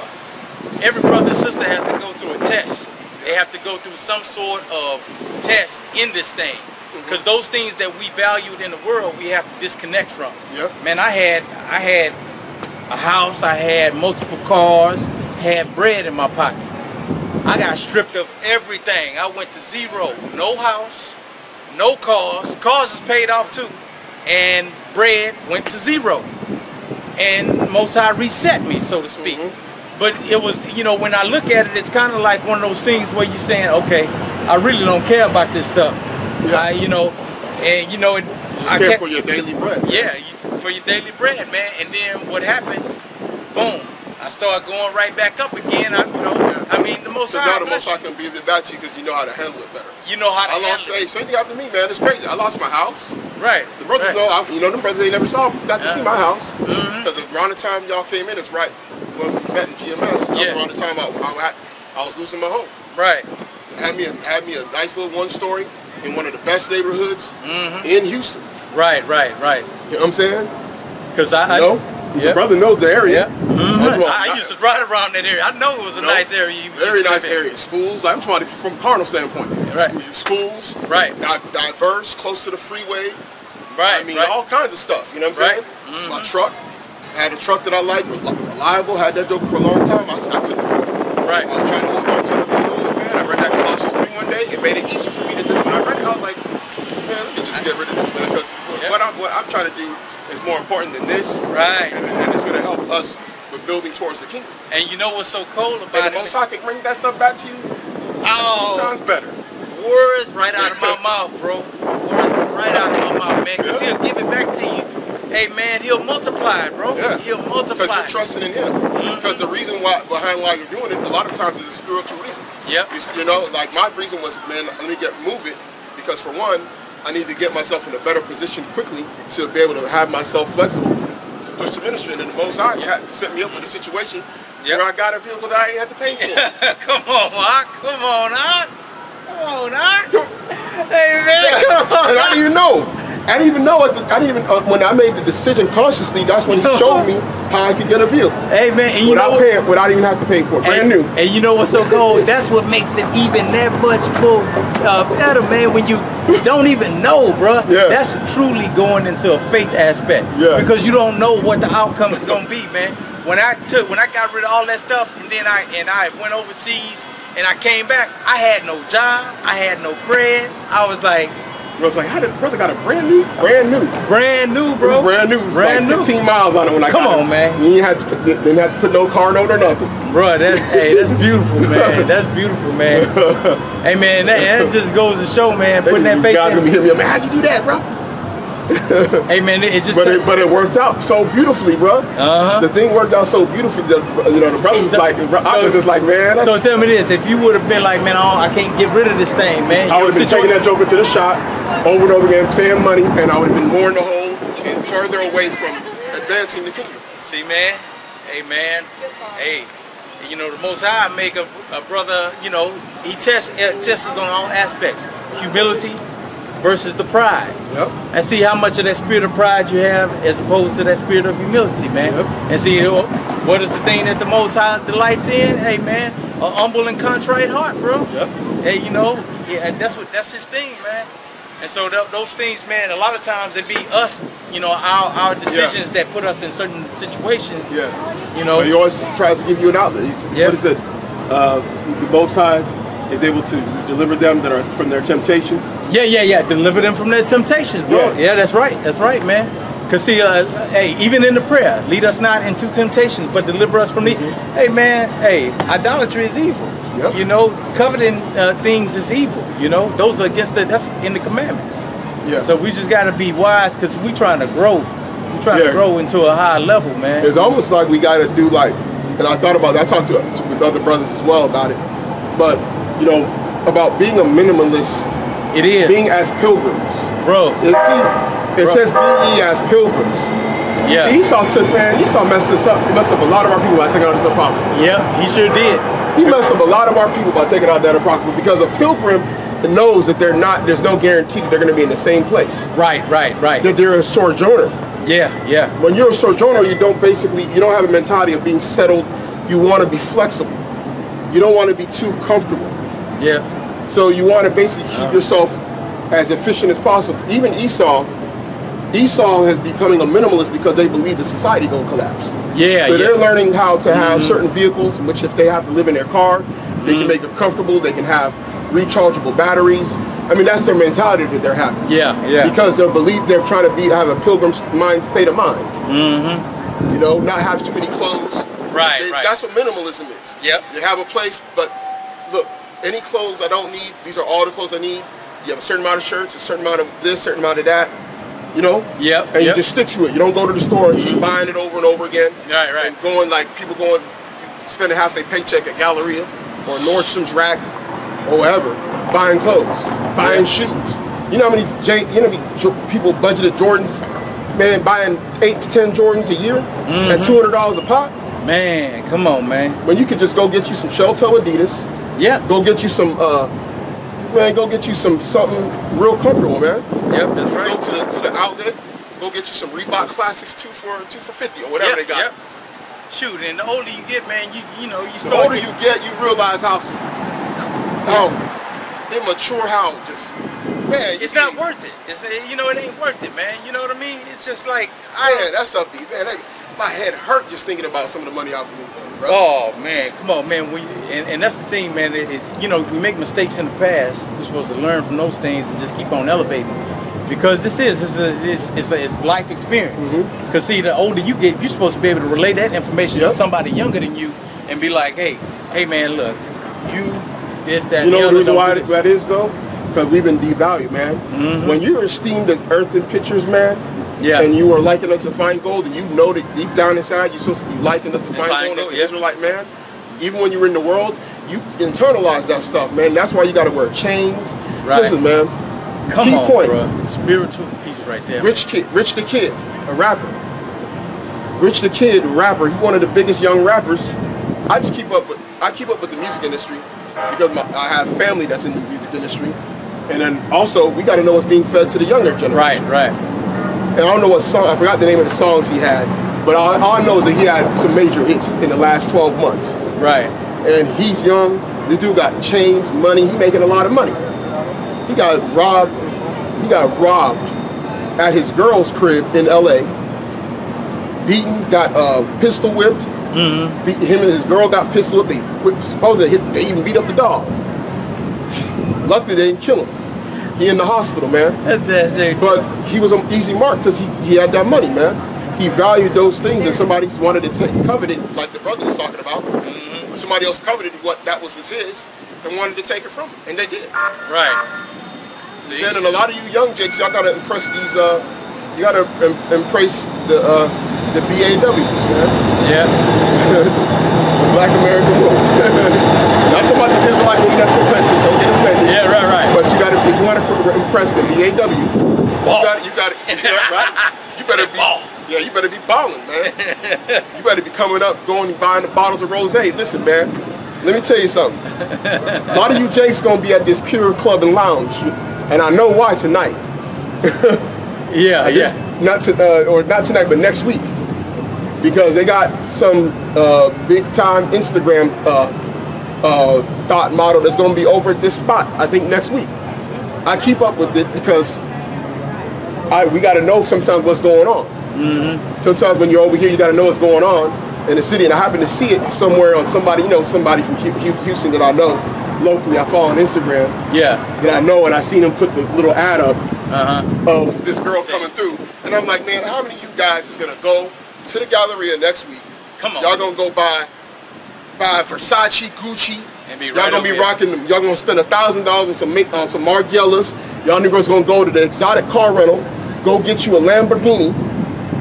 every brother and sister has to go through a test. They have to go through some sort of test in this thing. Because those things that we valued in the world, we have to disconnect from. Yep. Man, I had a house, I had multiple cars, had bread in my pocket. I got stripped of everything. I went to zero. No house, no cars. Cars is paid off too. And bread went to zero. And Most High reset me, so to speak. But it was, you know, when I look at it, it's kind of like one of those things where you're saying, okay, I really don't care about this stuff. Yeah. You know, and you know, I care for your daily bread. Man. Yeah, for your daily bread, man. And then what happened? Boom. I started going right back up again. I mean, the Most High. Now the Most High can give it back to you because you know how to handle it better. You know how to handle it. Hey, same thing happened to me, man. It's crazy. I lost my house. Right. The brothers know. You know, them brothers they never got to see my house because around the time y'all came in, it's right when we met in GMS. Around the time I was losing my home. Right. Had me a nice little one-story in one of the best neighborhoods in Houston. Right. You know what I'm saying? Because the brother knows the area. I used to ride around that area. I know it was a nice area. Very nice area. Schools. I'm talking from a carnal standpoint. Right. Schools. Right. Diverse, close to the freeway. Right. I mean, all kinds of stuff. You know what I'm saying? My truck. I had a truck that I liked, reliable. Had that joker for a long time. I couldn't afford it. Right. I was trying to hold on to it. Man, I read that Colossians 3 one day. It made it easier for me to just, when I read it, I was like, man, let me just get rid of this, man. Because what I'm trying to do is more important than this. Right. And it's going to help us with building towards the kingdom. And you know what's so cool about and the Most High can bring that stuff back to you 2 times better. Words right out of my mouth, bro. Words right out of my mouth, man. Because he'll give it back to you. Hey, man, he'll multiply it, bro. Yeah. He'll multiply. Because you're trusting in him. Because the reason behind why you're doing it, a lot of times is a spiritual reason. Yep. You know, like my reason was, man, let me move it. Because for one, I need to get myself in a better position quickly to be able to have myself flexible to push the ministry. And then the Most High set me up with a situation where I got a vehicle that I ain't had to pay for. Come on, Doc. Come on, Doc. Come on, Doc. Hey, man, come on. And I didn't even know. When I made the decision consciously, that's when he showed me how I could get a vehicle. Hey man, and you know without even have to pay for it, brand new. And you know what's so cold? That's what makes it even that much more better, man. When you don't even know, bro. Yeah. That's truly going into a faith aspect. Yeah. Because you don't know what the outcome is gonna be, man. When I got rid of all that stuff, and then I went overseas and I came back, I had no job, I had no bread. I was like. I was like, how did brother got a brand new, bro? It was brand new. It was like 15 miles on it when I got it. Come on, man. You didn't have to put no car note or nothing. Bro, that's beautiful, man. That's beautiful, man. Hey, man, that just goes to show, man, putting that faith in. You guys gonna be hitting me, man, how'd you do that, bro? Hey, man, it just... But it worked out so beautifully, bro. The thing worked out so beautifully that, you know, the brothers I was just like, man. So tell me this, if you would have been like, man, I can't get rid of this thing, man. I would have been taking that joker to the shop over and over again, paying money, and I would have been more in the hole and further away from advancing the kingdom. See, man? Hey, man. Hey, you know, the Most High make a brother, you know, he tests us on all aspects. Humility versus the pride. Yep. And see how much of that spirit of pride you have as opposed to that spirit of humility, man. Yep. And see, what is the thing that the Most High delights in? Hey, man, a humble and contrite heart, bro. Yep. Hey, you know, yeah, that's his thing, man. And so those things, man, a lot of times it be us, you know, our decisions that put us in certain situations. Yeah. You know. But he always tries to give you an outlet. What he said, the Most High is able to deliver them that are from their temptations. Yeah. Deliver them from their temptations, bro. Yeah, that's right, man. Cause see, hey, even in the prayer, lead us not into temptations, but deliver us from the. Hey, man, hey, idolatry is evil. Yep. You know, coveting things is evil. You know, those are against that's in the commandments. Yeah. So we just gotta be wise, cause we trying to grow. We trying to grow into a higher level, man. It's almost like we gotta do like, and I thought about it. I talked with other brothers as well about it, but you know, about being a minimalist. It is being as pilgrims, bro. It says be ye as pilgrims. Yeah. See, Esau messed us up. He messed up a lot of our people by taking out this apocrypha. Yeah, he sure did. He messed up a lot of our people by taking out that apocrypha because a pilgrim knows that there's no guarantee that they're going to be in the same place. Right. That they're a sojourner. Yeah. When you're a sojourner, you don't have a mentality of being settled. You want to be flexible. You don't want to be too comfortable. Yeah. So you want to basically keep yourself as efficient as possible. Even Esau is becoming a minimalist because they believe the society gonna collapse. Yeah. So they're learning how to have certain vehicles, which if they have to live in their car, they can make it comfortable. They can have rechargeable batteries. I mean, that's their mentality that they're having. Yeah. Because they're trying to have a pilgrim's state of mind. You know, not have too many clothes. Right. That's what minimalism is. Yep. You have a place, but look, any clothes I don't need, these are all the clothes I need. You have a certain amount of shirts, a certain amount of this, certain amount of that. You know? Yep. And you just stick to it. You don't go to the store and keep buying it over and over again. Right. And people spending half their paycheck at Galleria or Nordstrom's Rack or whatever, buying clothes, buying shoes. You know how many people budgeted Jordans, man, buying 8 to 10 Jordans a year at $200 a pop? Man, come on, man. When you could just go get you some shell toe Adidas. Yeah. Go get you some something real comfortable, man. Yep, that's right. Go to the outlet, go get you some Reebok Classics 2 for $50 or whatever they got. Yep. Shoot, and the older you get, man, you start. The older you get, you realize how immature, it's not worth it. It ain't worth it, man. You know what I mean? It's just like that's something, man. My head hurt just thinking about some of the money I blew on, bro. Oh man, come on, man. And that's the thing, man. Is we make mistakes in the past. We're supposed to learn from those things and just keep on elevating. Because it's life experience. Because see, the older you get, you're supposed to be able to relay that information to somebody younger than you and be like, hey man, look, this, that. You know the reason why that is though? Because we've been devalued, man. When you're esteemed as earthen pictures, man. Yeah. And you are likened unto fine gold, and you know that deep down inside you're supposed to be likened unto fine gold as an Israelite man. Even when you're in the world, you internalize that stuff, man. That's why you got to wear chains. Right. Listen, man. Come on, bro. Spiritual peace right there. Rich the Kid, a rapper. Rich the Kid, rapper. He's one of the biggest young rappers. I keep up with the music industry because I have family that's in the music industry, and then also we got to know what's being fed to the younger generation. Right. And I don't know what song, I forgot the name of the songs he had, But all I know is that he had some major hits in the last 12 months. Right. And he's young. The dude got chains, money. He making a lot of money. He got robbed. He got robbed at his girl's crib in LA. Beaten, got pistol whipped. Him and his girl got pistol whipped. Supposedly they even beat up the dog. Luckily they didn't kill him. He in the hospital, man. But he was an easy mark because he had that money, man. He valued those things, and somebody wanted to covet it, like the brother was talking about. Somebody else coveted what that was his and wanted to take it from him, and they did. Right. See? And a lot of you young Jakes, y'all gotta impress these. You gotta impress the BAWs, man. Yeah. The Black American woman. Not talking about the Israelite woman that's repentant. Don't get offended. Yeah, right. But you gotta, if you want to impress the BAW, you gotta, right? You better be. Yeah, you better be balling, man. You better be coming up, going and buying the bottles of rosé. Listen, man, let me tell you something. A lot of you Jakes gonna be at this Pure Club and Lounge, and I know why tonight. Not tonight, but next week, because they got some big time Instagram thought model that's gonna be over at this spot. I think next week. I keep up with it because we gotta know sometimes what's going on. Sometimes when you're over here, you got to know what's going on in the city. And I happen to see it somewhere on somebody, somebody from Houston that I know locally. I follow on Instagram. Yeah. That I know, and I seen him put the little ad up of this girl coming through. And I'm like, man, how many of you guys is going to go to the Galleria next week? Come on. Y'all going to go buy Versace, Gucci. Y'all right going to be rocking them. Y'all going to spend $1,000 on some Margielas. Y'all niggas going to go to the exotic car rental, go get you a Lamborghini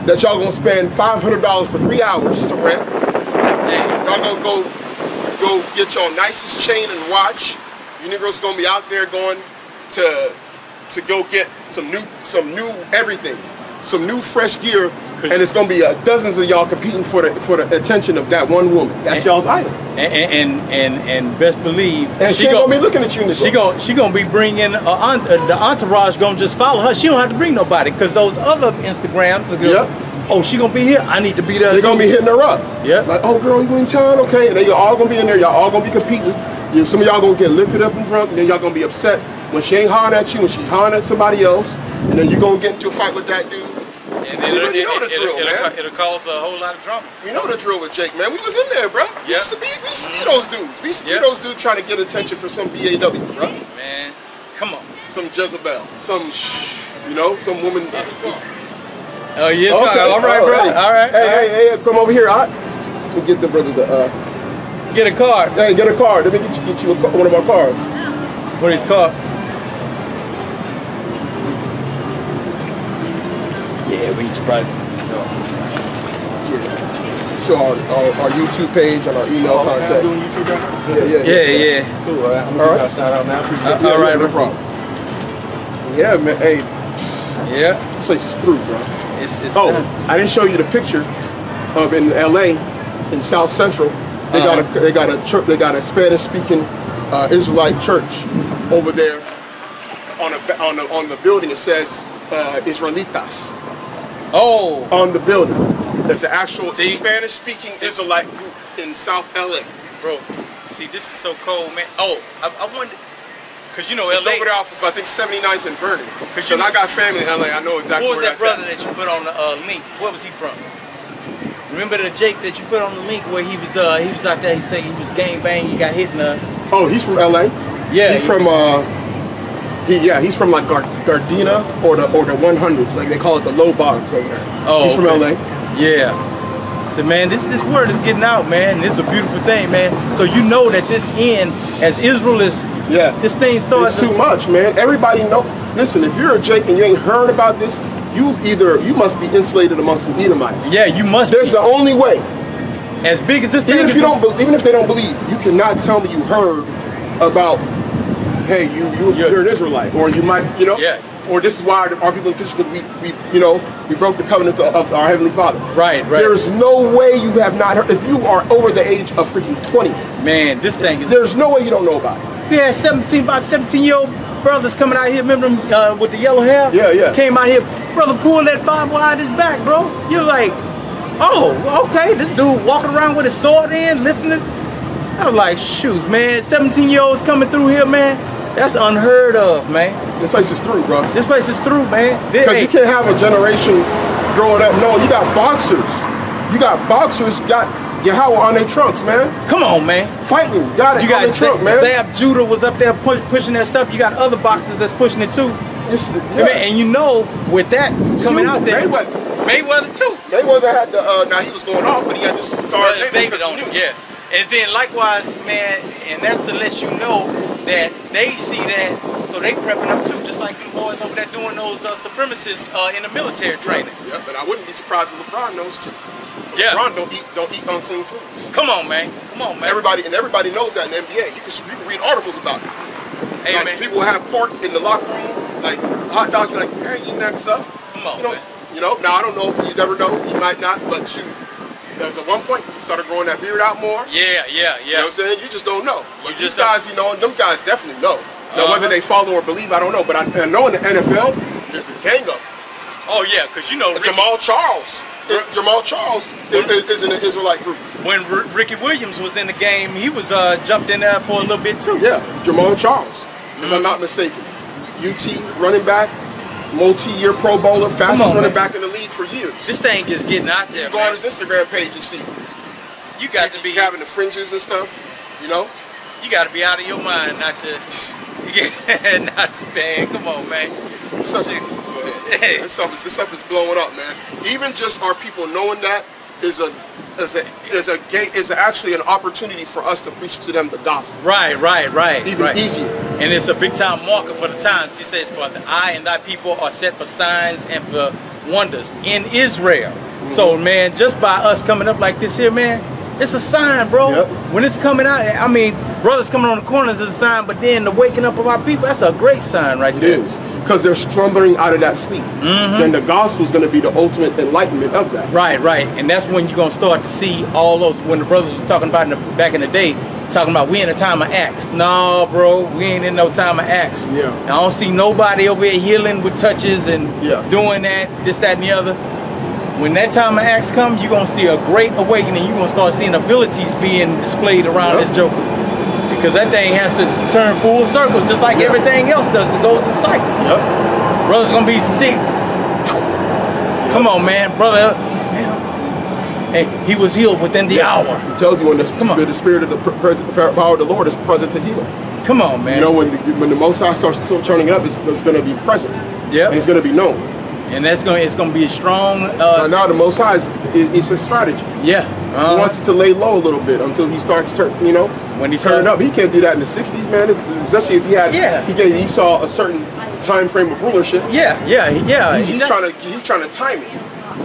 that y'all gonna spend $500 for 3 hours to rent. Y'all gonna go get your nicest chain and watch. You niggas gonna be out there going to go get some new everything, some new fresh gear, and it's gonna be dozens of y'all competing for the attention of that one woman. That's y'all's idol. And best believe, and she gonna be looking at you in the she gonna be bringing the entourage gonna just follow her. She don't have to bring nobody, because those other Instagrams are gonna, oh, she gonna be here, I need to be there. They're gonna be hitting her up. Yeah. Like, oh girl, you in town? Okay. And they all gonna be in there, y'all all gonna be competing. Some of y'all gonna get lifted up and drunk, and then y'all gonna be upset when she ain't hollering at you, when she's hollering at somebody else, and then you gonna get into a fight with that dude. And it'll cause a whole lot of drama. You know the drill with Jake, man. We was in there, bro. We used to be those dudes. We used to be those dudes trying to get attention for some BAW, bro. Man, come on. Some Jezebel. Some woman. Oh, yes, okay. All right, bro. Hey. All right. Hey, come over here. We'll get the brother get a card. Hey, get a card. Let me get you one of our cards. What is card? Yeah, we need to probably So our YouTube page and our email contact. Doing YouTube right now? Yeah. Cool. All right. I'm gonna give y'all a shout out now. All right, no problem. Yeah, man. Hey. Yeah. This place is through, bro. It's done. I didn't show you the picture of in LA, in South Central. They got a church. They got a Spanish-speaking Israelite church over there. On the building, it says Israelitas. Oh. On the building. There's an actual Spanish-speaking Israelite group in South LA. Bro, see, this is so cold, man. Oh, I wonder, because LA. It's over there off of, I think, 79th and Vernon. Because I got family in LA, I know exactly where that's at. What was that brother that you put on the link? Where was he from? Remember the Jake that you put on the link where he was out there, he said he was gangbang, he got hit in the... Oh, he's from LA? Yeah. He's from, he's from like Gardena or the 100s, like they call it the low bottoms over there. Oh, he's from LA. Yeah. So man, this word is getting out, man. This is a beautiful thing, man. So you know that this end, as Israel is, this thing starts. It's too much, man. Everybody know. Listen, if you're a Jake and you ain't heard about this, you must be insulated amongst some Edomites. Yeah, you must. There's the only way. As big as this thing. Even if they don't believe, you cannot tell me you heard about. Hey, you're an Israelite, or you might, or this is why our people in Christian, we broke the covenants of our Heavenly Father. Right. There's no way you have not heard. If you are over the age of freaking 20, man, this thing is. There's no way you don't know about it. We had 17-year-old brothers coming out here. Remember them with the yellow hair? Yeah. Came out here, brother, pull that Bible out of his back, bro. You're like, oh, okay, this dude walking around with his sword in, listening. I was like, shoot, man, 17-year-olds coming through here, man. That's unheard of, man. This place is through, bro. This place is through, man. Because you can't have a generation growing up knowing you got boxers. You got boxers, got Yahweh on their trunks, man. Come on, man. Fighting, got it on their trunk, man. Zab Judah was up there pushing that stuff. You got other boxers that's pushing it too. And you know, with that coming out there, Mayweather too. Mayweather had the, now he was going off, but he had this star David on him, yeah. And then likewise, man, and that's to let you know that they see that, so they prepping up too, just like the boys over there doing those supremacists in the military training. Yeah, but I wouldn't be surprised if LeBron knows too. Yeah. LeBron don't eat unclean foods. Come on, man. Come on, man. Everybody knows that in the NBA. You can read articles about it. Hey, like, man. People have pork in the locker room, like hot dogs. You're like, I ain't eating that stuff. Come on, man. You know. Now I don't know if you never know. You might not, but shoot. There's at one point he started growing that beard out more. Yeah. You know what I'm saying? You just don't know. But these guys, you know, and them guys definitely know. Now whether they follow or believe, I don't know. But I know in the NFL, there's a gang of them. Oh yeah, because you know Jamal Charles. Jamal Charles is in the Israelite group. When Ricky Williams was in the game, he was jumped in there for a little bit too. Yeah, Jamal Charles, if I'm not mistaken. UT running back, multi-year Pro Bowler, fastest running back in the league for years. This thing is getting out there. You go on his Instagram page and see. You got to be having the fringes and stuff, you know. You got to be out of your mind not to. Not to, man. Come on, man. This stuff is blowing up, man. Even just our people knowing that is actually an opportunity for us to preach to them the gospel. Right. Even easier. And it's a big time marker for the times. He says, "For the I and thy people are set for signs and for wonders in Israel." So, man, just by us coming up like this here, man, it's a sign, bro. Yep. When it's coming out, I mean, brothers coming on the corners is a sign, but then the waking up of our people, that's a great sign right there. It is. Because they're slumbering out of that sleep. Then the gospel is going to be the ultimate enlightenment of that. Right. And that's when you're going to start to see all those, when the brothers was talking about back in the day, talking about we in a time of Acts. No, bro, we ain't in no time of Acts. Yeah. I don't see nobody over here healing with touches and doing that, this, that, and the other. When that time of Acts comes, you're going to see a great awakening. You're going to start seeing abilities being displayed around this joker. Because that thing has to turn full circle, just like everything else does. It goes in cycles. Brother's going to be sick. Come on, man. Brother, hey, he was healed within the hour. He tells you when the spirit of the power of the Lord is present to heal. Come on, man. You know, when the Most High starts turning it up, it's going to be present. Yeah. And it's going to be known. And it's going to be a strong. Now the Most High it's a strategy. Yeah. He wants it to lay low a little bit until he starts when he's turning up. He can't do that in the 60s, man. Especially if he had he gave Esau a certain time frame of rulership. He's trying to time it.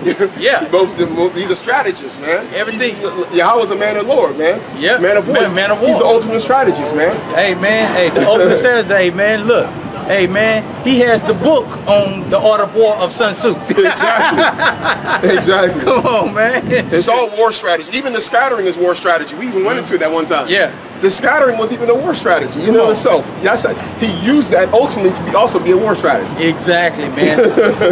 He's a strategist, man. Everything. Yahweh's a man of Lord, man. Yeah. Man of war. Man of war. He's the ultimate strategist, man. Hey, man. Hey, the ultimate strategist. Hey, man. Look. Hey, man. He has the book on the art of war of Sun Tzu. Exactly. Come on, man. It's all war strategy. Even the scattering is war strategy. We even went into it that one time. Yeah. The scattering was even a war strategy in itself. He used that ultimately to also be a war strategy. Exactly, man.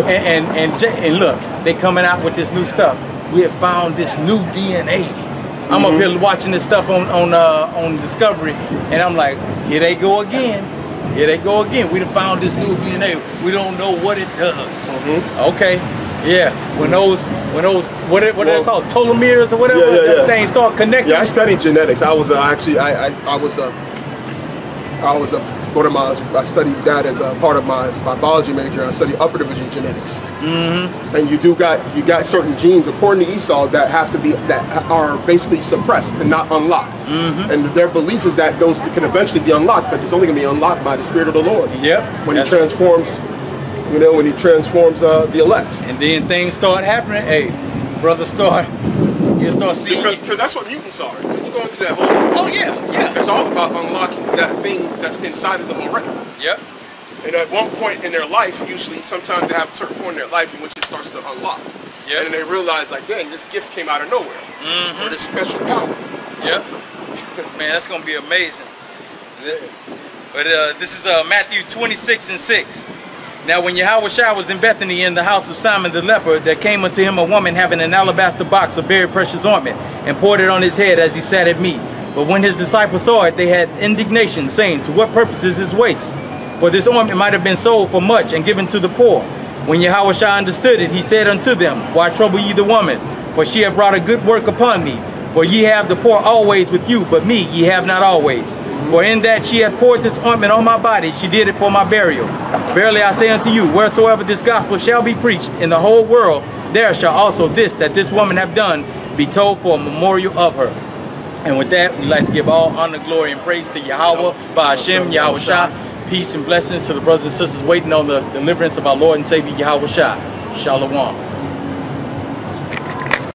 and look, they coming out with this new stuff. We have found this new DNA. I'm up here watching this stuff on Discovery, and I'm like, here they go again. Here they go again. We done found this new DNA. We don't know what it does. Okay. Yeah. When those what are they called? Telomeres or whatever. Things start connecting. Yeah, I studied genetics. I was I studied that as a part of my biology major. I studied upper division genetics. And you got certain genes according to Esau that are basically suppressed and not unlocked. And their belief is that those can eventually be unlocked, but it's only going to be unlocked by the Spirit of the Lord. When he transforms, the elect. And then things start happening. Hey, brother, you start seeing. Because that's what mutants are. When you go into that whole. It's all about unlocking that thing that's inside of them already. And at one point in their life, sometimes they have a certain point in their life in which it starts to unlock. And then they realize, like, dang, this gift came out of nowhere. Or this special power. Man, that's going to be amazing. But this is Matthew 26:6. Now when Yahawashi was in Bethany in the house of Simon the leper, there came unto him a woman having an alabaster box of very precious ointment, and poured it on his head as he sat at meat. But when his disciples saw it, they had indignation, saying, To what purpose is this waste? For this ointment might have been sold for much and given to the poor. When Yahawashi understood it, he said unto them, Why trouble ye the woman? For she hath wrought a good work upon me. For ye have the poor always with you, but me ye have not always. For in that she hath poured this ointment on my body, she did it for my burial. Verily I say unto you, wheresoever this gospel shall be preached in the whole world, there shall also this that this woman hath done be told for a memorial of her. And with that, we'd like to give all honor, glory, and praise to Yahweh, Ba'ashem, Yahawashi. Peace and blessings to the brothers and sisters waiting on the deliverance of our Lord and Savior Yahawashi. Shalom.